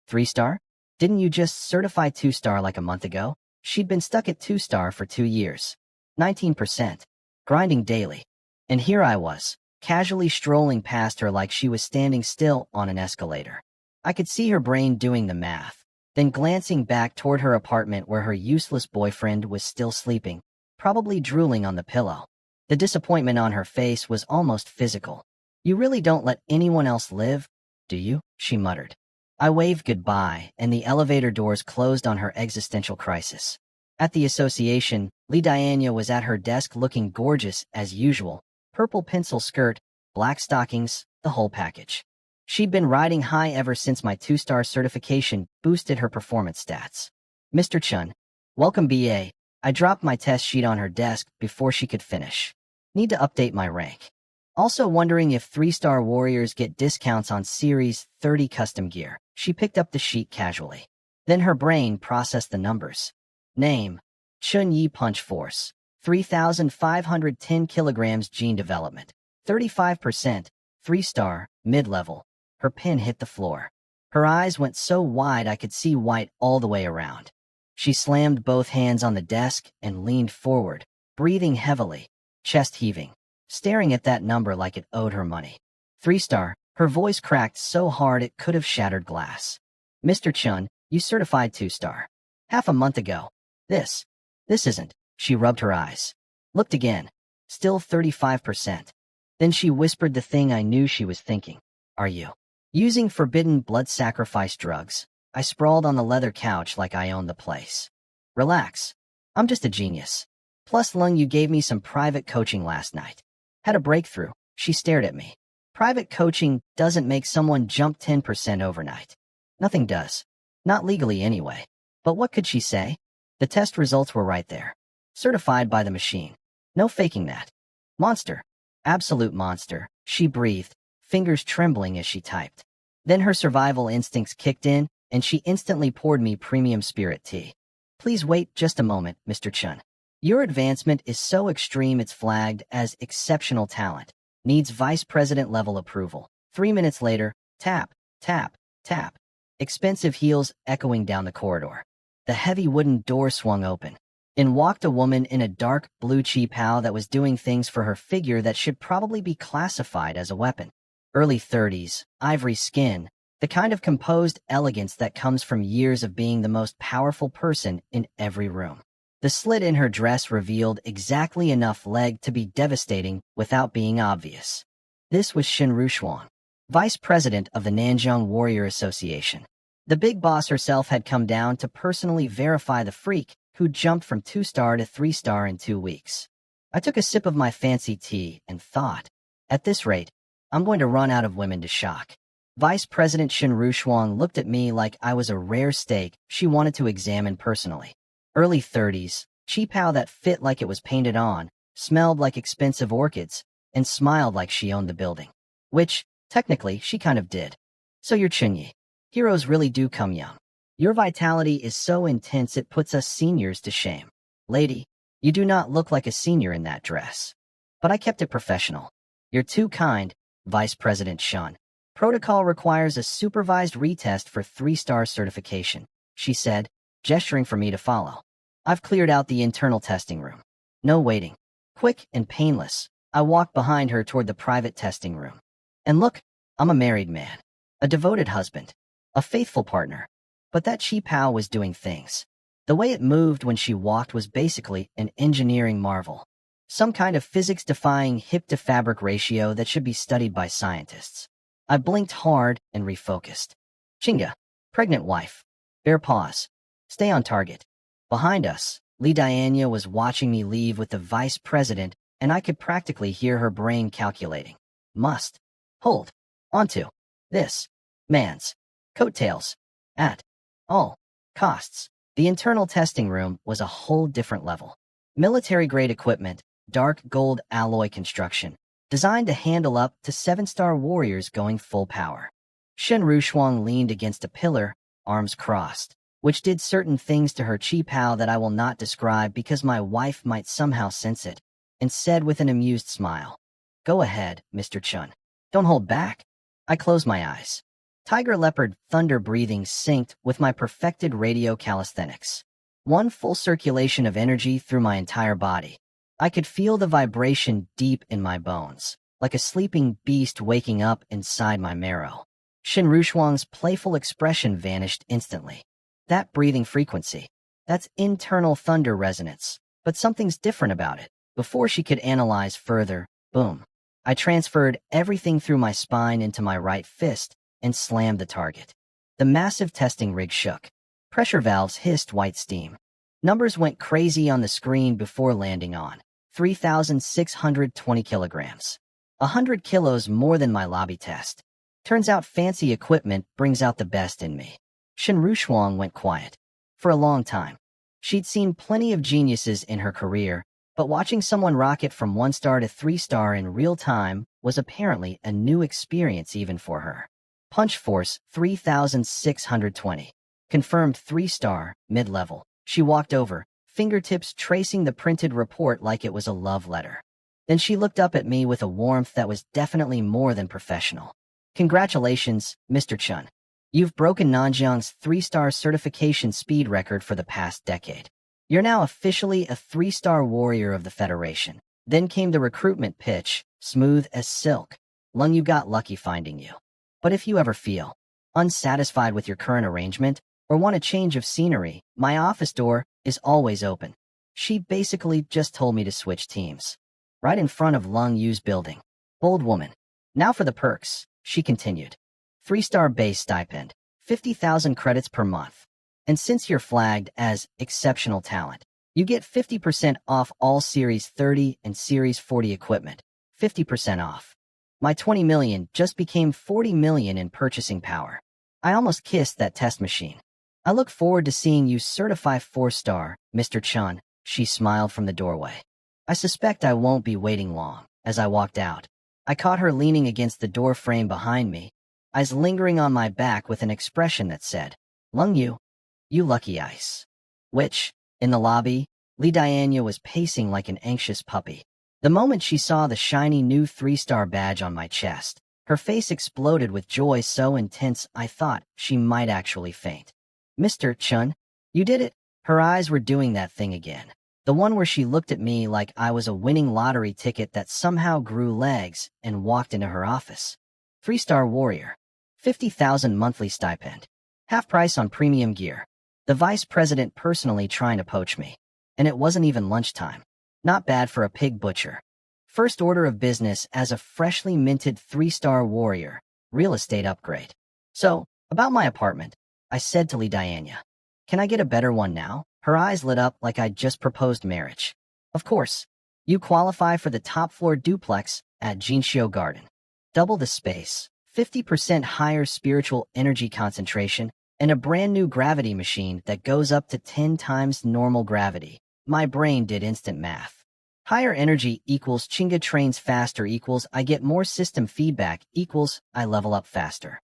3-star? Didn't you just certify 2-star like a month ago? She'd been stuck at 2-star for 2 years. 19%. Grinding daily. And here I was, casually strolling past her like she was standing still on an escalator. I could see her brain doing the math, then glancing back toward her apartment where her useless boyfriend was still sleeping, probably drooling on the pillow. The disappointment on her face was almost physical. You really don't let anyone else live, do you? She muttered. I waved goodbye, and the elevator doors closed on her existential crisis. At the association, Li Diana was at her desk looking gorgeous as usual, purple pencil skirt, black stockings, the whole package. She'd been riding high ever since my 2-star certification boosted her performance stats. Mr. Chun, welcome BA. I dropped my test sheet on her desk before she could finish. Need to update my rank. Also wondering if 3-star warriors get discounts on Series 30 custom gear, she picked up the sheet casually. Then her brain processed the numbers. Name: Chun Yi Punch Force. 3,510 kilograms gene development. 35%. 3-star, mid-level. Her pen hit the floor. Her eyes went so wide I could see white all the way around. She slammed both hands on the desk and leaned forward, breathing heavily, chest heaving, staring at that number like it owed her money. 3-star, her voice cracked so hard it could have shattered glass. Mr. Chun, you certified 2-star. Half a month ago. This isn't. She rubbed her eyes. Looked again. Still 35%. Then she whispered the thing I knew she was thinking. Are you using forbidden blood sacrifice drugs? I sprawled on the leather couch like I owned the place. Relax. I'm just a genius. Plus, Lung, you gave me some private coaching last night. Had a breakthrough. She stared at me. Private coaching doesn't make someone jump 10% overnight. Nothing does. Not legally anyway. But what could she say? The test results were right there. Certified by the machine. No faking that. Monster. Absolute monster, she breathed, fingers trembling as she typed. Then her survival instincts kicked in, and she instantly poured me premium spirit tea. Please wait just a moment, Mr. Chun. Your advancement is so extreme it's flagged as exceptional talent. Needs vice president level approval. 3 minutes later, tap, tap, tap. Expensive heels echoing down the corridor. The heavy wooden door swung open. In walked a woman in a dark blue qipao that was doing things for her figure that should probably be classified as a weapon. Early 30s, ivory skin, the kind of composed elegance that comes from years of being the most powerful person in every room. The slit in her dress revealed exactly enough leg to be devastating without being obvious. This was Shin Rushuang, vice president of the Nanjing Warrior Association. The big boss herself had come down to personally verify the freak who jumped from 2-star to 3-star in 2 weeks. I took a sip of my fancy tea and thought, at this rate, I'm going to run out of women to shock. Vice President Shin Rushuang looked at me like I was a rare steak she wanted to examine personally. Early 30s, qipao that fit like it was painted on, smelled like expensive orchids, and smiled like she owned the building. Which, technically, she kind of did. So you're Chunyi. Heroes really do come young. Your vitality is so intense it puts us seniors to shame. Lady, you do not look like a senior in that dress. But I kept it professional. You're too kind, Vice President Shun. Protocol requires a supervised retest for 3-star certification, she said, gesturing for me to follow. I've cleared out the internal testing room. No waiting. Quick and painless, I walked behind her toward the private testing room. And look, I'm a married man. A devoted husband. A faithful partner. But that qipao was doing things. The way it moved when she walked was basically an engineering marvel. Some kind of physics-defying hip-to-fabric ratio that should be studied by scientists. I blinked hard and refocused. Chinga. Pregnant wife. Bare paws. Stay on target. Behind us, Li Diania was watching me leave with the vice president, and I could practically hear her brain calculating. Must. Hold. Onto. This. Man's. Coattails. At. All. Costs. The internal testing room was a whole different level. Military-grade equipment, dark gold alloy construction, designed to handle up to 7-star warriors going full power. Shen Rushuang leaned against a pillar, arms crossed, which did certain things to her qipao that I will not describe because my wife might somehow sense it, and said with an amused smile, "Go ahead, Mr. Chun. Don't hold back." I closed my eyes. Tiger leopard thunder breathing synced with my perfected radio calisthenics. One full circulation of energy through my entire body. I could feel the vibration deep in my bones, like a sleeping beast waking up inside my marrow. Shin Rushuang's playful expression vanished instantly. That breathing frequency. That's internal thunder resonance. But something's different about it. Before she could analyze further, boom. I transferred everything through my spine into my right fist and slammed the target. The massive testing rig shook. Pressure valves hissed white steam. Numbers went crazy on the screen before landing on 3,620 kilograms. 100 kilos more than my lobby test. Turns out fancy equipment brings out the best in me. Shin Rushuang went quiet. For a long time. She'd seen plenty of geniuses in her career, But watching someone rocket from 1 star to 3 star in real time was apparently a new experience even for her. Punch force 3620. Confirmed 3 star, mid-level. She walked over, fingertips tracing the printed report like it was a love letter. Then she looked up at me with a warmth that was definitely more than professional. Congratulations, Mr. Chun. You've broken Nanjiang's 3-star certification speed record for the past decade. You're now officially a 3-star warrior of the Federation. Then came the recruitment pitch, smooth as silk. Lung, you got lucky finding you. But if you ever feel unsatisfied with your current arrangement or want a change of scenery, my office door is always open. She basically just told me to switch teams. Right in front of Lung Yu's building. Bold woman. Now for the perks, she continued. 3-star base stipend, 50,000 credits per month. And since you're flagged as exceptional talent, you get 50% off all Series 30 and Series 40 equipment, 50% off. My 20 million just became 40 million in purchasing power. I almost kissed that test machine. I look forward to seeing you certify 4-star, Mr. Chun, she smiled from the doorway. I suspect I won't be waiting long. As I walked out, I caught her leaning against the door frame behind me, eyes lingering on my back with an expression that said, Lung Yu, you lucky ice. Which, in the lobby, Li Dianya was pacing like an anxious puppy. The moment she saw the shiny new 3-star badge on my chest, her face exploded with joy so intense I thought she might actually faint. Mr. Chun, you did it. Her eyes were doing that thing again. The one where she looked at me like I was a winning lottery ticket that somehow grew legs and walked into her office. 3-star warrior. 50,000 monthly stipend. Half price on premium gear. The vice president personally trying to poach me. And it wasn't even lunchtime. Not bad for a pig butcher. First order of business as a freshly minted 3-star warrior. Real estate upgrade. So, about my apartment, I said to Li Dianya. Can I get a better one now? Her eyes lit up like I'd just proposed marriage. Of course. You qualify for the top-floor duplex at Jinxiu Garden. Double the space, 50% higher spiritual energy concentration, and a brand new gravity machine that goes up to 10 times normal gravity. My brain did instant math. Higher energy equals Chinga trains faster equals I get more system feedback equals I level up faster.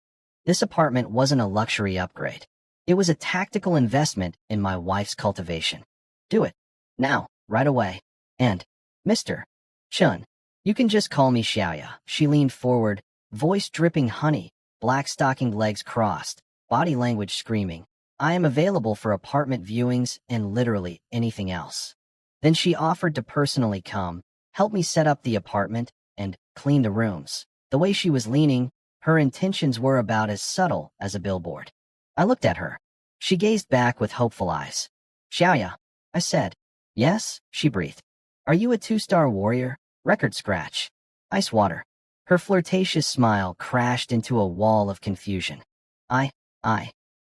This apartment wasn't a luxury upgrade. It was a tactical investment in my wife's cultivation. Do it. Now, right away. And, Mr. Chun, you can just call me Xiaoya. She leaned forward, voice dripping honey, black stockinged legs crossed, body language screaming. I am available for apartment viewings and literally anything else. Then she offered to personally come, help me set up the apartment, and clean the rooms. The way she was leaning, her intentions were about as subtle as a billboard. I looked at her. She gazed back with hopeful eyes. Xiaoya, I said. Yes, she breathed. Are you a 2-star warrior? Record scratch. Ice water. Her flirtatious smile crashed into a wall of confusion.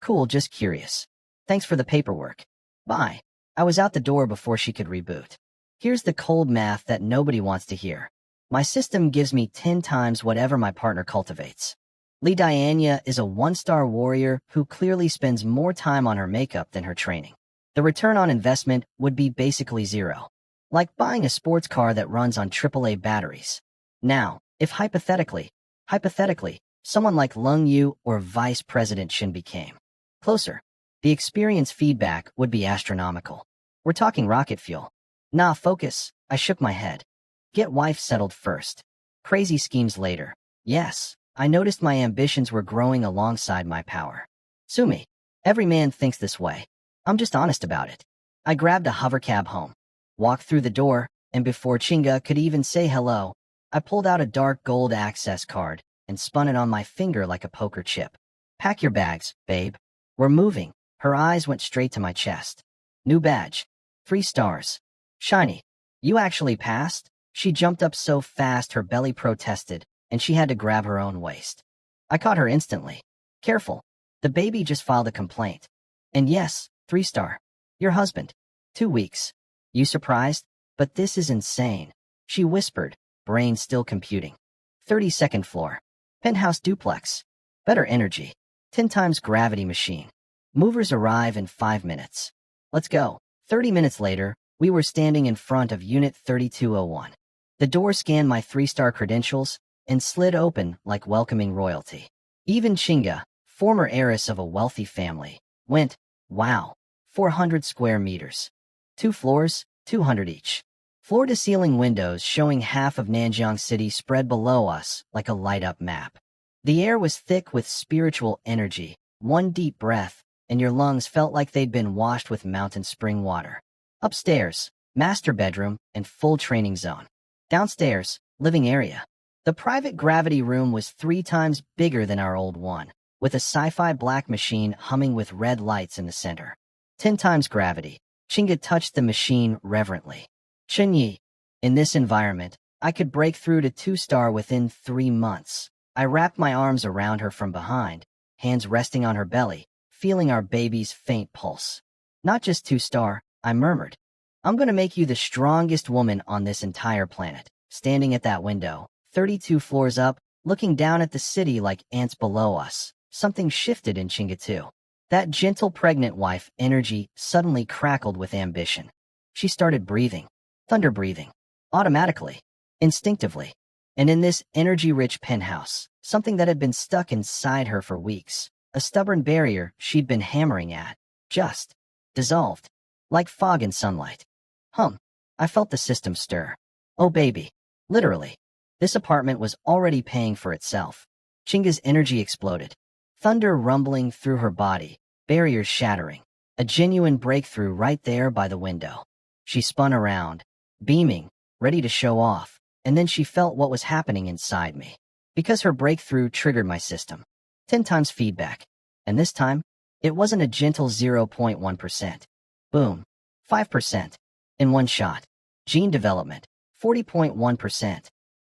Cool, just curious. Thanks for the paperwork. Bye. I was out the door before she could reboot. Here's the cold math that nobody wants to hear. My system gives me 10 times whatever my partner cultivates. Li Dianya is a 1-star warrior who clearly spends more time on her makeup than her training. The return on investment would be basically zero. Like buying a sports car that runs on AAA batteries. Now, if hypothetically, someone like Lung Yu or Vice President Shin became closer, the experience feedback would be astronomical. We're talking rocket fuel. Nah, focus. I shook my head. Get wife settled first. Crazy schemes later. Yes, I noticed my ambitions were growing alongside my power. Sue me. Every man thinks this way. I'm just honest about it. I grabbed a hovercab home, walked through the door, and before Chinga could even say hello, I pulled out a dark gold access card and spun it on my finger like a poker chip. Pack your bags, babe. We're moving. Her eyes went straight to my chest. New badge. 3 stars. Shiny. You actually passed? She jumped up so fast her belly protested, and she had to grab her own waist. I caught her instantly. Careful. The baby just filed a complaint. And yes, 3-star. Your husband. 2 weeks. You surprised? But this is insane. She whispered, brain still computing. 32nd floor. Penthouse duplex. Better energy. 10 times gravity machine. Movers arrive in 5 minutes. Let's go. 30 minutes later, We were standing in front of Unit 3201. The door scanned my 3-star credentials and slid open like welcoming royalty. Even Chinga, former heiress of a wealthy family, went, wow, 400 square meters. 2 floors, 200 each. Floor-to-ceiling windows showing half of Nanjiang City spread below us like a light-up map. The air was thick with spiritual energy. One deep breath, and your lungs felt like they'd been washed with mountain spring water. Upstairs, master bedroom and full training zone. Downstairs, living area. The private gravity room was 3 times bigger than our old one, with a sci-fi black machine humming with red lights in the center. 10 times gravity. Chinga touched the machine reverently. Chenyi. In this environment, I could break through to 2-star within 3 months. I wrapped my arms around her from behind, hands resting on her belly, feeling our baby's faint pulse. Not just 2-star, I murmured. I'm gonna make you the strongest woman on this entire planet. Standing at that window, 32 floors up, looking down at the city like ants below us, something shifted in Chinga too. That gentle pregnant wife energy suddenly crackled with ambition. She started breathing. Thunder breathing. Automatically. Instinctively. And in this energy-rich penthouse, something that had been stuck inside her for weeks, a stubborn barrier she'd been hammering at, just dissolved. Like fog in sunlight. I felt the system stir. Oh baby. Literally. This apartment was already paying for itself. Chinga's energy exploded. Thunder rumbling through her body, barriers shattering. A genuine breakthrough right there by the window. She spun around, beaming, ready to show off, and then she felt what was happening inside me. Because her breakthrough triggered my system. 10 times feedback. And this time, it wasn't a gentle 0.1%. Boom. 5%. In one shot. Gene development. 40.1%.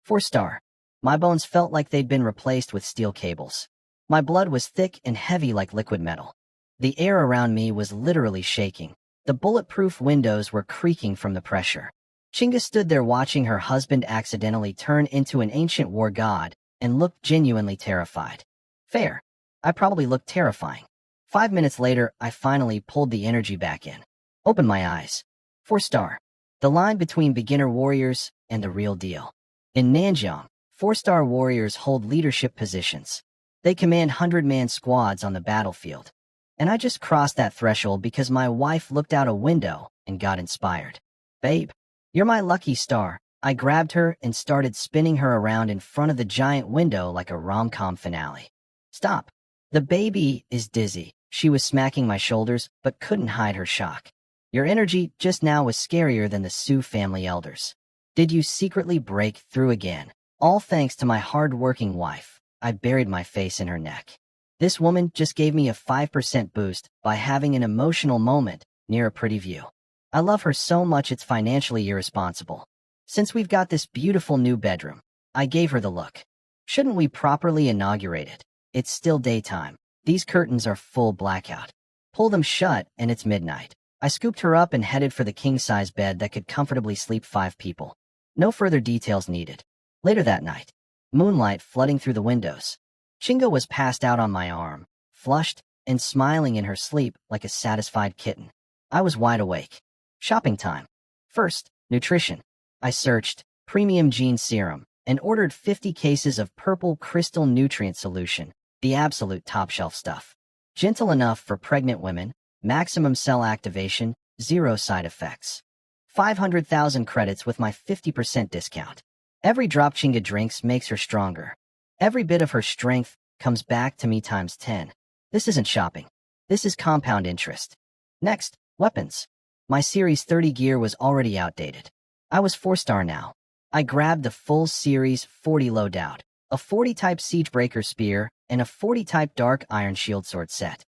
4-star. My bones felt like they'd been replaced with steel cables. My blood was thick and heavy like liquid metal. The air around me was literally shaking. The bulletproof windows were creaking from the pressure. Chinga stood there watching her husband accidentally turn into an ancient war god and looked genuinely terrified. Fair. I probably looked terrifying. 5 minutes later, I finally pulled the energy back in. Opened my eyes. 4-star. The line between beginner warriors and the real deal. In Nanjiang, 4-star warriors hold leadership positions. They command 100-man squads on the battlefield. And I just crossed that threshold because my wife looked out a window and got inspired. Babe, you're my lucky star. I grabbed her and started spinning her around in front of the giant window like a rom-com finale. Stop. The baby is dizzy. She was smacking my shoulders, but couldn't hide her shock. Your energy just now was scarier than the Su family elders. Did you secretly break through again? All thanks to my hard-working wife. I buried my face in her neck. This woman just gave me a 5% boost by having an emotional moment near a pretty view. I love her so much it's financially irresponsible. Since we've got this beautiful new bedroom, I gave her the look. Shouldn't we properly inaugurate it? It's still daytime. These curtains are full blackout. Pull them shut and it's midnight. I scooped her up and headed for the king-size bed that could comfortably sleep 5 people. No further details needed. Later that night, moonlight flooding through the windows. Chinga was passed out on my arm, flushed and smiling in her sleep like a satisfied kitten. I was wide awake. Shopping time. First, nutrition. I searched premium gene serum and ordered 50 cases of purple crystal nutrient solution, the absolute top-shelf stuff. Gentle enough for pregnant women, maximum cell activation, 0 side effects. 500,000 credits with my 50% discount. Every drop Chinga drinks makes her stronger. Every bit of her strength comes back to me times 10. This isn't shopping. This is compound interest. Next, weapons. My Series 30 gear was already outdated. I was 4-star now. I grabbed the full Series 40 loadout, a 40-type Siegebreaker spear, and a 40-type Dark Iron Shield sword set.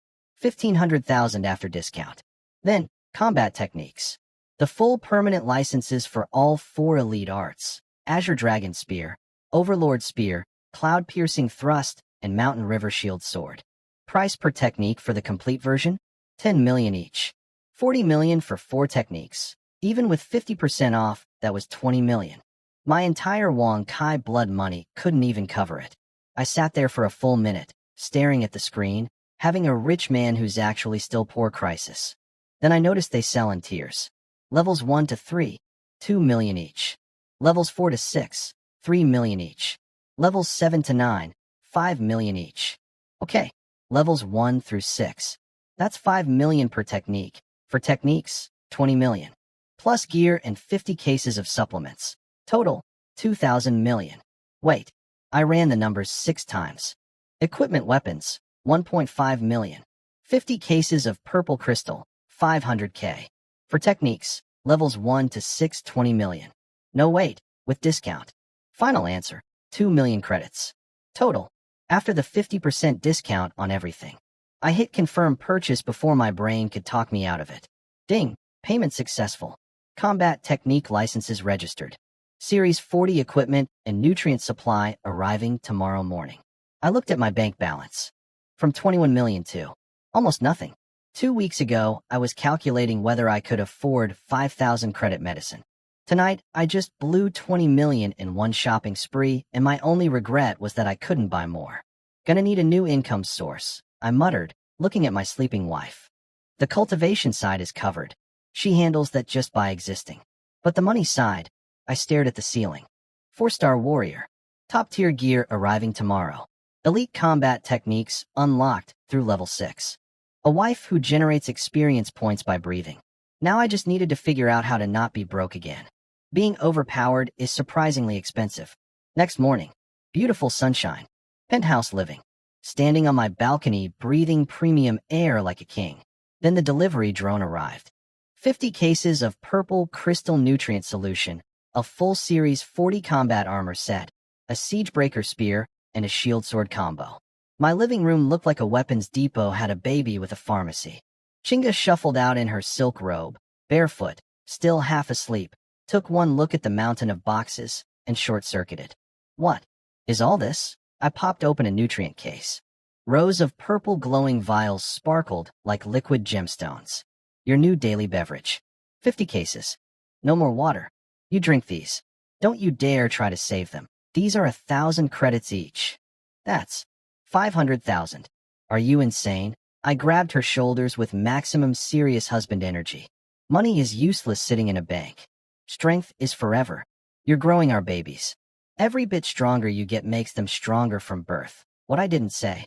1,500,000 after discount. Then, combat techniques. The full permanent licenses for all 4 elite arts. Azure Dragon Spear, Overlord Spear, Cloud-Piercing Thrust, and Mountain River Shield Sword. Price per technique for the complete version? 10 million each. 40 million for 4 techniques. Even with 50% off, that was 20 million. My entire Wong Kai blood money couldn't even cover it. I sat there for a full minute, staring at the screen, having a rich man who's actually still poor crisis. Then I noticed they sell in tiers. Levels 1 to 3, 2 million each. Levels 4 to 6, 3 million each. Levels 7 to 9, 5 million each. Okay, levels 1 through 6. That's 5 million per technique. For techniques, 20 million. Plus gear and 50 cases of supplements. Total, 2,000 million. Wait, I ran the numbers 6 times. Equipment weapons, 1.5 million. 50 cases of purple crystal, 500k. For techniques, levels 1 to 6, 20 million. No wait, with discount. Final answer, 2 million credits. Total, after the 50% discount on everything. I hit confirm purchase before my brain could talk me out of it. Ding, payment successful. Combat technique licenses registered. Series 40 equipment and nutrient supply arriving tomorrow morning. I looked at my bank balance. From 21 million to almost nothing. 2 weeks ago, I was calculating whether I could afford 5,000 credit medicine. Tonight, I just blew 20 million in one shopping spree, and my only regret was that I couldn't buy more. Gonna need a new income source, I muttered, looking at my sleeping wife. The cultivation side is covered. She handles that just by existing. But the money side, I stared at the ceiling. 4-star warrior. Top-tier gear arriving tomorrow. Elite combat techniques unlocked through level 6. A wife who generates experience points by breathing. Now I just needed to figure out how to not be broke again. Being overpowered is surprisingly expensive. Next morning, beautiful sunshine. Penthouse living. Standing on my balcony, breathing premium air like a king. Then the delivery drone arrived. 50 cases of purple crystal nutrient solution, a full series 40 combat armor set, a siegebreaker spear, and a shield sword combo. My living room looked like a weapons depot had a baby with a pharmacy. Chinga shuffled out in her silk robe, barefoot, still half asleep, took one look at the mountain of boxes, and short-circuited. What is all this? I popped open a nutrient case. Rows of purple glowing vials sparkled like liquid gemstones. Your new daily beverage. 50 cases. No more water. You drink these. Don't you dare try to save them. These are 1,000 credits each. That's 500,000. Are you insane? I grabbed her shoulders with maximum serious husband energy. Money is useless sitting in a bank. Strength is forever. You're growing our babies. Every bit stronger you get makes them stronger from birth. What I didn't say.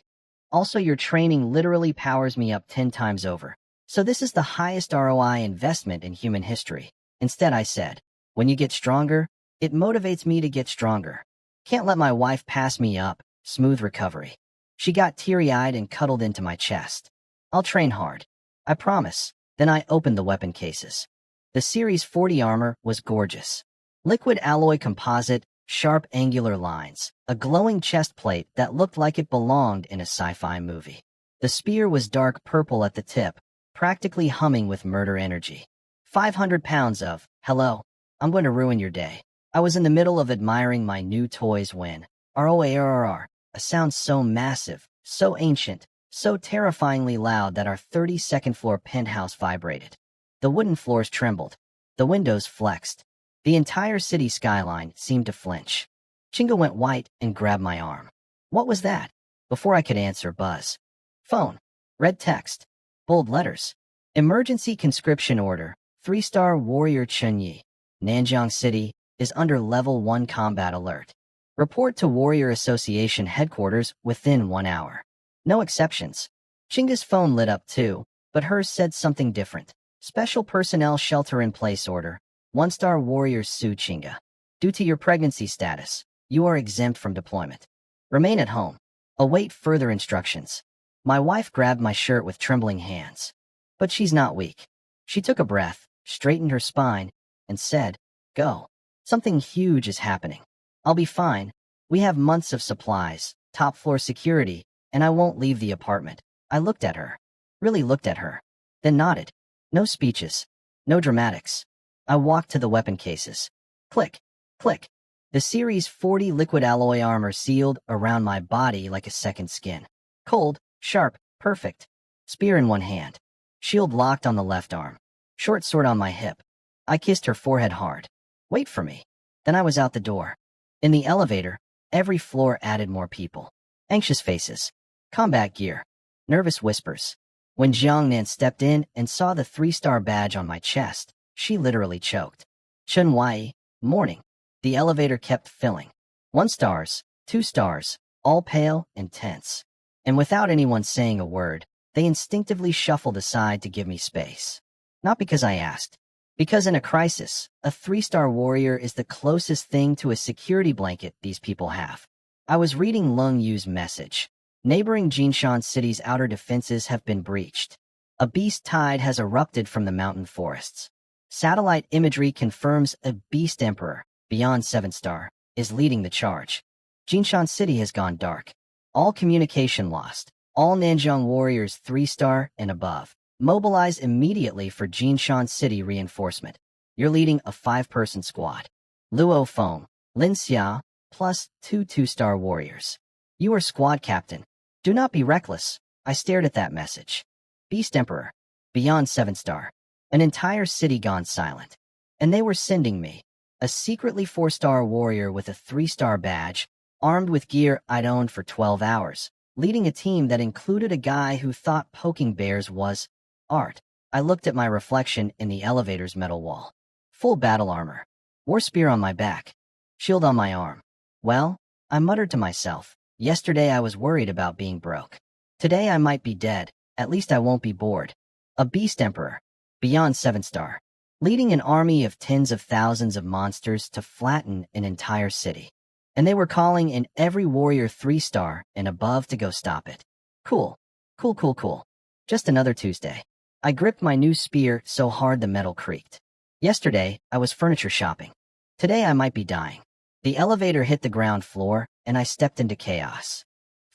Also, your training literally powers me up 10 times over. So this is the highest ROI investment in human history. Instead, I said, when you get stronger, it motivates me to get stronger. Can't let my wife pass me up. Smooth recovery. She got teary-eyed and cuddled into my chest. I'll train hard. I promise. Then I opened the weapon cases. The Series 40 armor was gorgeous. Liquid alloy composite, sharp angular lines, a glowing chest plate that looked like it belonged in a sci-fi movie. The spear was dark purple at the tip, practically humming with murder energy. 500 pounds of, hello, I'm going to ruin your day. I was in the middle of admiring my new toys when, ROARR, a sound so massive, so ancient, so terrifyingly loud that our 32nd floor penthouse vibrated. The wooden floors trembled. The windows flexed. The entire city skyline seemed to flinch. Chinga went white and grabbed my arm. What was that? Before I could answer, buzz. Phone. Red text. Bold letters. Emergency conscription order. 3-star warrior Chunyi, Nanjiang City, is under level 1 combat alert. Report to Warrior Association headquarters within 1 hour. No exceptions. Chinga's phone lit up too, but hers said something different. Special personnel shelter in place order. 1-star warrior Su Chinga. Due to your pregnancy status, you are exempt from deployment. Remain at home. Await further instructions. My wife grabbed my shirt with trembling hands. But she's not weak. She took a breath, straightened her spine, and said, go. Something huge is happening. I'll be fine. We have months of supplies, top floor security, and I won't leave the apartment. I looked at her. Really looked at her. Then nodded. No speeches. No dramatics. I walked to the weapon cases. Click. Click. The Series 40 liquid alloy armor sealed around my body like a second skin. Cold, sharp, perfect. Spear in one hand. Shield locked on the left arm. Short sword on my hip. I kissed her forehead hard. Wait for me. Then I was out the door. In the elevator, every floor added more people. Anxious faces. Combat gear. Nervous whispers. When Jiangnan stepped in and saw the 3-star badge on my chest, She literally choked. Chun Wai, morning. The elevator kept filling. 1 stars, 2 stars, all pale and tense. And without anyone saying a word, they instinctively shuffled aside to give me space. Not because I asked. Because in a crisis, a 3-star warrior is the closest thing to a security blanket these people have. I was reading Lung Yu's message. Neighboring Jinshan City's outer defenses have been breached. A beast tide has erupted from the mountain forests. Satellite imagery confirms a beast emperor, beyond 7-star, is leading the charge. Jinshan City has gone dark. All communication lost. All Nanjing warriors 3-star and above. Mobilize immediately for Jinshan City reinforcement. You're leading a 5-person squad. Luo Feng, Lin Xia, plus 2 2-star warriors. You are squad captain. Do not be reckless. I stared at that message. Beast Emperor. Beyond 7-star. An entire city gone silent. And they were sending me. A secretly 4-star warrior with a 3-star badge, armed with gear I'd owned for 12 hours, leading a team that included a guy who thought poking bears was art. I looked at my reflection in the elevator's metal wall. Full battle armor. War spear on my back. Shield on my arm. Well, I muttered to myself, yesterday I was worried about being broke. Today I might be dead, at least I won't be bored. A beast emperor. Beyond 7-star. Leading an army of tens of thousands of monsters to flatten an entire city. And they were calling in every warrior 3-star and above to go stop it. Cool. Cool, cool, cool. Just another Tuesday. I gripped my new spear so hard the metal creaked. Yesterday, I was furniture shopping. Today I might be dying. The elevator hit the ground floor, and I stepped into chaos.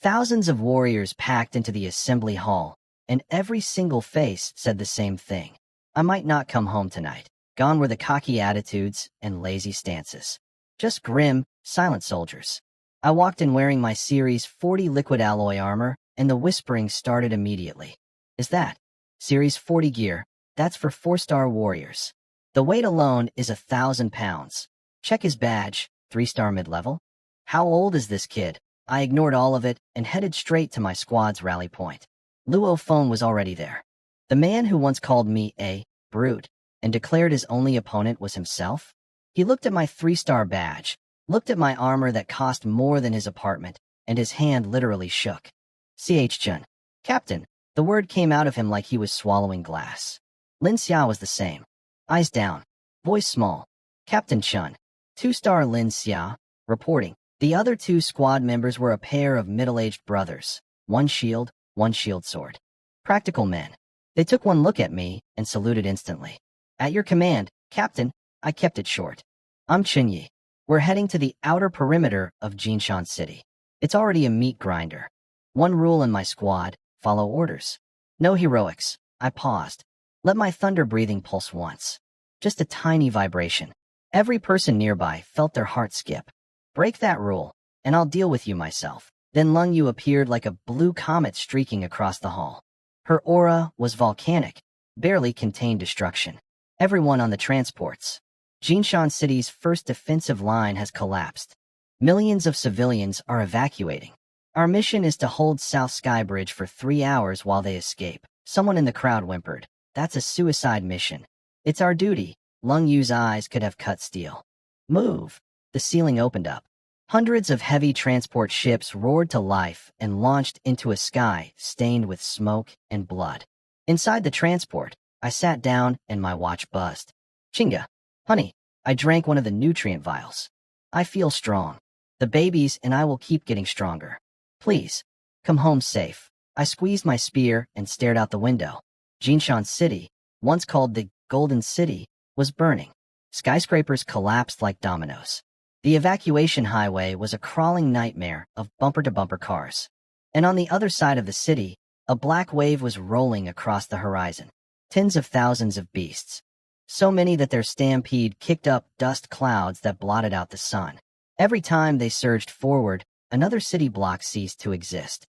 Thousands of warriors packed into the assembly hall, and every single face said the same thing. I might not come home tonight. Gone were the cocky attitudes and lazy stances. Just grim, silent soldiers. I walked in wearing my Series 40 liquid alloy armor, and the whispering started immediately. Is that Series 40 gear? That's for 4-star warriors. The weight alone is 1,000 pounds. Check his badge, 3-star mid-level. How old is this kid? I ignored all of it and headed straight to my squad's rally point. Luo Feng was already there. The man who once called me a brute and declared his only opponent was himself? He looked at my 3-star badge, looked at my armor that cost more than his apartment, and his hand literally shook. CH Chun. Captain. The word came out of him like he was swallowing glass. Lin Xia was the same. Eyes down. Voice small. Captain Chun. 2-star Lin Xia. Reporting. The other 2 squad members were a pair of middle-aged brothers. 1 shield, 1 shield sword. Practical men. They took one look at me and saluted instantly. At your command, Captain. I kept it short. I'm Chinyi. We're heading to the outer perimeter of Jinshan City. It's already a meat grinder. One rule in my squad, follow orders. No heroics. I paused. Let my thunder-breathing pulse once. Just a tiny vibration. Every person nearby felt their heart skip. Break that rule, and I'll deal with you myself. Then Lung Yu appeared like a blue comet streaking across the hall. Her aura was volcanic, barely contained destruction. Everyone on the transports. Jinshan City's first defensive line has collapsed. Millions of civilians are evacuating. Our mission is to hold South Sky Bridge for 3 hours while they escape. Someone in the crowd whimpered. That's a suicide mission. It's our duty. Lung Yu's eyes could have cut steel. Move. The ceiling opened up. Hundreds of heavy transport ships roared to life and launched into a sky stained with smoke and blood. Inside the transport, I sat down and my watch buzzed. Chinga. Honey, I drank one of the nutrient vials. I feel strong. The babies and I will keep getting stronger. Please, come home safe. I squeezed my spear and stared out the window. Jinshan City, once called the Golden City, was burning. Skyscrapers collapsed like dominoes. The evacuation highway was a crawling nightmare of bumper-to-bumper cars. And on the other side of the city, a black wave was rolling across the horizon. Tens of thousands of beasts. So many that their stampede kicked up dust clouds that blotted out the sun. Every time they surged forward, another city block ceased to exist.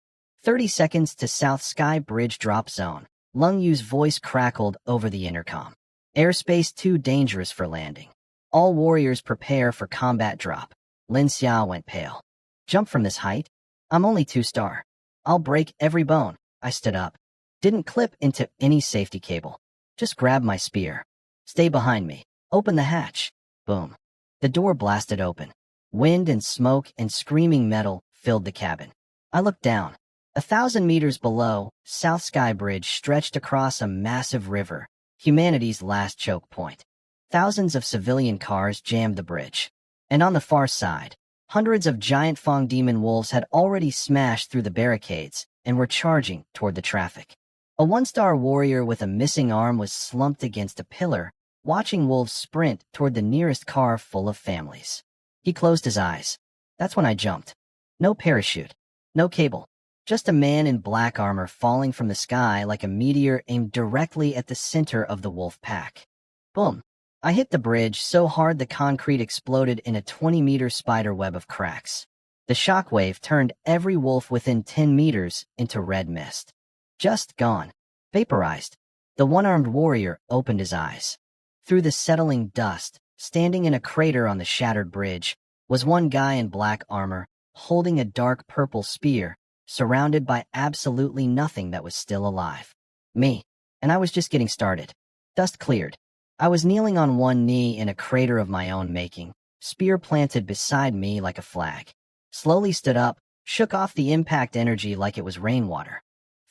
30 seconds to South Sky Bridge drop zone. Lung Yu's voice crackled over the intercom. Airspace too dangerous for landing. All warriors prepare for combat drop. Lin Xia went pale. Jump from this height? I'm only 2-star. I'll break every bone. I stood up. Didn't clip into any safety cable. Just grabbed my spear. Stay behind me. Open the hatch. Boom. The door blasted open. Wind and smoke and screaming metal filled the cabin. I looked down. 1,000 meters below, South Sky Bridge stretched across a massive river, humanity's last choke point. Thousands of civilian cars jammed the bridge. And on the far side, hundreds of giant Fong demon wolves had already smashed through the barricades and were charging toward the traffic. A one-star warrior with a missing arm was slumped against a pillar, watching wolves sprint toward the nearest car full of families. He closed his eyes. That's when I jumped. No parachute. No cable. Just a man in black armor falling from the sky like a meteor aimed directly at the center of the wolf pack. Boom. I hit the bridge so hard the concrete exploded in a 20-meter spider web of cracks. The shockwave turned every wolf within 10 meters into red mist. Just gone. Vaporized. The one-armed warrior opened his eyes. Through the settling dust, standing in a crater on the shattered bridge, was one guy in black armor, holding a dark purple spear, surrounded by absolutely nothing that was still alive. Me. And I was just getting started. Dust cleared. I was kneeling on one knee in a crater of my own making, spear planted beside me like a flag. Slowly stood up, shook off the impact energy like it was rainwater.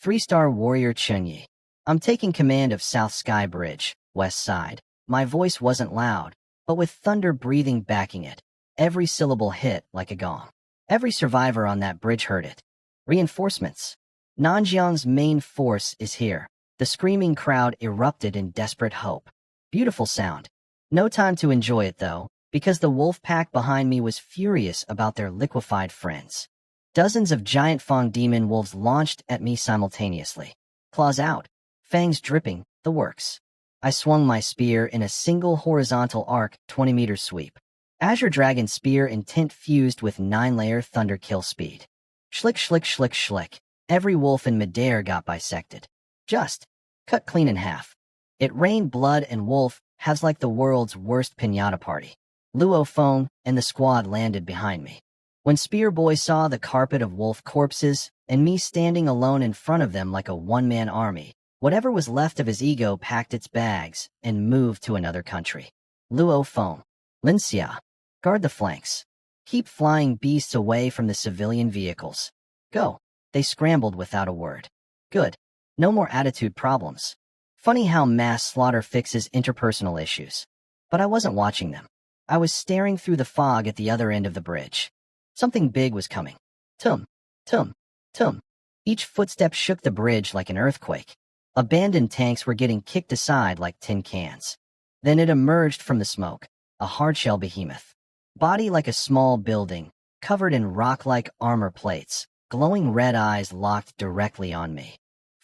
3-star warrior Chunyi. I'm taking command of South Sky Bridge, west side. My voice wasn't loud, but with thunder breathing backing it. Every syllable hit like a gong. Every survivor on that bridge heard it. Reinforcements. Nanjiang's main force is here. The screaming crowd erupted in desperate hope. Beautiful sound. No time to enjoy it, though, because the wolf pack behind me was furious about their liquefied friends. Dozens of giant Fong demon wolves launched at me simultaneously. Claws out, fangs dripping, the works. I swung my spear in a single horizontal arc, 20-meter sweep. Azure Dragon Spear intent fused with 9-layer thunder kill speed. Schlick, schlick, schlick, schlick. Every wolf in midair got bisected. Just cut clean in half. It rained blood and wolf halves like the world's worst piñata party. Luo Feng and the squad landed behind me. When Spear Boy saw the carpet of wolf corpses and me standing alone in front of them like a one-man army, whatever was left of his ego packed its bags and moved to another country. Luo Feng. Linxia. Guard the flanks. Keep flying beasts away from the civilian vehicles. Go. They scrambled without a word. Good. No more attitude problems. Funny how mass slaughter fixes interpersonal issues. But I wasn't watching them. I was staring through the fog at the other end of the bridge. Something big was coming. Tum, tum, tum. Each footstep shook the bridge like an earthquake. Abandoned tanks were getting kicked aside like tin cans. Then it emerged from the smoke, a hardshell behemoth. Body like a small building, covered in rock-like armor plates, glowing red eyes locked directly on me.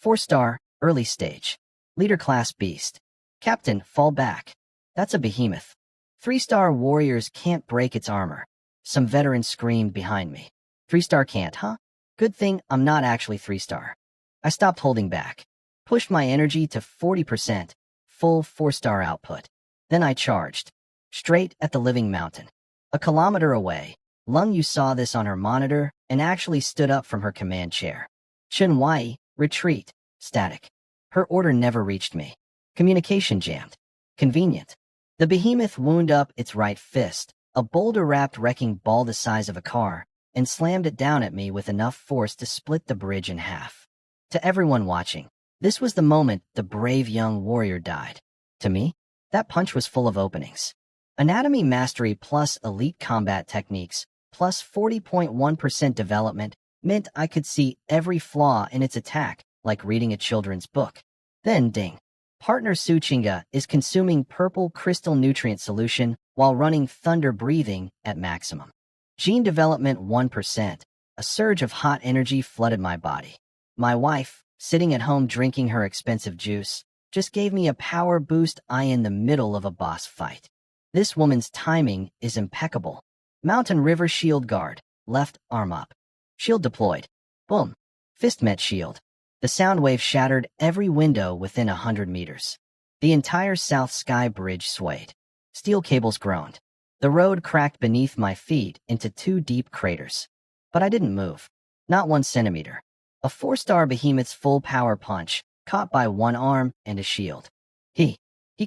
4-star, early stage. Leader class beast. Captain, fall back. That's a behemoth. 3-star warriors can't break its armor. Some veteran screamed behind me. 3-star can't, huh? Good thing I'm not actually 3-star. I stopped holding back. Pushed my energy to 40%, full 4-star output. Then I charged. Straight at the living mountain. A kilometer away, Lung Yu saw this on her monitor and actually stood up from her command chair. Chen Wai, retreat. Static. Her order never reached me. Communication jammed. Convenient. The behemoth wound up its right fist, a boulder-wrapped wrecking ball the size of a car, and slammed it down at me with enough force to split the bridge in half. To everyone watching, this was the moment the brave young warrior died. To me, that punch was full of openings. Anatomy mastery plus elite combat techniques plus 40.1% development meant I could see every flaw in its attack, like reading a children's book. Then ding. Partner Suchinga is consuming purple crystal nutrient solution while running thunder breathing at maximum. Gene development 1%. A surge of hot energy flooded my body. My wife, sitting at home drinking her expensive juice, just gave me a power boost in the middle of a boss fight. This woman's timing is impeccable. Mountain River Shield Guard, left arm up. Shield deployed. Boom. Fist met shield. The sound wave shattered every window within 100 meters. The entire South Sky Bridge swayed. Steel cables groaned. The road cracked beneath my feet into 2 deep craters. But I didn't move. Not 1 centimeter. A 4-star behemoth's full power punch, caught by one arm and a shield. He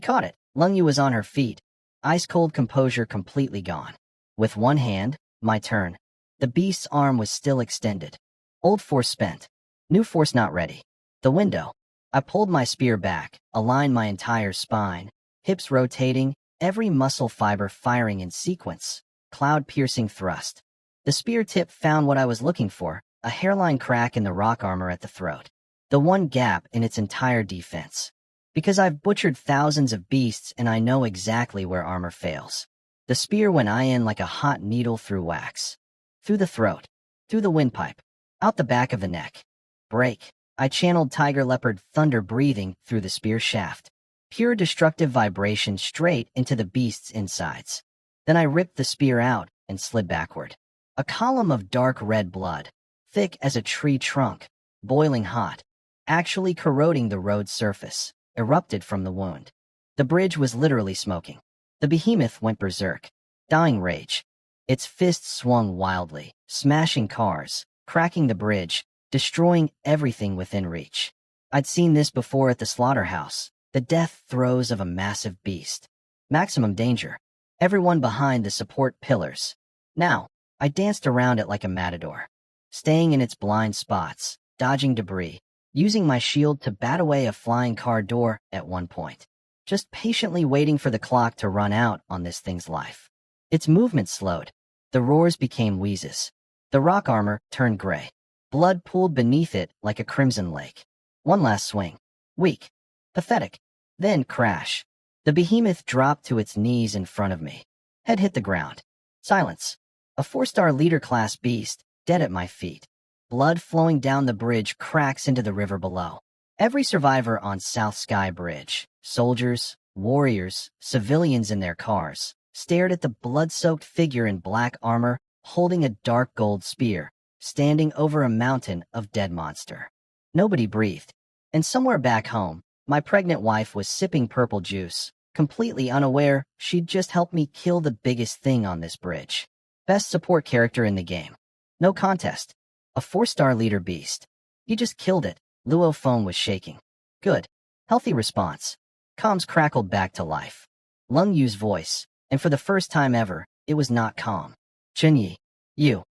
caught it, Lung Yu was on her feet, ice-cold composure completely gone. With one hand, my turn. The beast's arm was still extended. Old force spent. New force not ready. The window. I pulled my spear back, aligned my entire spine, hips rotating, every muscle fiber firing in sequence. Cloud-piercing thrust. The spear tip found what I was looking for, a hairline crack in the rock armor at the throat. The one gap in its entire defense. Because I've butchered thousands of beasts and I know exactly where armor fails. The spear went in like a hot needle through wax. Through the throat. Through the windpipe. Out the back of the neck. Break. I channeled tiger leopard thunder breathing through the spear shaft. Pure destructive vibration straight into the beast's insides. Then I ripped the spear out and slid backward. A column of dark red blood, thick as a tree trunk, boiling hot, actually corroding the road's surface, erupted from the wound. The bridge was literally smoking. The behemoth went berserk, dying rage. Its fists swung wildly, smashing cars, cracking the bridge, destroying everything within reach. I'd seen this before at the slaughterhouse, the death throes of a massive beast. Maximum danger. Everyone behind the support pillars. Now, I danced around it like a matador, staying in its blind spots, dodging debris, using my shield to bat away a flying car door at one point. Just patiently waiting for the clock to run out on this thing's life. Its movement slowed. The roars became wheezes. The rock armor turned gray. Blood pooled beneath it like a crimson lake. One last swing. Weak. Pathetic. Then crash. The behemoth dropped to its knees in front of me. Head hit the ground. Silence. A 4-star leader-class beast, dead at my feet. Blood flowing down the bridge cracks into the river below. Every survivor on South Sky Bridge, soldiers, warriors, civilians in their cars, stared at the blood-soaked figure in black armor holding a dark gold spear, standing over a mountain of dead monster. Nobody breathed. And somewhere back home, my pregnant wife was sipping purple juice, completely unaware she'd just helped me kill the biggest thing on this bridge. Best support character in the game. No contest. A 4-star leader beast. He just killed it. Luo phone was shaking. Good. Healthy response. Comms crackled back to life. Lung Yu's voice, and for the first time ever, it was not calm. Chunyi. You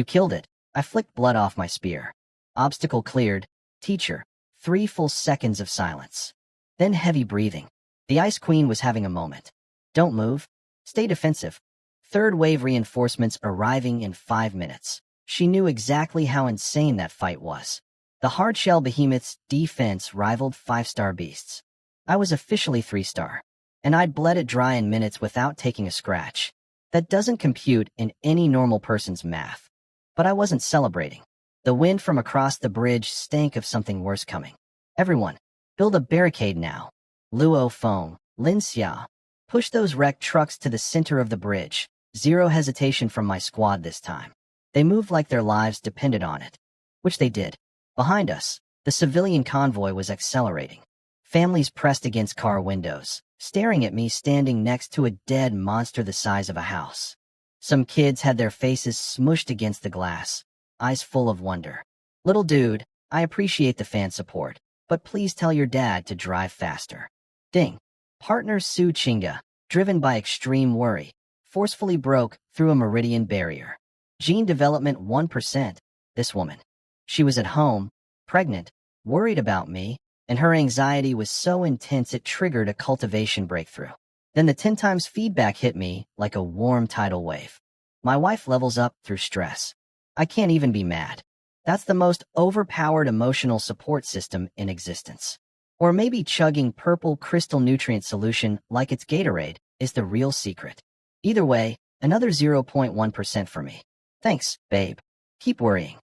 killed it. I flicked blood off my spear. Obstacle cleared. Teacher. 3 full seconds of silence. Then heavy breathing. The Ice Queen was having a moment. Don't move. Stay defensive. Third wave reinforcements arriving in 5 minutes. She knew exactly how insane that fight was. The hard-shell behemoth's defense rivaled 5-star beasts. I was officially 3-star, and I'd bled it dry in minutes without taking a scratch. That doesn't compute in any normal person's math. But I wasn't celebrating. The wind from across the bridge stank of something worse coming. Everyone, build a barricade now. Luo Feng, Lin Xia. Push those wrecked trucks to the center of the bridge. Zero hesitation from my squad this time. They moved like their lives depended on it. Which they did. Behind us, the civilian convoy was accelerating. Families pressed against car windows, staring at me standing next to a dead monster the size of a house. Some kids had their faces smushed against the glass, eyes full of wonder. Little dude, I appreciate the fan support, but please tell your dad to drive faster. Ding. Partner Su Chinga, driven by extreme worry, forcefully broke through a meridian barrier. Gene development 1%. This woman. She was at home, pregnant, worried about me, and her anxiety was so intense it triggered a cultivation breakthrough. Then the 10 times feedback hit me like a warm tidal wave. My wife levels up through stress. I can't even be mad. That's the most overpowered emotional support system in existence. Or maybe chugging purple crystal nutrient solution like it's Gatorade is the real secret. Either way, another 0.1% for me. Thanks, babe. Keep worrying.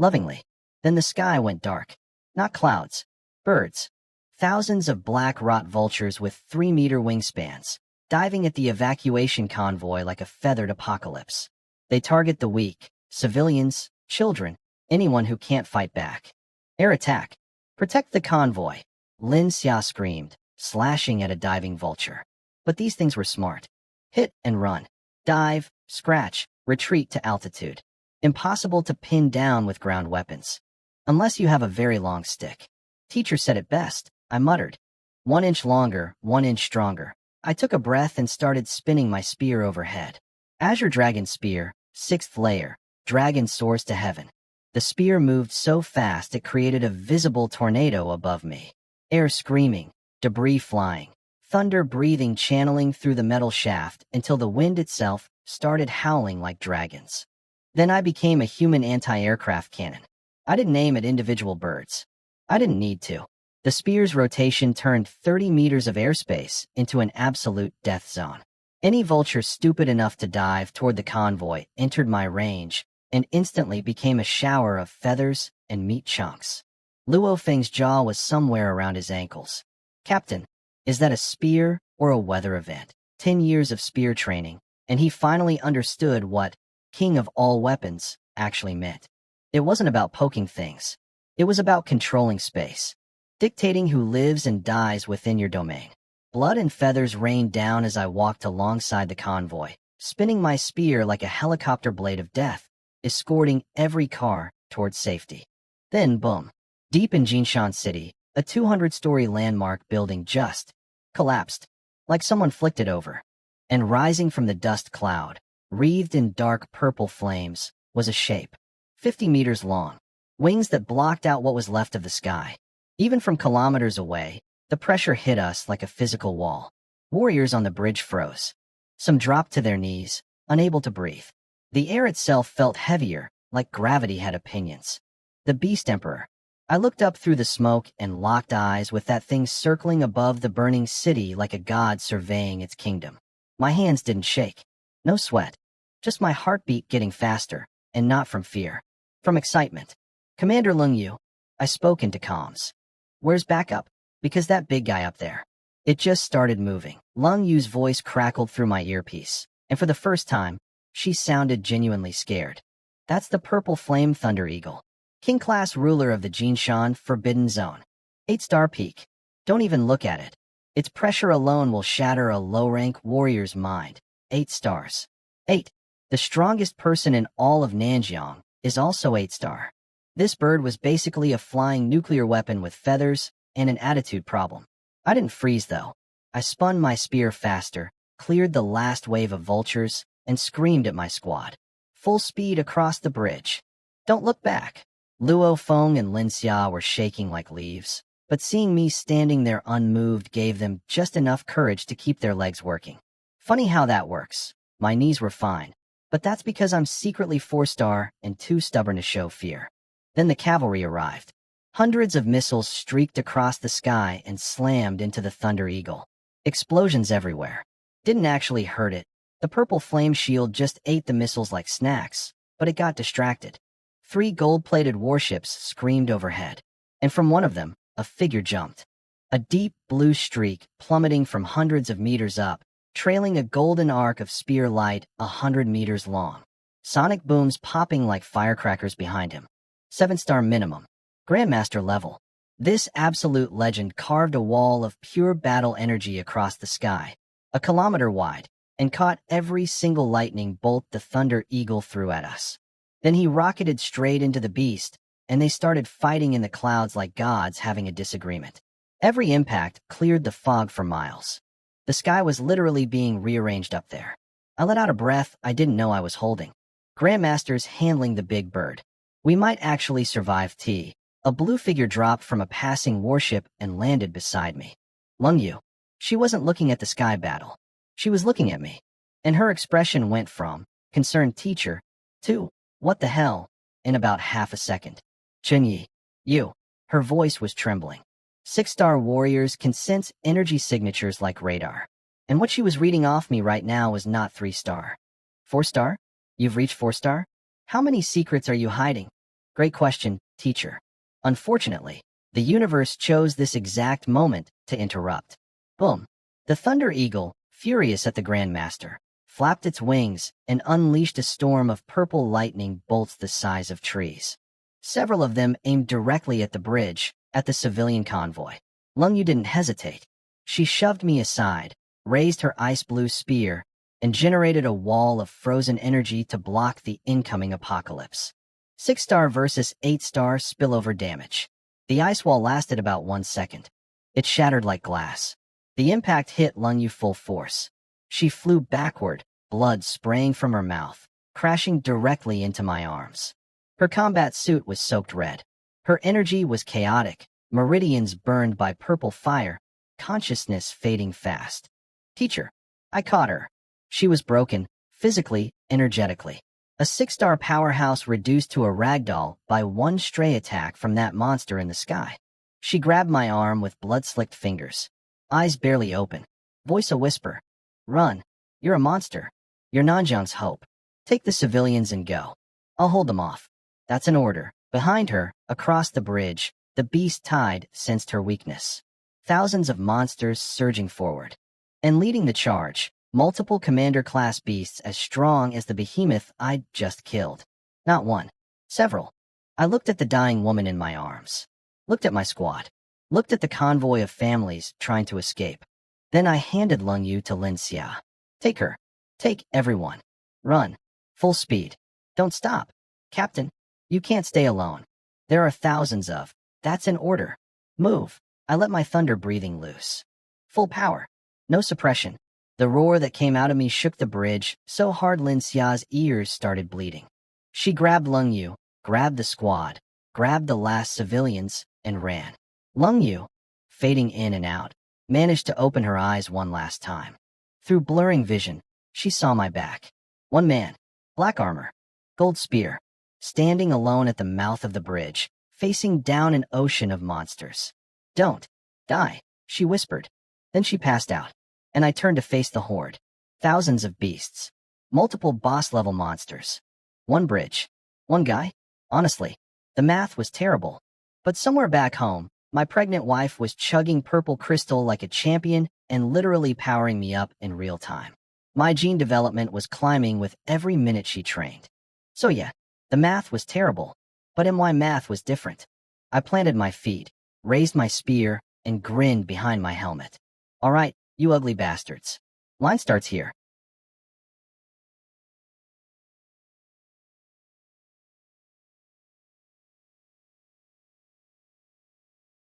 Lovingly. Then the sky went dark. Not clouds. Birds. Thousands of black rot vultures with 3-meter wingspans, diving at the evacuation convoy like a feathered apocalypse. They target the weak, civilians, children, anyone who can't fight back. Air attack. Protect the convoy. Lin Xia screamed, slashing at a diving vulture. But these things were smart. Hit and run. Dive, scratch, retreat to altitude. Impossible to pin down with ground weapons. Unless you have a very long stick. Teacher said it best, I muttered. 1 inch longer, 1 inch stronger. I took a breath and started spinning my spear overhead. Azure Dragon Spear, 6th layer. Dragon soars to heaven. The spear moved so fast it created a visible tornado above me. Air screaming, debris flying, thunder breathing channeling through the metal shaft until the wind itself started howling like dragons. Then I became a human anti-aircraft cannon. I didn't aim at individual birds. I didn't need to. The spear's rotation turned 30 meters of airspace into an absolute death zone. Any vulture stupid enough to dive toward the convoy entered my range and instantly became a shower of feathers and meat chunks. Luo Feng's jaw was somewhere around his ankles. Captain, is that a spear or a weather event? 10 years of spear training, and he finally understood what king of all weapons actually meant. It wasn't about poking things. It was about controlling space, dictating who lives and dies within your domain. Blood and feathers rained down as I walked alongside the convoy, spinning my spear like a helicopter blade of death, escorting every car towards safety. Then, boom. Deep in Jinshan City, a 200-story landmark building just collapsed, like someone flicked it over. And rising from the dust cloud, wreathed in dark purple flames, was a shape, 50 meters long, wings that blocked out what was left of the sky. Even from kilometers away, the pressure hit us like a physical wall. Warriors on the bridge froze. Some dropped to their knees, unable to breathe. The air itself felt heavier, like gravity had opinions. The Beast Emperor. I looked up through the smoke and locked eyes with that thing circling above the burning city like a god surveying its kingdom. My hands didn't shake. No sweat. Just my heartbeat getting faster, and not from fear. From excitement. Commander Lung Yu. I spoke into comms. Where's backup? Because that big guy up there. It just started moving. Lung Yu's voice crackled through my earpiece, and for the first time, she sounded genuinely scared. That's the Purple Flame Thunder Eagle. King-class ruler of the Jinshan Forbidden Zone. 8-star peak. Don't even look at it. Its pressure alone will shatter a low-rank warrior's mind. 8 stars. 8. The strongest person in all of Nanjiang is also 8-star. This bird was basically a flying nuclear weapon with feathers and an attitude problem. I didn't freeze, though. I spun my spear faster, cleared the last wave of vultures, and screamed at my squad. Full speed across the bridge. Don't look back. Luo Feng and Lin Xia were shaking like leaves, but seeing me standing there unmoved gave them just enough courage to keep their legs working. Funny how that works. My knees were fine, but that's because I'm secretly 4-star and too stubborn to show fear. Then the cavalry arrived. Hundreds of missiles streaked across the sky and slammed into the Thunder Eagle. Explosions everywhere. Didn't actually hurt it. The purple flame shield just ate the missiles like snacks, but it got distracted. 3 gold-plated warships screamed overhead, and from one of them, a figure jumped. A deep blue streak plummeting from hundreds of meters up, trailing a golden arc of spear light 100 meters long. Sonic booms popping like firecrackers behind him. 7-star minimum. Grandmaster level. This absolute legend carved a wall of pure battle energy across the sky, a kilometer wide, and caught every single lightning bolt the Thunder Eagle threw at us. Then he rocketed straight into the beast, and they started fighting in the clouds like gods having a disagreement. Every impact cleared the fog for miles. The sky was literally being rearranged up there. I let out a breath I didn't know I was holding. Grandmaster's handling the big bird. We might actually survive T. A blue figure dropped from a passing warship and landed beside me. Lung Yu. She wasn't looking at the sky battle. She was looking at me. And her expression went from concerned teacher to what the hell in about half a second. Chunyi. You. Her voice was trembling. 6-star warriors can sense energy signatures like radar. And what she was reading off me right now was not 3-star. 4-star? You've reached 4-star? How many secrets are you hiding? Great question, teacher. Unfortunately, the universe chose this exact moment to interrupt. Boom. The Thunder Eagle, furious at the Grandmaster, flapped its wings and unleashed a storm of purple lightning bolts the size of trees. Several of them aimed directly at the bridge, at the civilian convoy. Lung Yu didn't hesitate. She shoved me aside, raised her ice blue spear, and generated a wall of frozen energy to block the incoming apocalypse. 6-star versus 8-star spillover damage. The ice wall lasted about 1 second. It shattered like glass. The impact hit Lung Yu full force. She flew backward, blood spraying from her mouth, crashing directly into my arms. Her combat suit was soaked red. Her energy was chaotic, meridians burned by purple fire, consciousness fading fast. Teacher. I caught her. She was broken, physically, energetically. A 6-star powerhouse reduced to a ragdoll by one stray attack from that monster in the sky. She grabbed my arm with blood-slicked fingers. Eyes barely open. Voice a whisper. Run. You're a monster. You're Nanjiang's hope. Take the civilians and go. I'll hold them off. That's an order. Behind her, across the bridge, the beast tide sensed her weakness. Thousands of monsters surging forward. And leading the charge, multiple commander-class beasts as strong as the behemoth I'd just killed. Not one. Several. I looked at the dying woman in my arms. Looked at my squad. Looked at the convoy of families trying to escape. Then I handed Lung Yu to Lin Xia. Take her. Take everyone. Run. Full speed. Don't stop. Captain, you can't stay alone. There are thousands of. That's an order. Move. I let my thunder breathing loose. Full power. No suppression. The roar that came out of me shook the bridge so hard Lin Xia's ears started bleeding. She grabbed Lung Yu, grabbed the squad, grabbed the last civilians, and ran. Lung Yu, fading in and out, managed to open her eyes one last time. Through blurring vision, she saw my back. One man, black armor, gold spear, standing alone at the mouth of the bridge, facing down an ocean of monsters. Don't die, she whispered. Then she passed out, and I turned to face the horde. Thousands of beasts. Multiple boss-level monsters. One bridge. One guy? Honestly, the math was terrible. But somewhere back home, my pregnant wife was chugging purple crystal like a champion and literally powering me up in real time. My gene development was climbing with every minute she trained. So yeah, the math was terrible, but my math was different. I planted my feet, raised my spear, and grinned behind my helmet. All right, you ugly bastards. Line starts here.